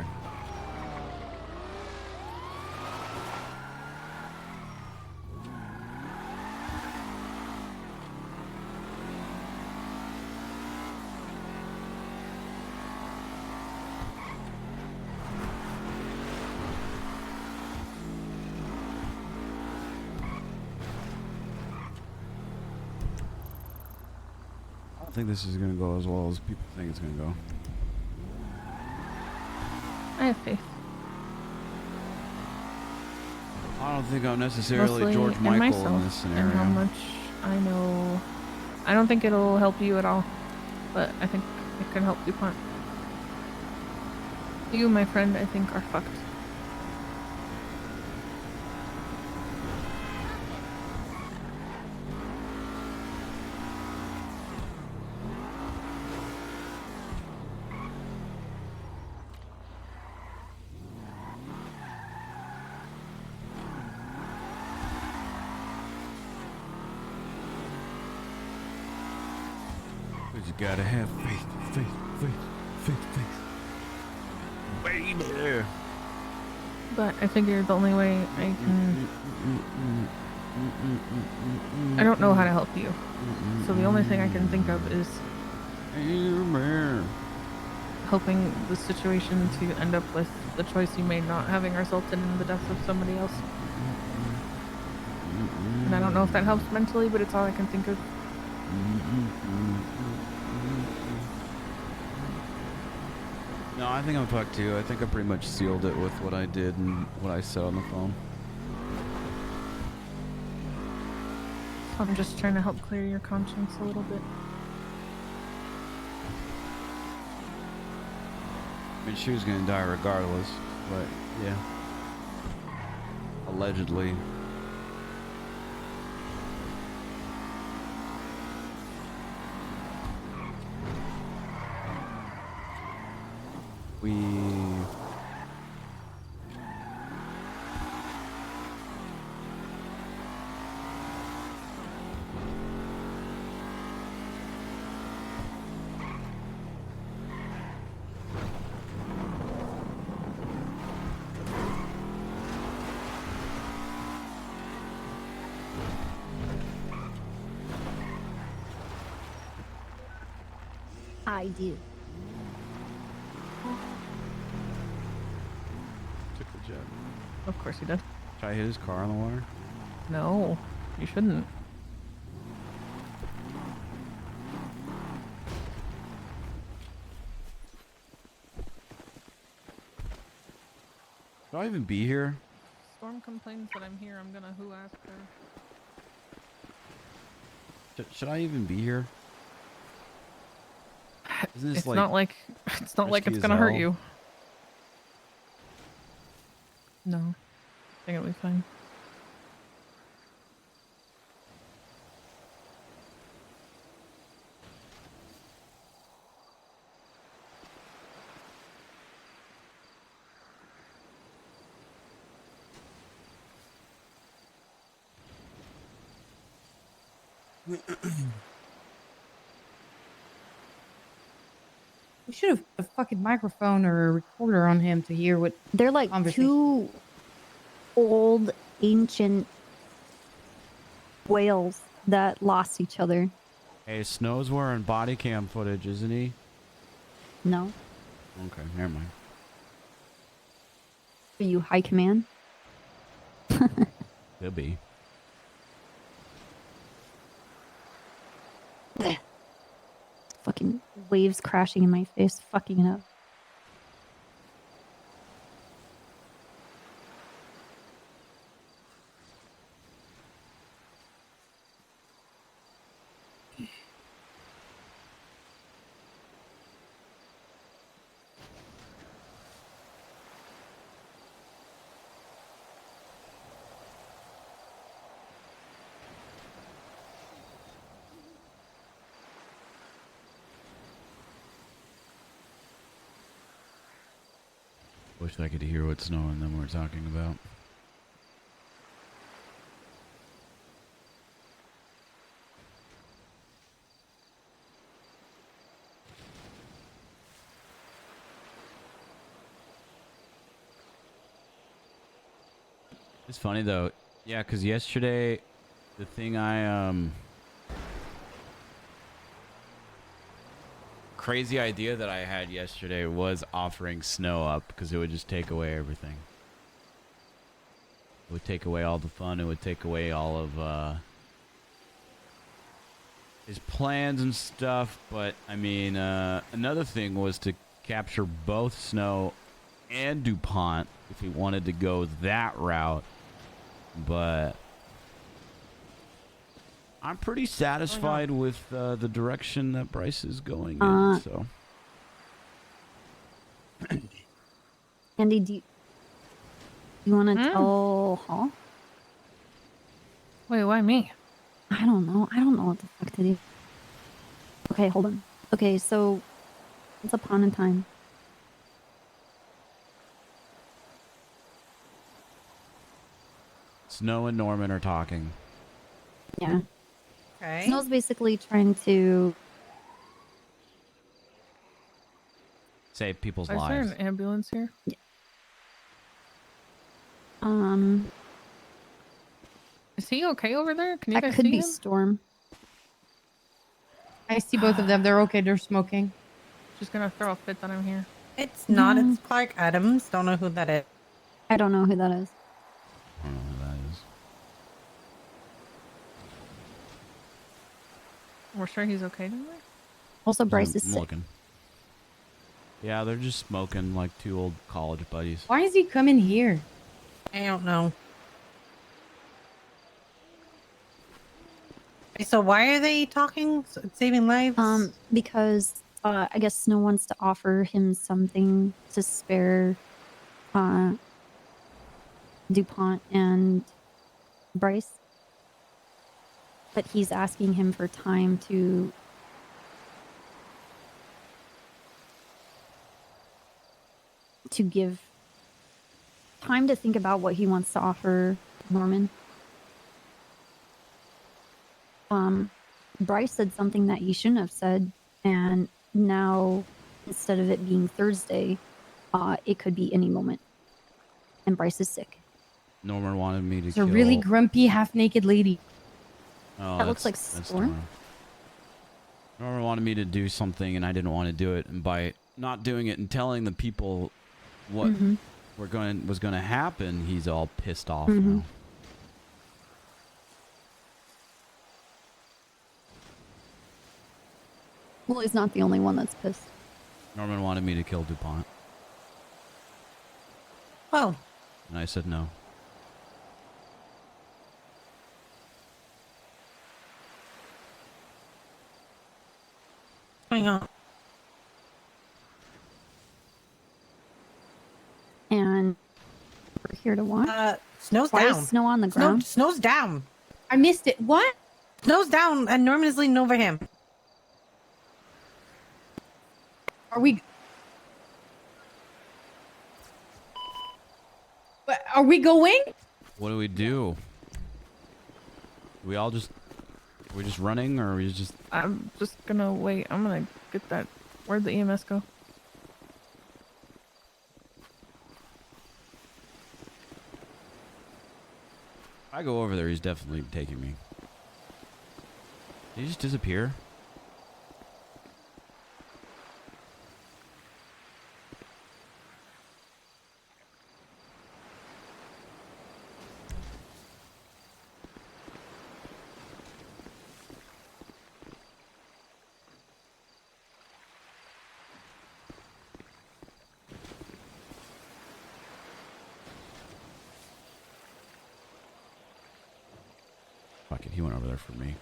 I think this is gonna go as well as people think it's gonna go. I have faith. I don't think I'm necessarily Mostly George in Michael myself in this scenario. and how much I know. I don't think it'll help you at all, but I think it can help DuPont. You, my friend, I think are fucked. You gotta have faith, faith. Baby. But I figure the only way I can... I don't know how to help you. So the only thing I can think of is hoping the situation to end up with the choice you made not having resulted in the death of somebody else. And I don't know if that helps mentally, but it's all I can think of. No, I think I'm fucked too. I think I pretty much sealed it with what I did and what I said on the phone. So I'm just trying to help clear your conscience a little bit. I mean, she was gonna die regardless. But yeah, allegedly. We I do. took the jet. Of course he did. Try to hit his car on the water. No, you shouldn't. Should I even be here? Storm complains that I'm here. I'm gonna who asked her. Should I even be here? Isn't this It's not like it's not like risky it's as gonna hurt hell? you. No, I think it'll be fine. We should have put a fucking microphone or a recorder on him to hear what They're like two old, ancient whales that lost each other. Hey, Snow's wearing body cam footage, isn't he? No? Okay, never mind. Are you high command? Could be. Fucking waves crashing in my face, fucking it up. Wish I could hear what Snow and them were talking about. It's funny though. Yeah, because yesterday, the thing crazy idea that I had yesterday was offering Snow up because it would just take away everything. It would take away all the fun. It would take away all of his plans and stuff. But I mean, another thing was to capture both Snow and DuPont if he wanted to go that route. But I'm pretty satisfied with the direction that Bryce is going in. So, Andy, do you want to tell Hall? Wait, why me? I don't know. I don't know what the fuck to do. Okay, hold on. Okay, so once upon a time. Snow and Norman are talking. Yeah. Okay. Snow's basically trying to Save people's Is there lives. an ambulance here? Yeah. Is he okay over there? Can you that guys could see be him? Storm. I see both of them. They're okay. They're smoking. Just gonna throw a fit that I'm here. It's not. It's Clark Adams. Don't know who that is. I don't know who that is. I don't know who that is. We're sure he's okay down there? Also, Bryce I'm is sick. looking. Yeah, they're just smoking like two old college buddies. Why is he coming here? I don't know. So why are they talking? Saving lives? Because I guess Snow wants to offer him something to spare DuPont and Bryce. But he's asking him for time to give time to think about what he wants to offer Norman. Bryce said something that he shouldn't have said, and now instead of it being Thursday, it could be any moment. And Bryce is sick. Norman wanted me to It's kill... a really grumpy, half-naked lady. Oh, That looks like that's Storm. Norman wanted me to do something, and I didn't want to do it. And by not doing it and telling the people what was going to happen, he's all pissed off now. Well, he's not the only one that's pissed. Norman wanted me to kill DuPont, Oh, and I said no. hang on. And we're here to watch. Snow's Why down. is snow on the ground? Snow's down. I missed it. What? Snow's down, and Norman is leaning over him. Are we? But are we going? What do we do? We all just... Are we just running, or are we just... I'm just gonna wait. I'm gonna get that. Where'd the EMS go? If I go over there, he's definitely taking me. Did he just disappear? Fuck it, he went over there for me.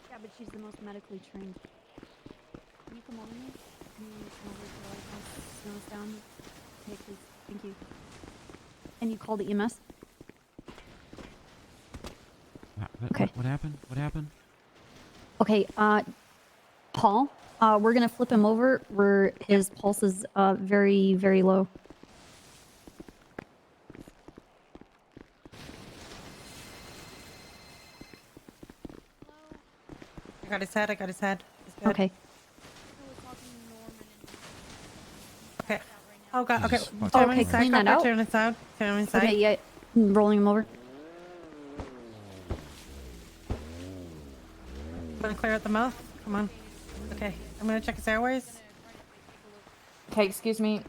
Yeah, but she's the most medically trained. Can you come over me? Can you come over to the lighthouse? Snow's down. Okay, please. Thank you. And you called the EMS? Okay. What happened? What happened? Okay, Paul, we're gonna flip him over where his pulse is very, very low. I got his head. I got his head. He's good. Okay. Okay. Oh god. Okay. Jesus Turn fucking on his Okay, side. clean that Copper, out. turn his side. Turn on his side. Okay, yeah, rolling him over. Want to clear out the mouth? Come on. Okay. I'm gonna check his airways. Okay, excuse me.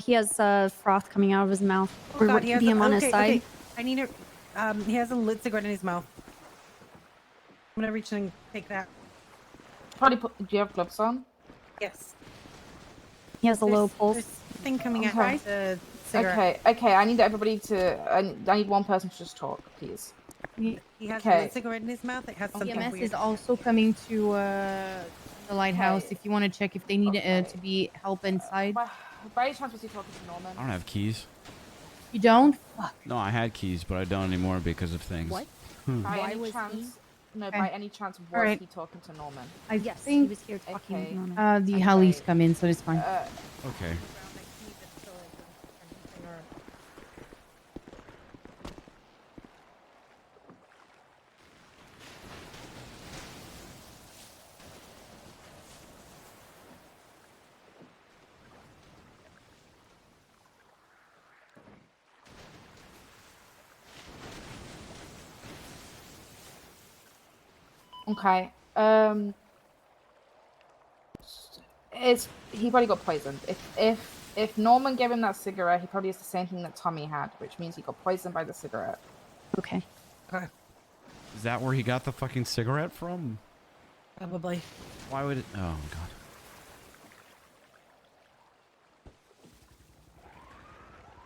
He has froth coming out of his mouth. Oh We're god, he has keeping him on okay, his side. okay. I need a. He has a lit cigarette in his mouth. I'm gonna reach in and take that. Probably put. Do you have gloves on? Yes. He has a low There's pulse. thing coming out Okay. of the cigarette. Okay, okay. I need everybody to. I need one person to just talk, please. He has a Okay. lit cigarette in his mouth. It has something EMS weird. is also coming to the lighthouse. Okay. If you want to check if they need to be help inside. By any chance was he talking to Norman? I don't have keys. You don't? Fuck. No, I had keys, but I don't anymore because of things. What? By Why any was chance? he? No, Okay. by any chance was Alright. he talking to Norman? Yes, he think was here talking Okay. with Norman. the Hallies come in, so it's fine. Okay. Okay. He probably got poisoned. If If Norman gave him that cigarette, he probably has the same thing that Tommy had, which means he got poisoned by the cigarette. Okay. Okay. Is that where he got the fucking cigarette from? Probably. Why would it? Oh god.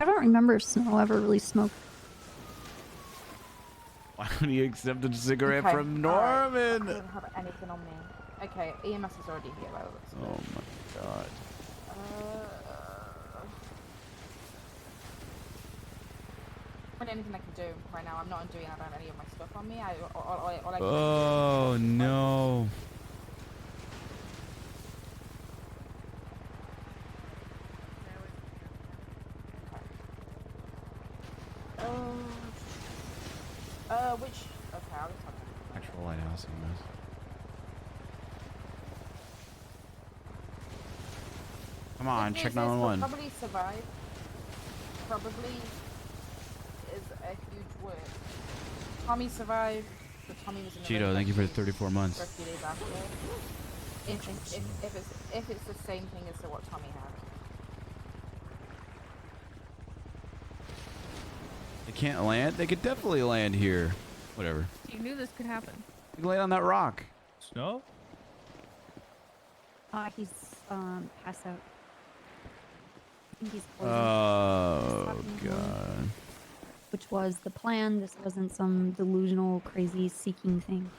I don't remember if Snow ever really smoked. Why would he accept a cigarette Okay, from alright. Norman? I don't have anything on me. Okay, EMS is already here. By the looks of it. Oh my god. Anything I can do right now. I'm not doing. I don't have any of my stuff on me. All I can Oh no. Which? Okay, I'll just have Actual lighthouse, yes. Come on, check 911. Probably survive. Probably is a huge word. Tommy survived, but Tommy was in the Cheeto, thank you for the 34 months. for a few days after. If it's the same thing as what Tommy had. They can't land? They could definitely land here. Whatever. You knew this could happen. You can land on that rock. Snow? He's passed out. I think he's poisoned. Oh god. Which was the plan. This wasn't some delusional, crazy seeking thing.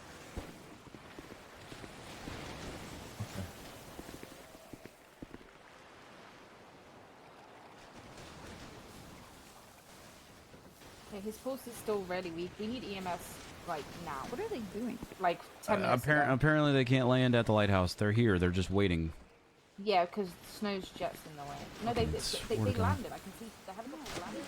Okay, his pulse is still really weak. We need EMS like now. What are they doing? Like 10 minutes ago. Apparently they can't land at the lighthouse. They're here. They're just waiting. Yeah, because Snow's jet's in the way. No, they Swear to God. landed. I can see the helicopter landed.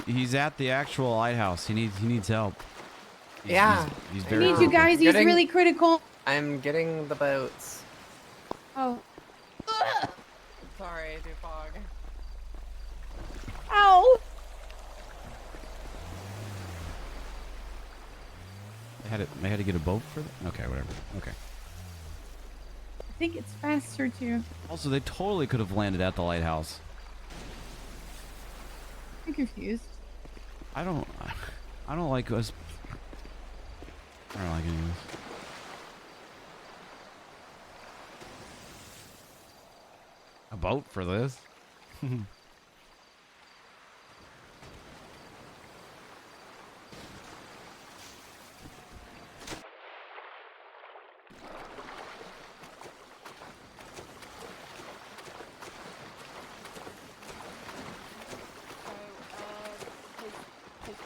He's at the actual lighthouse. He needs help. He's I very need you guys. He's really critical. I'm getting the boats. Oh. Sorry, Dupog. Ow. They had to get a boat for that? Okay, whatever. Okay. I think it's faster too. Also, they totally could have landed at the lighthouse. I'm confused. I don't like us. I don't like any of this. A boat for this? His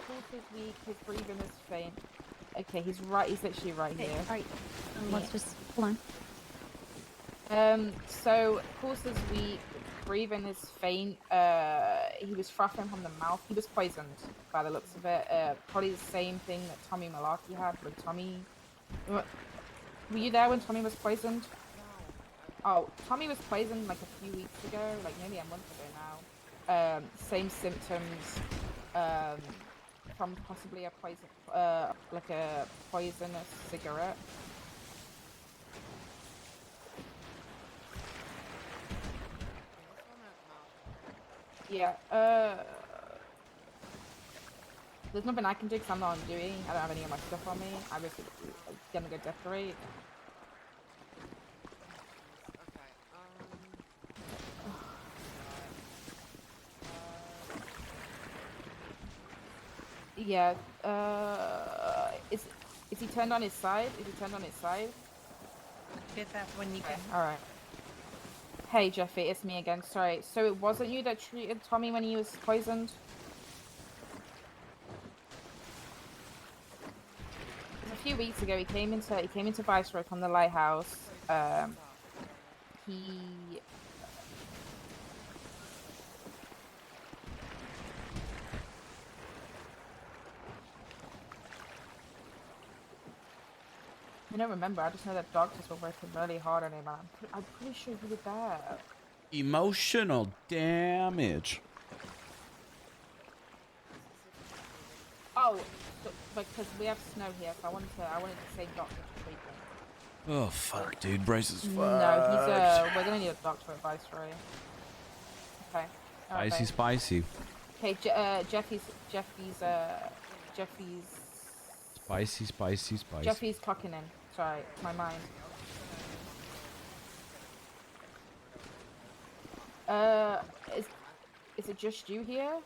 pulse is weak, his breathing is faint. Okay, he's literally right here. Right. Let's just hold on. So pulse is weak, breathing is faint. He was frothing from the mouth. He was poisoned by the looks of it. Probably the same thing that Tommy Malarkey had when Tommy. Were you there when Tommy was poisoned? Oh, Tommy was poisoned like a few weeks ago, like maybe a month ago now. Same symptoms. From possibly a poison, like a poisonous cigarette. Yeah. There's nothing I can do because I'm not undoing. I don't have any of my stuff on me. I was gonna go decorate. Yeah, is he turned on his side? Is he turned on his side? Get that when you can. Alright. Hey Jeffy, it's me again, sorry. So it wasn't you that treated Tommy when he was poisoned? A few weeks ago he came into Viceroy from the lighthouse. He I don't remember. I just know that doctors were working really hard on him. I'm pretty sure he was there. Emotional damage. Oh, because we have snow here, so I wanted to say doctor to treat them. Oh fuck, dude, Bryce is fucked. No, he's we're gonna need a doctor advice, right? Okay. All right, Spicy, babe. spicy. Okay, Jeffy's Spicy, spicy, spicy. Jeffy's clocking in. Sorry, it's my mind. Is it just you here?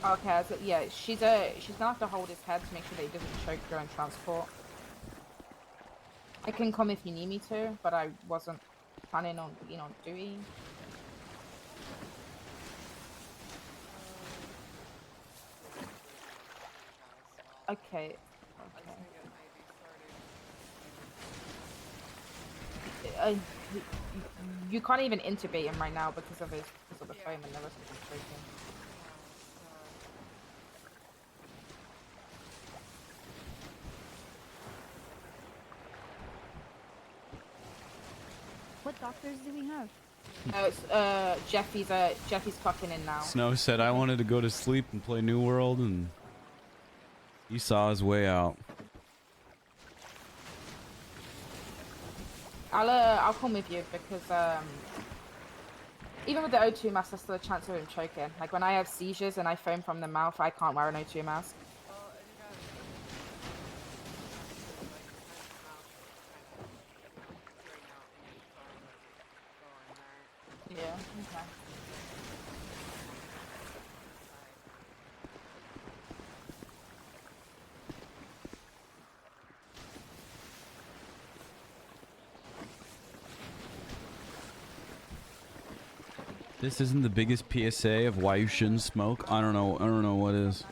Okay, so yeah, she's gonna have to hold his head to make sure that he doesn't choke during transport. I can come if you need me to, but I wasn't planning on being on duty. Okay. You can't even intubate him right now because of the foam and the risk of him choking. What doctors do we have? It's Jeffy's clocking in now. Snow said I wanted to go to sleep and play New World, and he saw his way out. I'll come with you because even with the O2 mask, there's still a chance of him choking. Like when I have seizures and I foam from the mouth, I can't wear an O2 mask. Yeah. Okay. This isn't the biggest PSA of why you shouldn't smoke. I don't know what is.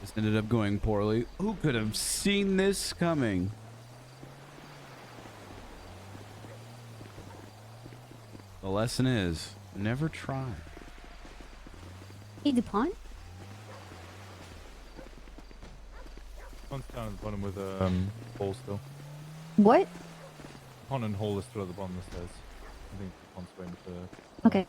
This ended up going poorly. Who could have seen this coming? The lesson is, never try. Hey, DuPont? One's down at the bottom with hole still. What? Pond and hole is still at the bottom of the stairs. I think the pond's waiting for... Okay.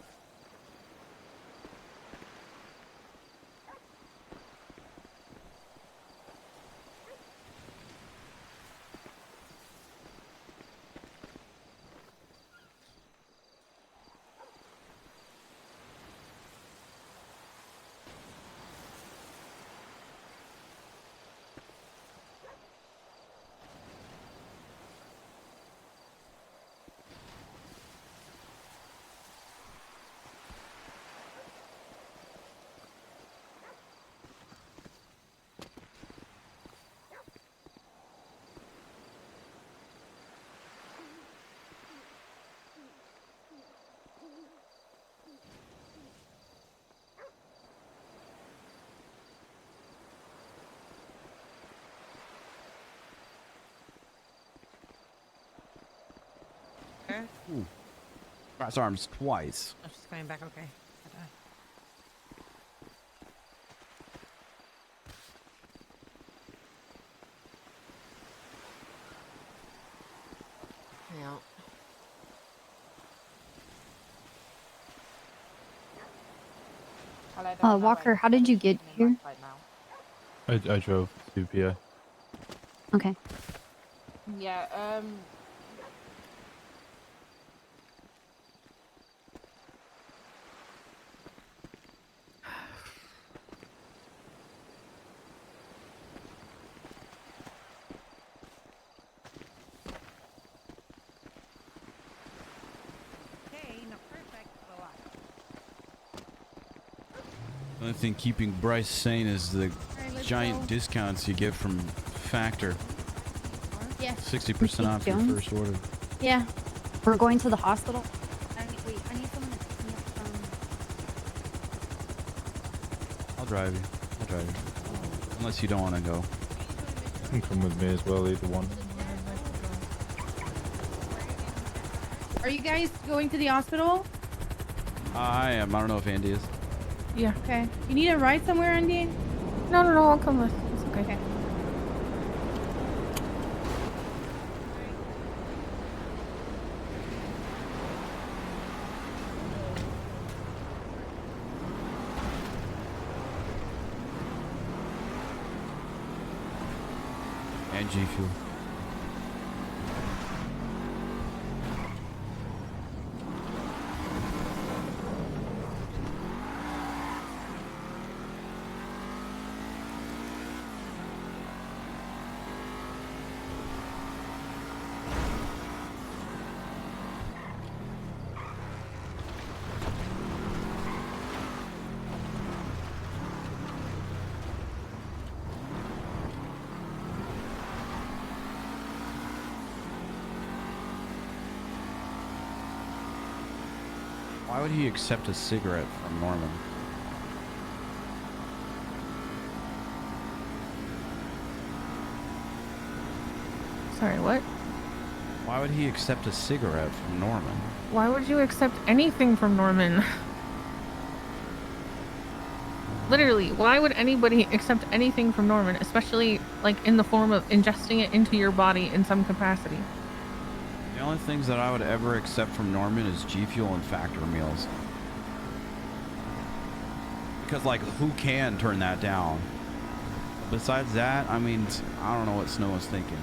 Ooh. Cross arms twice. Oh, she's coming back. Okay. Yeah. Walker, how did you get here? I drove to PA. Okay. Yeah. The only thing keeping Bryce sane is the giant discounts you get from Factor. Yeah. 60% off your going? first order. Yeah. We're going to the hospital. I need someone to pick me up from. I'll drive you. I'll drive you. Unless you don't want to go. You can come with me as well, either one. Are you guys going to the hospital? I am. I don't know if Andy is. Yeah. Okay. You need a ride somewhere, Andy? No, I'll come with. It's okay. Okay. And G Fuel. Why would he accept a cigarette from Norman? Sorry, what? Why would he accept a cigarette from Norman? Why would you accept anything from Norman? Literally, why would anybody accept anything from Norman, especially like in the form of ingesting it into your body in some capacity? The only things that I would ever accept from Norman is G Fuel and Factor meals. Because, like, who can turn that down? Besides that, I mean, I don't know what Snow was thinking.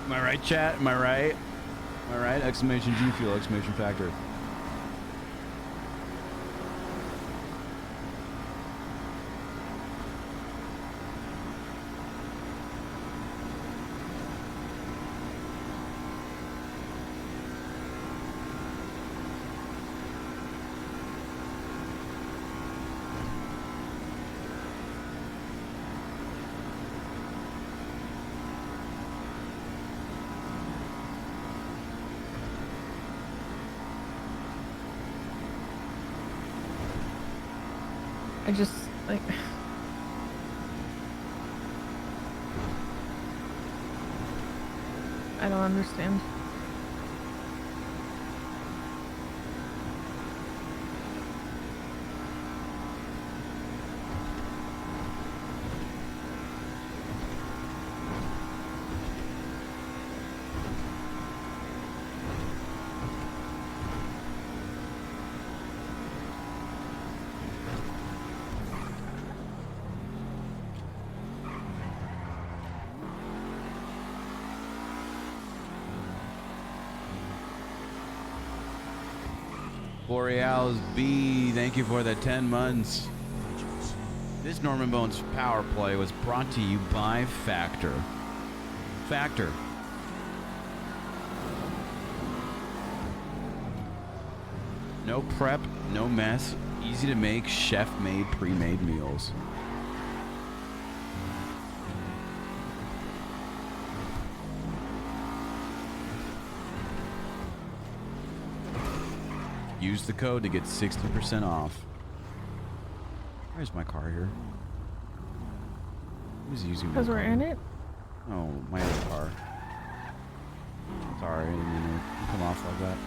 Am I right, chat? Am I right? Am I right? Exclamation G Fuel, exclamation Factor. I just, like... I don't understand. Boreals B, thank you for the 10 months. This Norman Bones Power Play was brought to you by Factor. Factor. No prep, no mess, easy to make, chef-made, pre-made meals. Use the code to get 60% off. Where's my car here? Who's using my car? Because we're in it? Oh, my other car. Sorry, I didn't mean to come off like that.